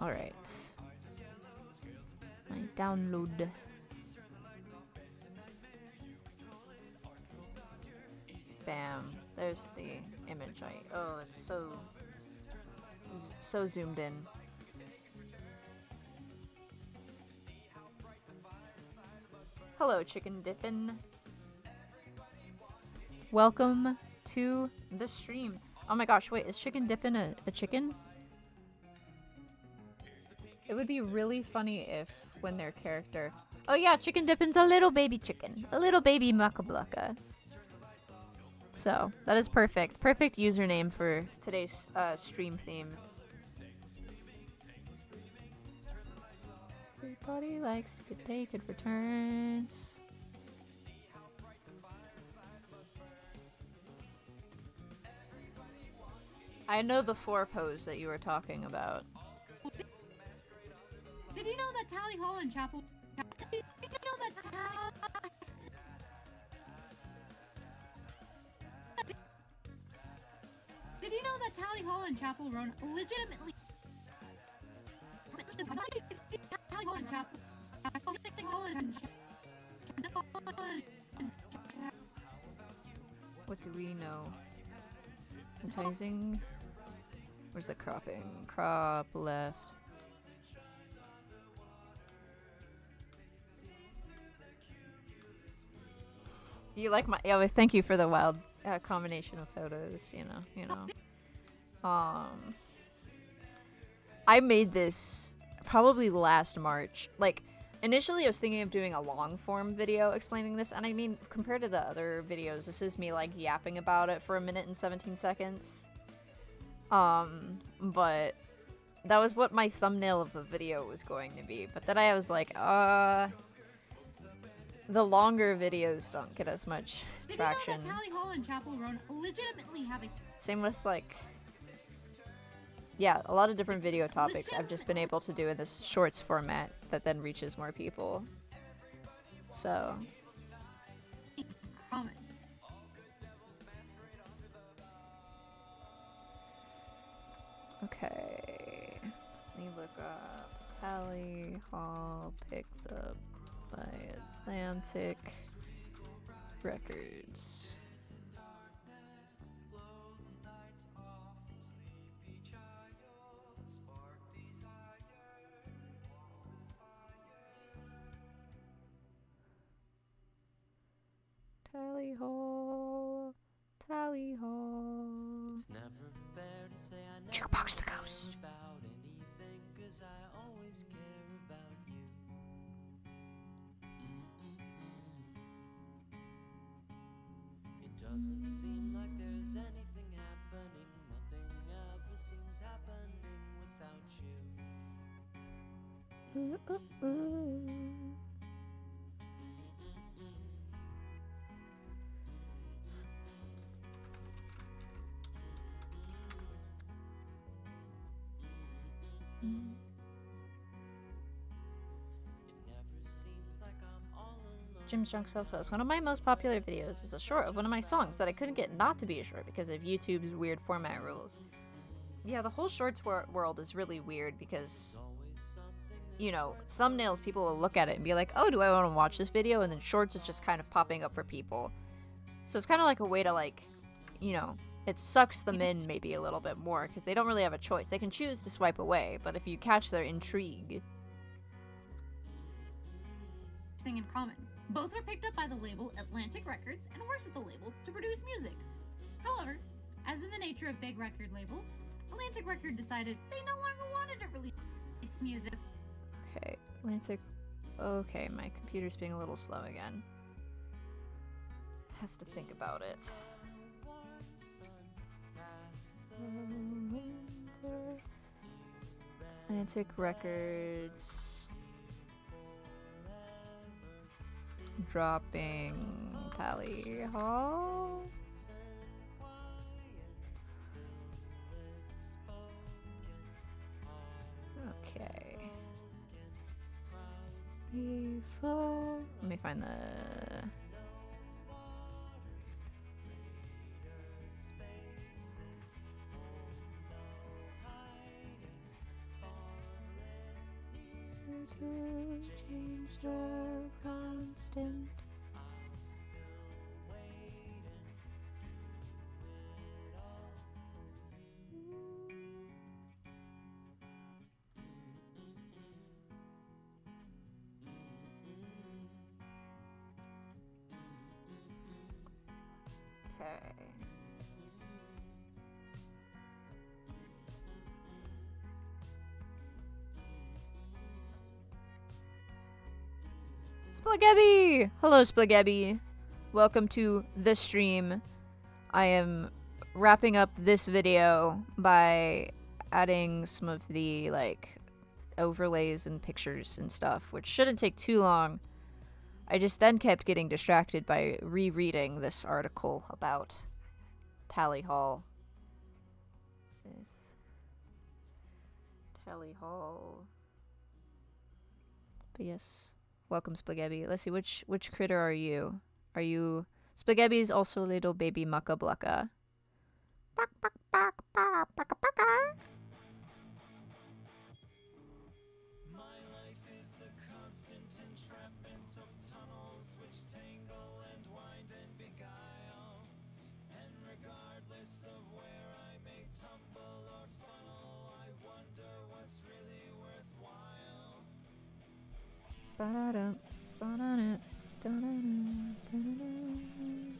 All right. My download. Bam. There's the image. Oh, it's so zoomed in. Hello, Chicken Dippin'. Welcome to the stream. Oh my gosh, wait, is Chicken Dippin' a chicken? It would be really funny if when their character... Oh yeah, Chicken Dippin's a little baby chicken. A little baby Muckablocka. So, that is perfect. Perfect username for today's stream theme. Everybody likes to get taken returns. I know the 4 pose that you were talking about. Did you know that Tally Hall and Chapel... Did you know that Did you know that Tally Hall and Chapel Roan legitimately... Tally Hall and Chapel... What do we know? Advertising? Where's the cropping? Crop left. You like my... Yeah, well, thank you for the wild combination of photos, you know. I made this probably last March. Like, Initially, I was thinking of doing a long-form video explaining this, and I mean, compared to the other videos, this is me, like, yapping about it for 1 minute and 17 seconds. But that was what my thumbnail of the video was going to be. But then I was like, the longer videos don't get as much traction. Did you know that Tally Hall and Chapel Roan legitimately have a Same with, like, yeah, a lot of different video topics I've just been able to do in this shorts format that then reaches more people. So, common? okay. Let me look up Tally Hall picked up by Atlantic Records. Tally Hall, Tally Hall. It's never fair to say I never Jukebox the care Ghost. about anything, 'cause I always care about you. It doesn't seem like there's anything happening. Nothing ever seems happening without you. Ooh, ooh, ooh. Jim's Junk Self says, one of my most popular videos is a short of one of my songs that I couldn't get not to be a short because of YouTube's weird format rules. Yeah, the whole shorts world is really weird because, you know, thumbnails, people will look at it and be like, oh, do I want to watch this video? And then shorts is just kind of popping up for people. So it's kind of like a way to, like, you know, it sucks them in maybe a little bit more because they don't really have a choice. They can choose to swipe away, but if you catch their intrigue... Thing in common. Both were picked up by the label Atlantic Records and worked with the label to produce music. However, as in the nature of big record labels, Atlantic Record decided they no longer wanted to release music. Okay, Atlantic... Okay, my computer's being a little slow again. Has to think about it. Atlantic Records... dropping Tally Hall. Okay. Before, let me find the. Change the constant. Okay. Splagabby! Hello, Splagabby. Welcome to the stream. I am wrapping up this video by adding some of the, like, overlays and pictures and stuff, which shouldn't take too long. I just then kept getting distracted by rereading this article about Tally Hall. Tally Hall. But yes. Welcome, Splagabby. Let's see, which critter are you? Are you... Splagabby's also little baby mucka blucka. Bark, bark, bark, bark, bark, bark, bark. My life is a constant entrapment of tunnels which tangle and wind and beguile. And regardless of where I may tumble or funnel, I wonder what's really worthwhile. Ba-da-dum, ba-da-dum, da-da-dum, da-da-dum.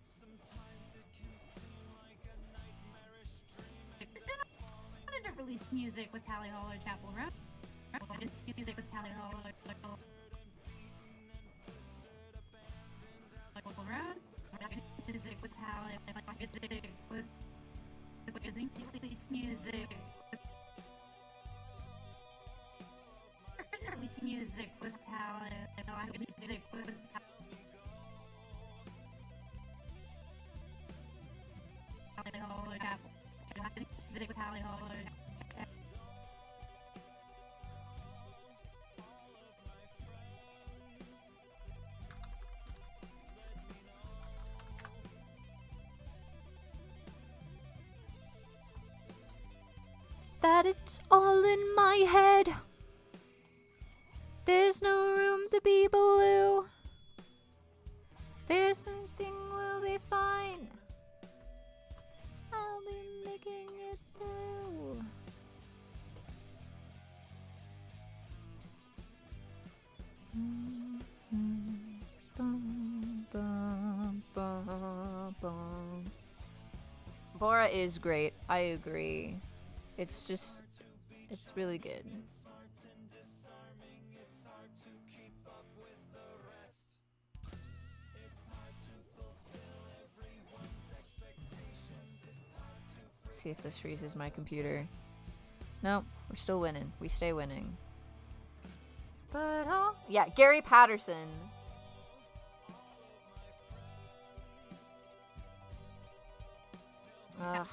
Sometimes it can seem like a nightmarish dream music with Tally Hall or Chapel Road. Music with Tally Hall or Road. Music with Tally. Music with music. Release music with Tally. Music with Tally Hall or Chapel. Music with Tally Hall or that it's all in my head. There's no room to be blue. There's nothing will be fine. I'll be making it through. Bora is great. I agree. It's just, it's really good. Let's see if this freezes my computer. Nope, we're still winning. We stay winning. But yeah, Gary Patterson.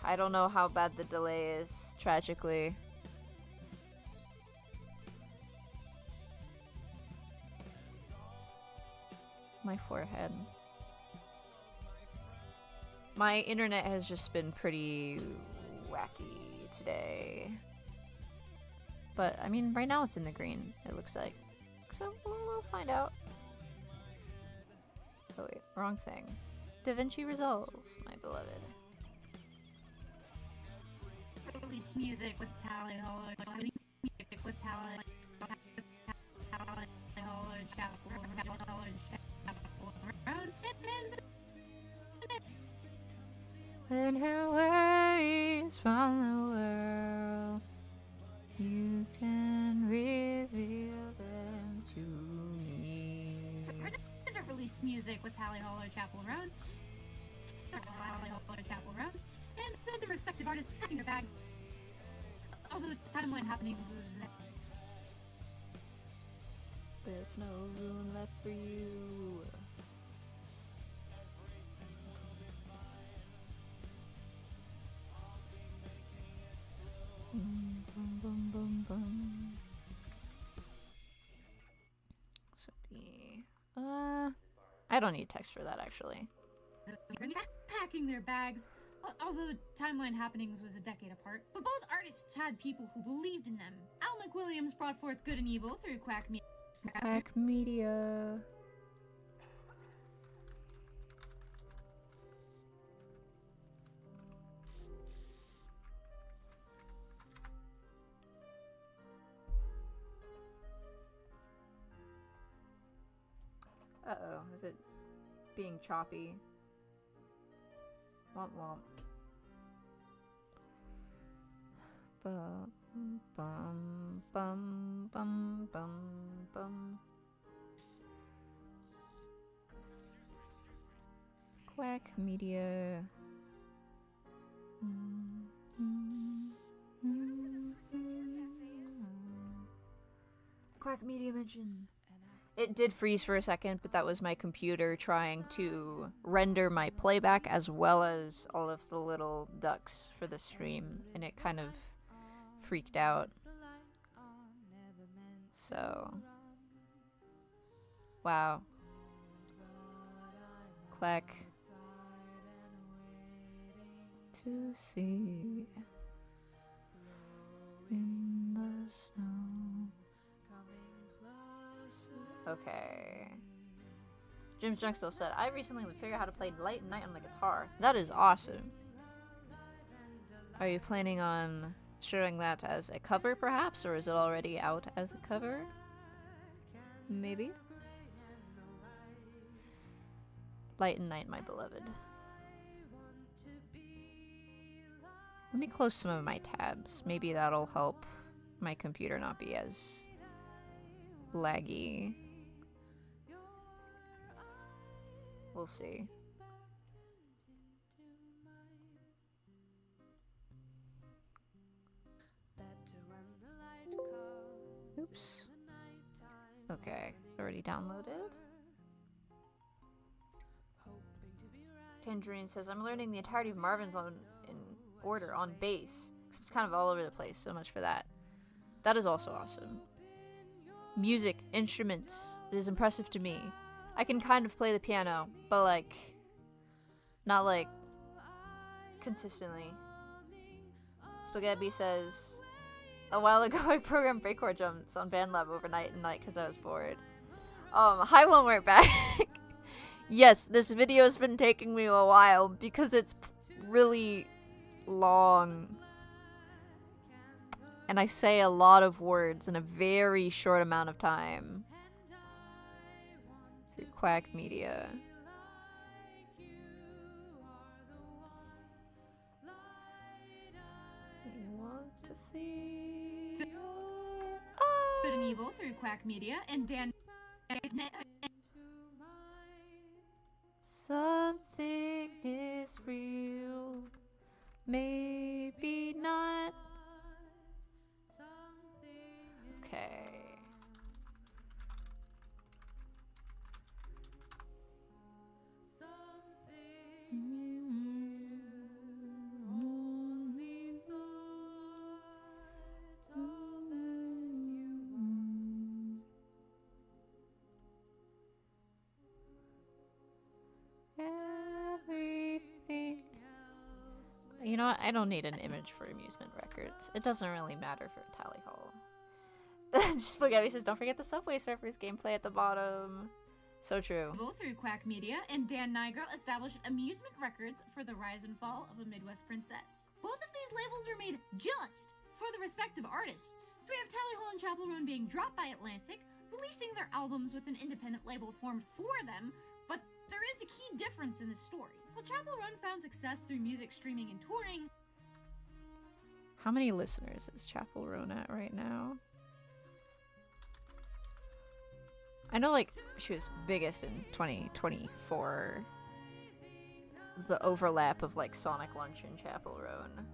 I don't know how bad the delay is, tragically. My forehead. My internet has just been pretty wacky today. But, I mean, right now it's in the green, it looks like. So, we'll find out. Oh wait, wrong thing. DaVinci Resolve, my beloved. release music with Tally Hall or music with Tally Hall or Chapel Road. When her worries from the world, you can reveal them to me. Release music with Tally Hall or Chapel Road. Tally Hall or Chapel Road. And said the respective artists packing their bags. Although the timeline happenings was There's no room left for you. Bum, bum, bum, bum. So I don't need text for that actually. packing their bags. Although timeline happenings was a decade apart, but both artists had people who believed in them. Al McWilliams brought forth good and evil through Quack Media. Quack Media. Uh-oh, is it being choppy? Womp womp. Bum bum bum bum bum bum. Quack Media. Quack Media mention. It did freeze for a second, but that was my computer trying to render my playback as well as all of the little ducks for the stream, and it kind of freaked out. So, wow. Quack. To see in the snow. Okay. Jim's Junk still said, I recently figured out how to play Light and Night on the guitar. That is awesome. Are you planning on showing that as a cover, perhaps? Or is it already out as a cover? Maybe? Light and Night, my beloved. Let me close some of my tabs. Maybe that'll help my computer not be as laggy. We'll see. Oops. Okay, already downloaded. Tangerine says, I'm learning the entirety of Marvin's in order on bass. It's kind of all over the place, so much for that. That is also awesome. Music, instruments, it is impressive to me. I can kind of play the piano, but like, not like, consistently. Spaghetti says, a while ago I programmed breakcore jumps on BandLab overnight and night because I was bored. Hi one, we're back. Yes, this video has been taking me a while because it's really long. And I say a lot of words in a very short amount of time. Through Quack Media. I want to see your Good and Evil through Quack Media and Dan. Something is real, maybe not. Okay. Everything. You know what? I don't need an image for amusement records. It doesn't really matter for Tally Hall. Spaghetti says, don't forget the Subway Surfers gameplay at the bottom. So true. Both through Quack Media and Dan Nigro established amusement records for the rise and fall of a Midwest princess. Both of these labels are made just for the respective artists. We have Tally Hall and Chapel Roan being dropped by Atlantic, releasing their albums with an independent label formed for them, but there is a key difference in this story. While Chapel Roan found success through music streaming and touring, How many listeners is Chapel Roan at right now? I know, like, she was biggest in 2024. The overlap of, like, Sonic Lunch and Chapel Roan.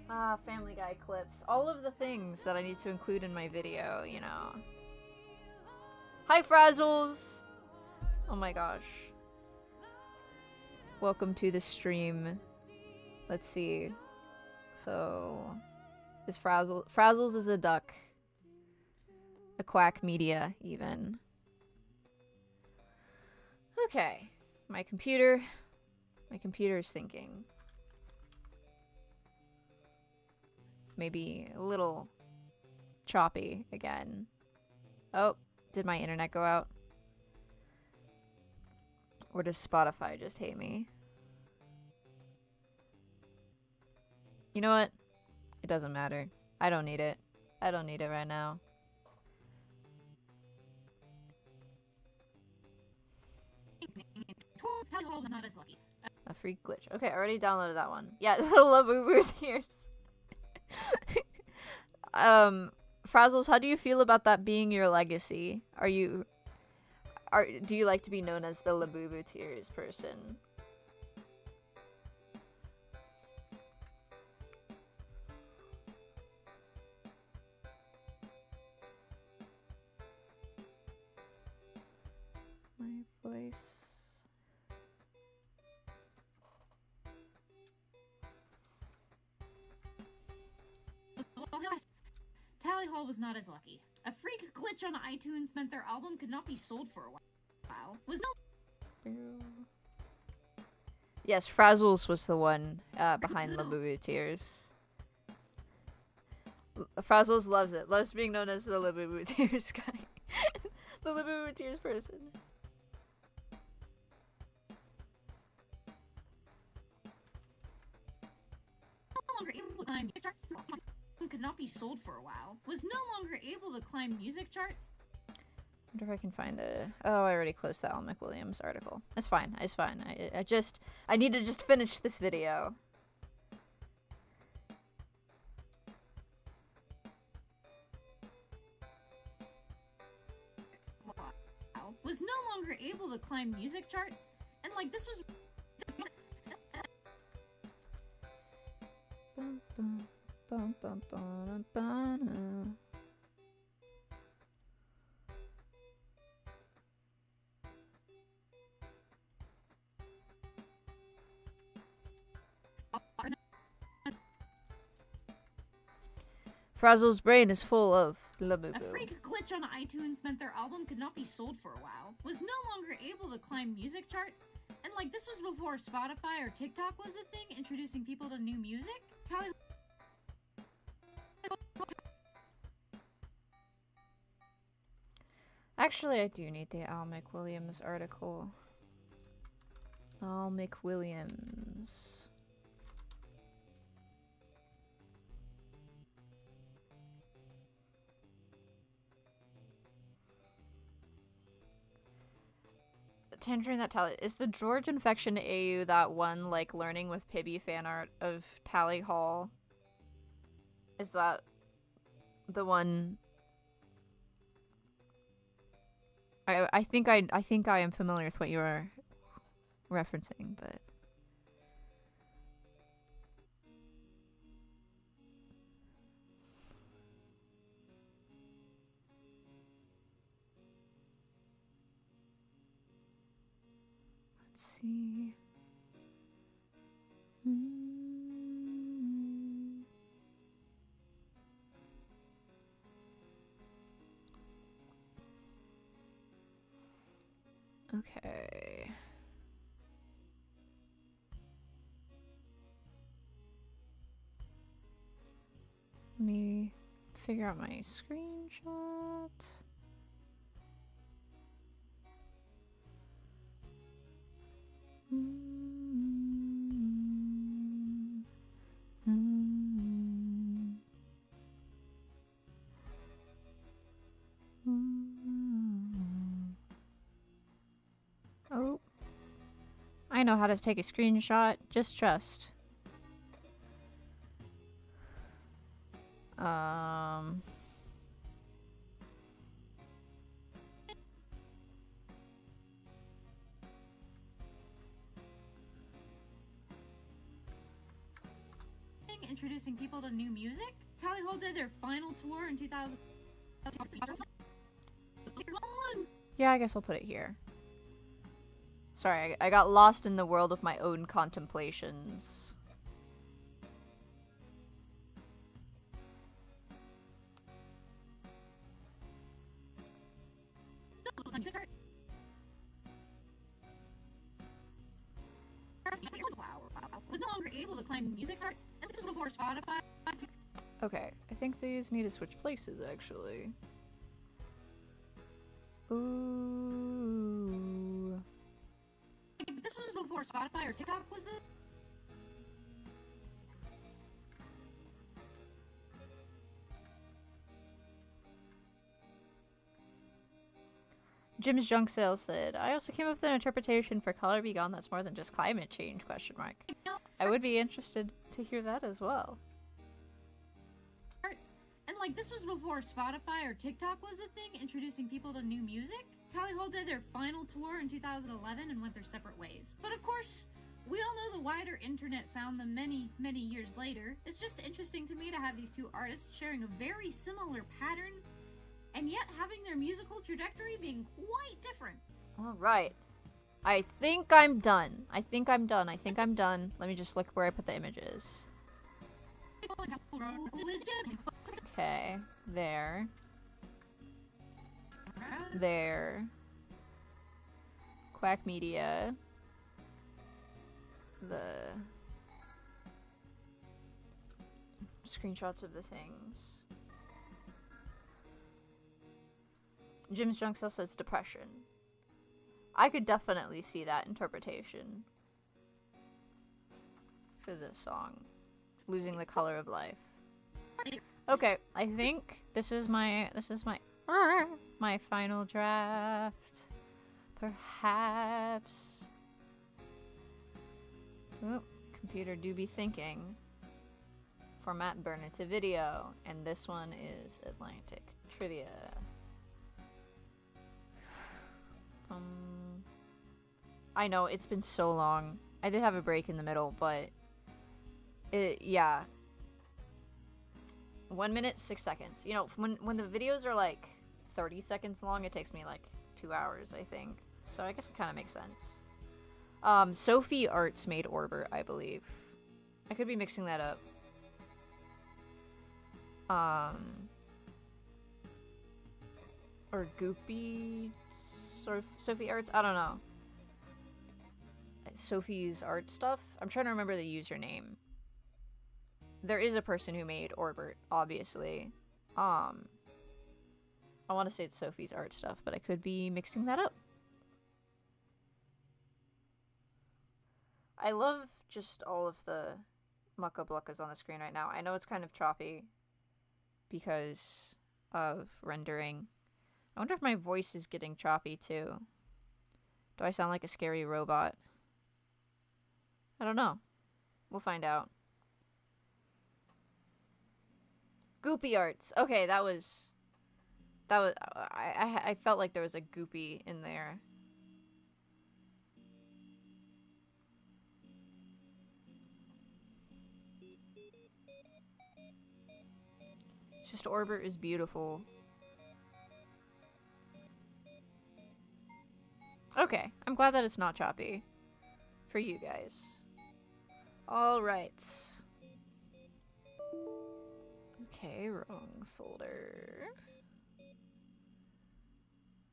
Ah, Family Guy clips. All of the things that I need to include in my video, you know. Hi, Frazzles! Oh my gosh. Welcome to the stream. Let's see. So, is Frazzles is a duck. A Quack Media, even. Okay. My computer is thinking. Maybe a little choppy again. Oh, did my internet go out? Or does Spotify just hate me? You know what? It doesn't matter. I don't need it. I don't need it right now. Tally Hall was not as lucky. A freak glitch. Okay, I already downloaded that one. Yeah, the Labubu tears. Frazzles, how do you feel about that being your legacy? Do you like to be known as the Labubu tears person? My voice. Tally Hall was not as lucky. A freak glitch on iTunes meant their album could not be sold for a while. Was no. Yes, Frazzles was the one behind Labubu Tears. Frazzles loves it. Loves being known as the Labubu Tears guy. The Labubu Tears person. No longer able to climb music charts. Could not be sold for a while. Was no longer able to climb music charts. Wonder if I can find the... Oh, I already closed the Al McWilliams article. It's fine. It's fine. I need to just finish this video. Wow. Was no longer able to climb music charts, and like this was Bum, bum, bum, bum, bum, bum. Frazzle's brain is full of a labubu. freak glitch on iTunes meant their album could not be sold for a while. Was no longer able to climb music charts, and like this was before Spotify or TikTok was a thing, introducing people to new music. Tally. Actually, I do need the Al McWilliams article. Al McWilliams. Tangerine that Tally is the George Infection AU that one like learning with Pibby fan art of Tally Hall? Is that the one? I think I am familiar with what you are referencing, but let's see. Okay. Let me figure out my screenshot. Oh. I know how to take a screenshot. Just trust. Introducing people to new music. Tally Hall did their final tour in 2000. Yeah, I guess I'll put it here. Sorry, I got lost in the world of my own contemplations. Was no longer able to climb music charts, and this was before Spotify. Okay, I think these need to switch places, actually. Ooh. This was before Spotify or TikTok was it? Jim's Junk Sale said, I also came up with an interpretation for Color Be Gone that's more than just climate change, question mark. I would be interested to hear that as well. And like this was before Spotify or TikTok was a thing, introducing people to new music. Tally Hall did their final tour in 2011 and went their separate ways. But of course, we all know the wider internet found them many, many years later. It's just interesting to me to have these two artists sharing a very similar pattern, and yet having their musical trajectory being quite different. Alright. I think I'm done. I think I'm done. Let me just look where I put the images. Okay. There. There. Quack Media. The screenshots of the things. Jim's Junk Sale says depression. I could definitely see that interpretation for this song. Losing the color of life. Okay, I think this is my My final draft. Perhaps. Oop, computer do be thinking. Format burn it to video. And this one is Atlantic Trivia. I know, it's been so long. I did have a break in the middle, but yeah. 1 minute, 6 seconds. You know, when the videos are like 30 seconds long, it takes me like 2 hours, I think. So I guess it kind of makes sense. Sophie Arts made Orbit, I believe. I could be mixing that up. Or Goopy, or Sophie Arts, I don't know. Sophie's art stuff. I'm trying to remember the username. There is a person who made Orbit, obviously. I want to say it's Sophie's art stuff, but I could be mixing that up. I love just all of the mucka bluckas on the screen right now. I know it's kind of choppy because of rendering. I wonder if my voice is getting choppy too. Do I sound like a scary robot? I don't know. We'll find out. Goopy Arts. Okay, that was I felt like there was a Goopy in there. It's just Orbit is beautiful. Okay, I'm glad that it's not choppy for you guys. All right. Okay, wrong folder.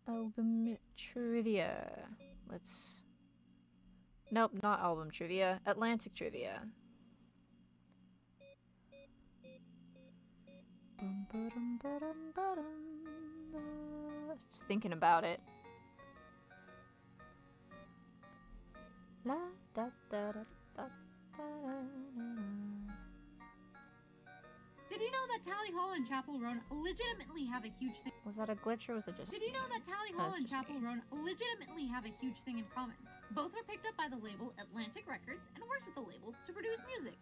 Album trivia. Let's... Nope, not album trivia. Atlantic trivia. Just thinking about it. La da da da da da. Did you know that Tally Hall and Chapel Roan legitimately have a huge thing? Was that a glitch or was it just... Did you know that Tally Hall and Chapel Roan legitimately have a huge thing in common? Both were picked up by the label Atlantic Records and worked with the label to produce music.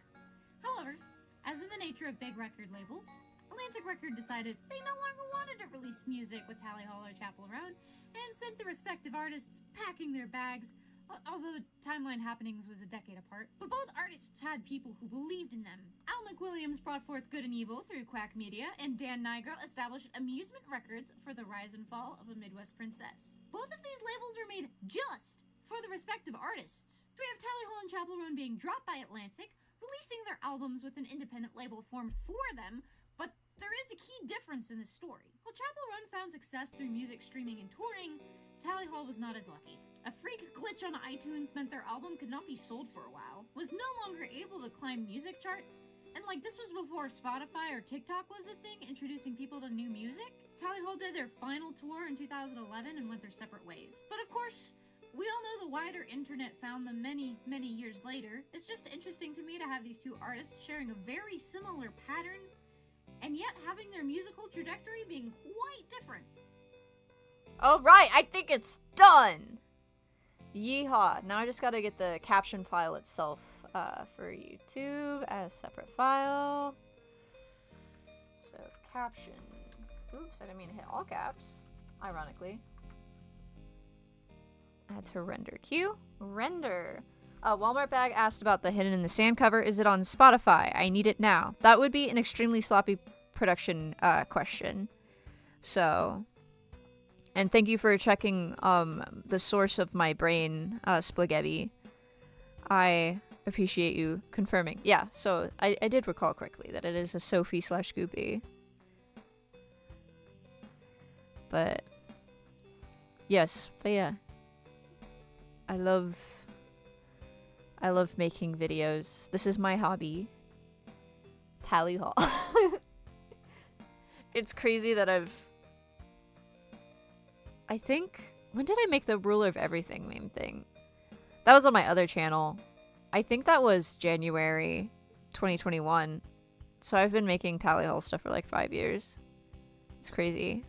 However, as in the nature of big record labels, Atlantic Record decided they no longer wanted to release music with Tally Hall or Chapel Roan and sent the respective artists packing their bags. Although Timeline Happenings was a decade apart, but both artists had people who believed in them. Al McWilliams brought forth Good and Evil through Quack Media, and Dan Nigro established Amusement Records for the rise and fall of a Midwest princess. Both of these labels were made just for the respective artists. So we have Tally Hall and Chapel Roan being dropped by Atlantic, releasing their albums with an independent label formed for them, but there is a key difference in this story. While Chapel Roan found success through music streaming and touring, Tally Hall was not as lucky. A freak glitch on iTunes meant their album could not be sold for a while, was no longer able to climb music charts, and like this was before Spotify or TikTok was a thing, introducing people to new music. Tally Hall did their final tour in 2011 and went their separate ways. But of course, we all know the wider internet found them many, many years later. It's just interesting to me to have these two artists sharing a very similar pattern, and yet having their musical trajectory being quite different. Alright, I think it's done! Yeehaw. Now I just gotta get the caption file itself for YouTube as separate file. So, caption. Oops, I didn't mean to hit all caps. Ironically. Add to render queue. Render. Walmart Bag asked about the Hidden in the Sand cover. Is it on Spotify? I need it now. That would be an extremely sloppy production question. So... And thank you for checking the source of my brain, Spaghetti. I appreciate you confirming. Yeah, so I did recall correctly that it is a Sophie/Goopy. But yes, but yeah. I love making videos. This is my hobby. Tally Hall. It's crazy that I think... When did I make the Ruler of Everything meme thing? That was on my other channel. I think that was January 2021. So I've been making Tally Hall stuff for like 5 years. It's crazy.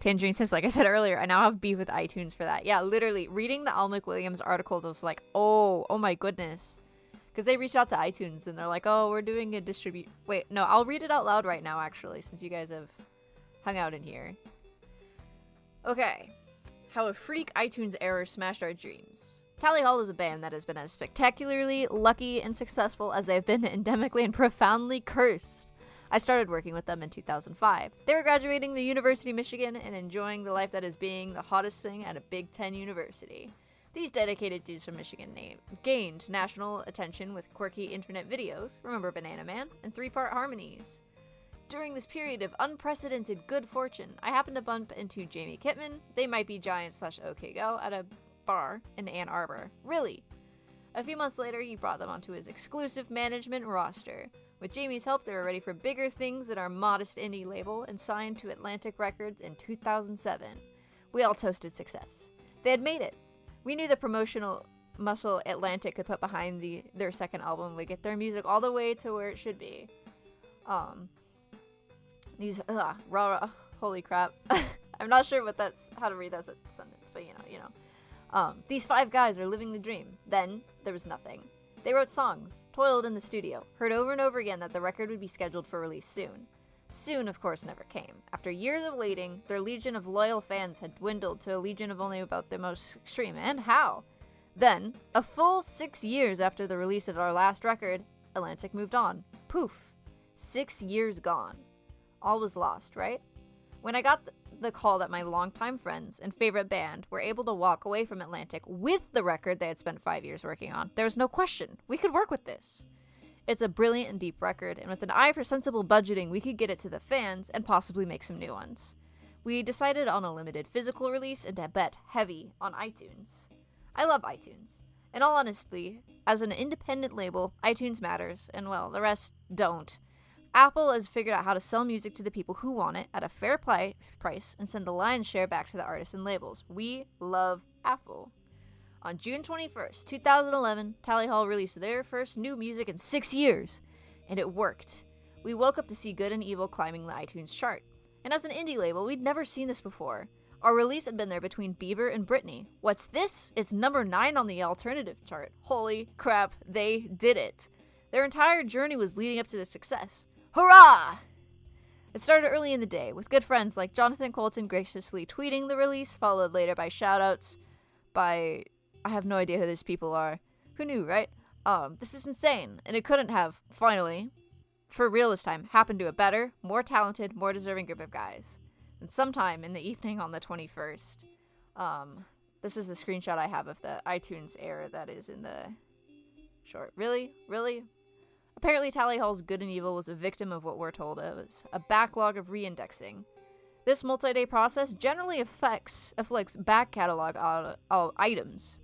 Tangerine says, like I said earlier, I now have beef with iTunes for that. Yeah, literally, reading the Al McWilliams articles, I was like, oh my goodness. Because they reached out to iTunes, and they're like, oh, we're doing a Wait, no, I'll read it out loud right now, actually, since you guys have hung out in here. Okay. How a freak iTunes error smashed our dreams. Tally Hall is a band that has been as spectacularly lucky and successful as they've been endemically and profoundly cursed. I started working with them in 2005. They were graduating the University of Michigan and enjoying the life that is being the hottest thing at a Big Ten university. These dedicated dudes from Michigan gained national attention with quirky internet videos, remember Banana Man, and 3-part harmonies. During this period of unprecedented good fortune, I happened to bump into Jamie Kitman, They Might Be Giants / OK Go, at a bar in Ann Arbor. Really? A few months later, he brought them onto his exclusive management roster. With Jamie's help, they were ready for bigger things than our modest indie label and signed to Atlantic Records in 2007. We all toasted success. They had made it. We knew the promotional muscle Atlantic could put behind their second album would get their music all the way to where it should be. Holy crap. I'm not sure how to read that sentence, but you know. These 5 guys are living the dream. Then, there was nothing. They wrote songs, toiled in the studio, heard over and over again that the record would be scheduled for release soon. Soon, of course, never came. After years of waiting, their legion of loyal fans had dwindled to a legion of only about the most extreme. And how? Then, a full 6 years after the release of our last record, Atlantic moved on. Poof. 6 years gone. All was lost, right? When I got the call that my longtime friends and favorite band were able to walk away from Atlantic with the record they had spent 5 years working on, there was no question. We could work with this. It's a brilliant and deep record, and with an eye for sensible budgeting, we could get it to the fans and possibly make some new ones. We decided on a limited physical release and to bet heavy on iTunes. I love iTunes. In all honesty, as an independent label, iTunes matters, and well, the rest don't. Apple has figured out how to sell music to the people who want it at a fair price and send the lion's share back to the artists and labels. We love Apple. On June 21st, 2011, Tally Hall released their first new music in 6 years, and it worked. We woke up to see Good and Evil climbing the iTunes chart. And as an indie label, we'd never seen this before. Our release had been there between Bieber and Britney. What's this? It's number 9 on the alternative chart. Holy crap, they did it. Their entire journey was leading up to this success. Hurrah! It started early in the day, with good friends like Jonathan Colton graciously tweeting the release, followed later by shoutouts by... I have no idea who these people are. Who knew, right? This is insane, and it couldn't have, finally, for real this time, happened to a better, more talented, more deserving group of guys. And sometime in the evening on the 21st, this is the screenshot I have of the iTunes error that is in the short. Really? Really? Apparently, Tally Hall's Good and Evil was a victim of what we're told is a backlog of reindexing. This multi-day process generally afflicts back catalog items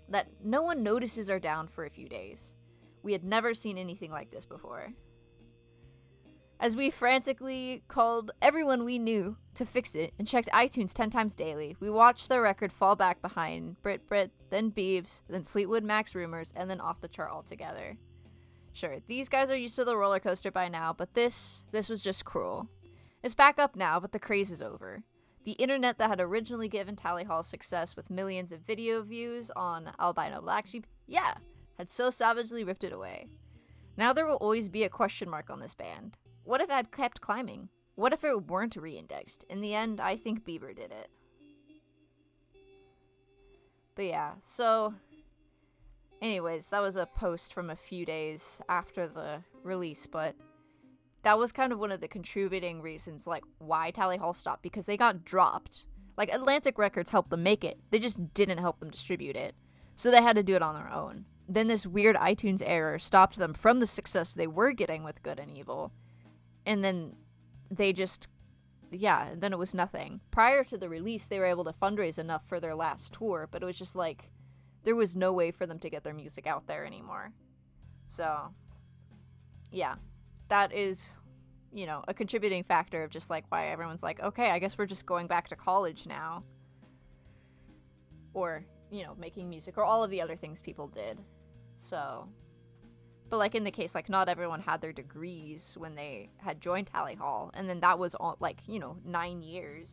that no one notices are down for a few days. We had never seen anything like this before. As we frantically called everyone we knew to fix it and checked iTunes 10 times daily, we watched the record fall back behind Brit, then Biebs, then Fleetwood Mac's Rumors, and then off the chart altogether. Sure, these guys are used to the roller coaster by now, but this was just cruel. It's back up now, but the craze is over. The internet that had originally given Tally Hall success with millions of video views on Albino Black Sheep, had so savagely ripped it away. Now there will always be a question mark on this band. What if it had kept climbing? What if it weren't re-indexed? In the end, I think Bieber did it. But yeah, so... anyways, that was a post from a few days after the release, but that was kind of one of the contributing reasons, like, why Tally Hall stopped, because they got dropped. Like, Atlantic Records helped them make it. They just didn't help them distribute it. So they had to do it on their own. Then this weird iTunes error stopped them from the success they were getting with Good and Evil. And then they just, then it was nothing. Prior to the release, they were able to fundraise enough for their last tour, but it was just like, there was no way for them to get their music out there anymore. So, yeah, that is, a contributing factor of just like why everyone's like, okay, I guess we're just going back to college now. Or, making music, or all of the other things people did. So... but, like, in the case, like, not everyone had their degrees when they had joined Tally Hall. And then that was, all, like, 9 years.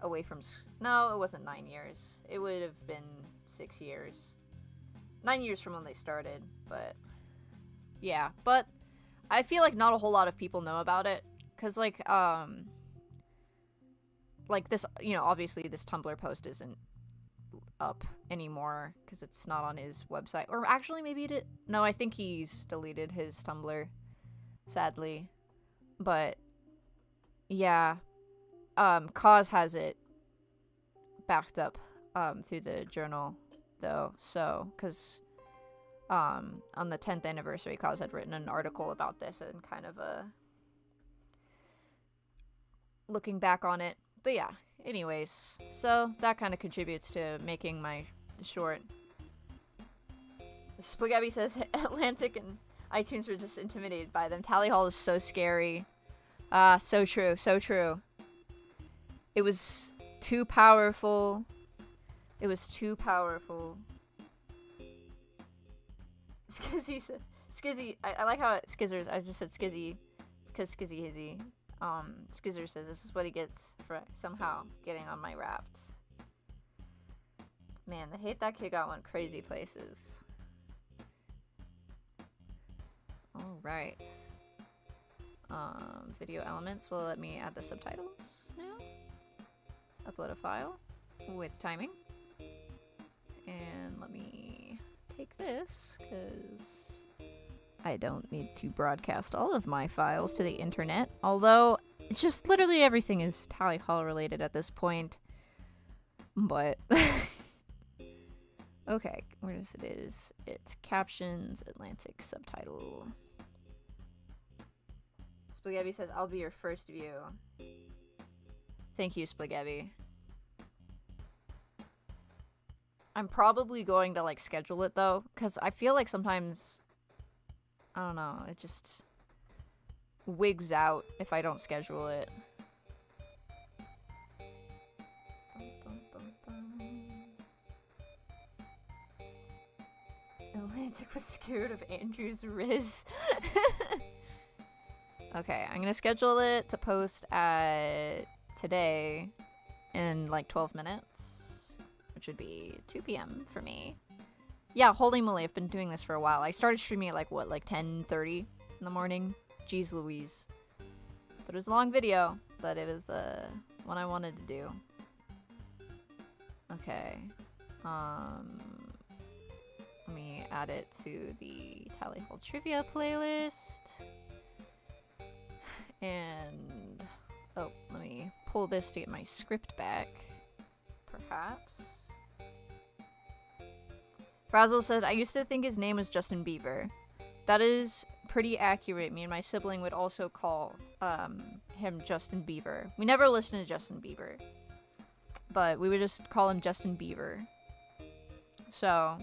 away from... No, it wasn't 9 years. It would have been 6 years. 9 years from when they started, but... Yeah, but I feel like not a whole lot of people know about it. Because, like this, you know, obviously this Tumblr post isn't up anymore because it's not on his website. Or actually, maybe it is. No, I think he's deleted his Tumblr, sadly. But, yeah. Cause has it backed up through the journal, though. So, because on the 10th anniversary, Cause had written an article about this and kind of looking back on it. But yeah, anyways, so that kind of contributes to making my short. Spaghetti says Atlantic and iTunes were just intimidated by them. Tally Hall is so scary. Ah, so true, so true. It was too powerful. It was too powerful. Skizzy said, Skizzy, I like how Skizzers, I just said Skizzy because Skizzy Hizzy. Skizzer says this is what he gets for somehow getting on my Wrapped. Man, the hate that kid got went crazy places. Alright. Video elements will let me add the subtitles now. Upload a file with timing. And let me take this, because I don't need to broadcast all of my files to the internet. Although, it's just literally everything is Tally Hall related at this point. But, okay, where's it is? It's captions, Atlantic subtitle. Spaghetti says, I'll be your first view. Thank you, Spaghetti. I'm probably going to, like, schedule it, though, because I feel like sometimes, I don't know, it just wigs out if I don't schedule it. Atlantic was scared of Andrew's Riz. Okay, I'm gonna schedule it to post at today in like 12 minutes, which would be 2 p.m. for me. Yeah, holy moly, I've been doing this for a while. I started streaming at like, what, like 10:30 in the morning? Jeez Louise. But it was a long video, but it was one I wanted to do. Okay. Let me add it to the Tally Hall Trivia playlist. And, oh, let me pull this to get my script back, perhaps. Frazzle says, I used to think his name was Justin Bieber. That is pretty accurate. Me and my sibling would also call him Justin Bieber. We never listened to Justin Bieber, but we would just call him Justin Bieber. So...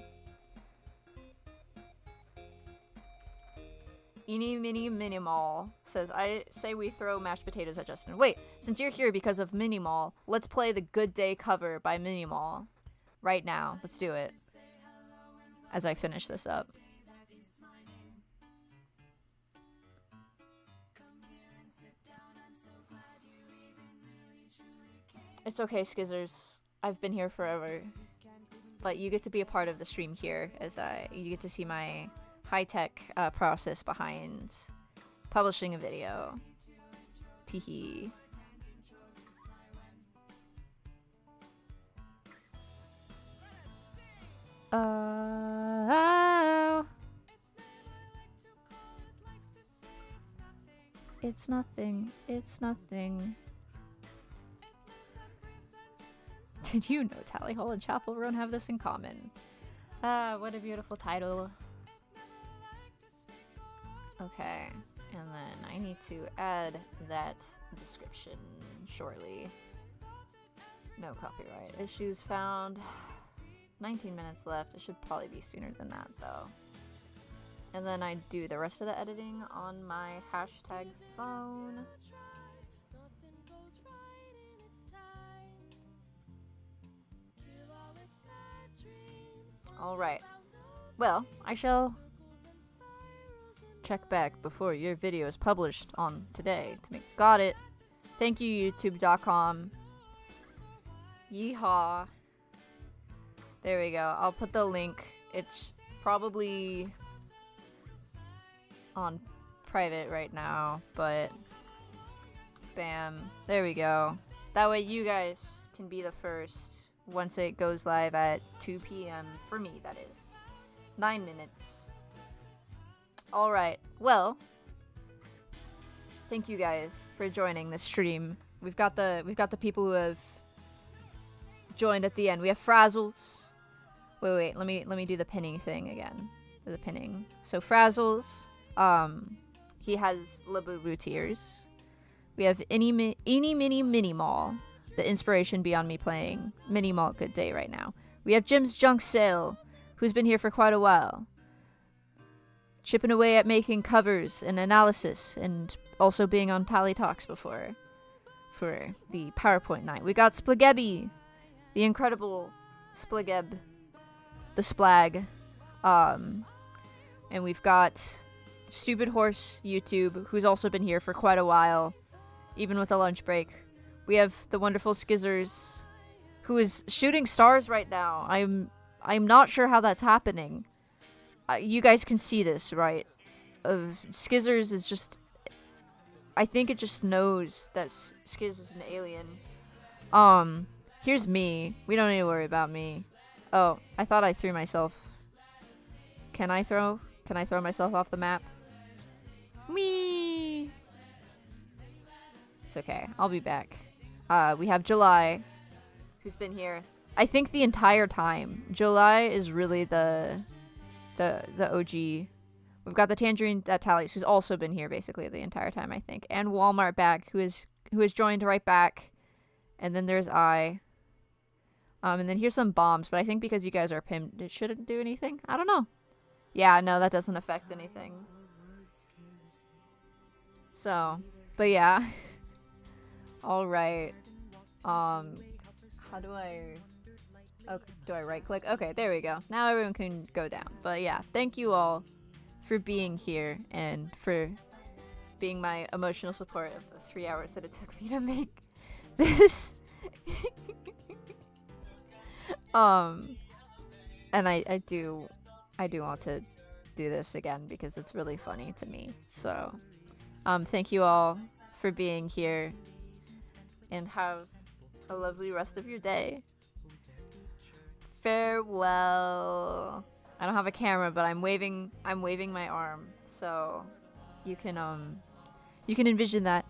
Eeny, Mini, Minimal says, I say we throw mashed potatoes at Justin. Wait, since you're here because of Minimal, let's play the Good Day cover by Minimal. Right now. Let's do it. As I finish this up. It's okay, Skizzers. I've been here forever. But you get to be a part of the stream here, as you get to see my high-tech process behind publishing a video. Teehee. Oh. It's nothing. It's nothing. Did you know Tally Hall and Chapel Roan have this in common? Ah, what a beautiful title. Okay, and then I need to add that description shortly. No copyright issues found. 19 minutes left. It should probably be sooner than that, though. And then I do the rest of the editing on my hashtag phone. Alright. Well, I shall check back before your video is published on today to make... Got it. Thank you, youtube.com. Yeehaw. There we go. I'll put the link. It's probably on private right now, but bam. There we go. That way you guys can be the first once it goes live at 2 p.m. for me, that is. 9 minutes. Alright, well, thank you guys for joining this stream. We've got the people who have joined at the end. We have Frazzles. Wait, let me do the pinning thing again. The pinning. So Frazzles, he has Labubu Tears. We have Eeny Mini Mall. The inspiration beyond me playing Mini Mall Good Day right now. We have Jim's Junk Sale, who's been here for quite a while. Chipping away at making covers and analysis, and also being on Tally Talks before for the PowerPoint night. We got Splagebby, the incredible Splageb, the Splag. And we've got Stupid Horse YouTube, who's also been here for quite a while, even with a lunch break. We have the wonderful Skizzers, who is shooting stars right now. I'm not sure how that's happening. You guys can see this, right? Skizzers is just... I think it just knows that Skizz is an alien. Here's me. We don't need to worry about me. Oh, I thought I threw myself. Can I throw myself off the map? Whee! It's okay. I'll be back. We have July, who's been here, I think, the entire time. July is really the OG. We've got the Tangerine that Tallies, who's also been here basically the entire time, I think, and Walmart Bag, who has joined right back. And then there's I. And then here's some bombs, but I think because you guys are pinned, it shouldn't do anything. I don't know. Yeah, no, that doesn't affect anything. So, but yeah. All right. How do I... Okay, do I right click? Okay, there we go. Now everyone can go down. But yeah, thank you all for being here and for being my emotional support of the 3 hours that it took me to make this. And I do want to do this again because it's really funny to me. So, thank you all for being here and have a lovely rest of your day. Farewell. I don't have a camera, but I'm waving my arm, so you can envision that.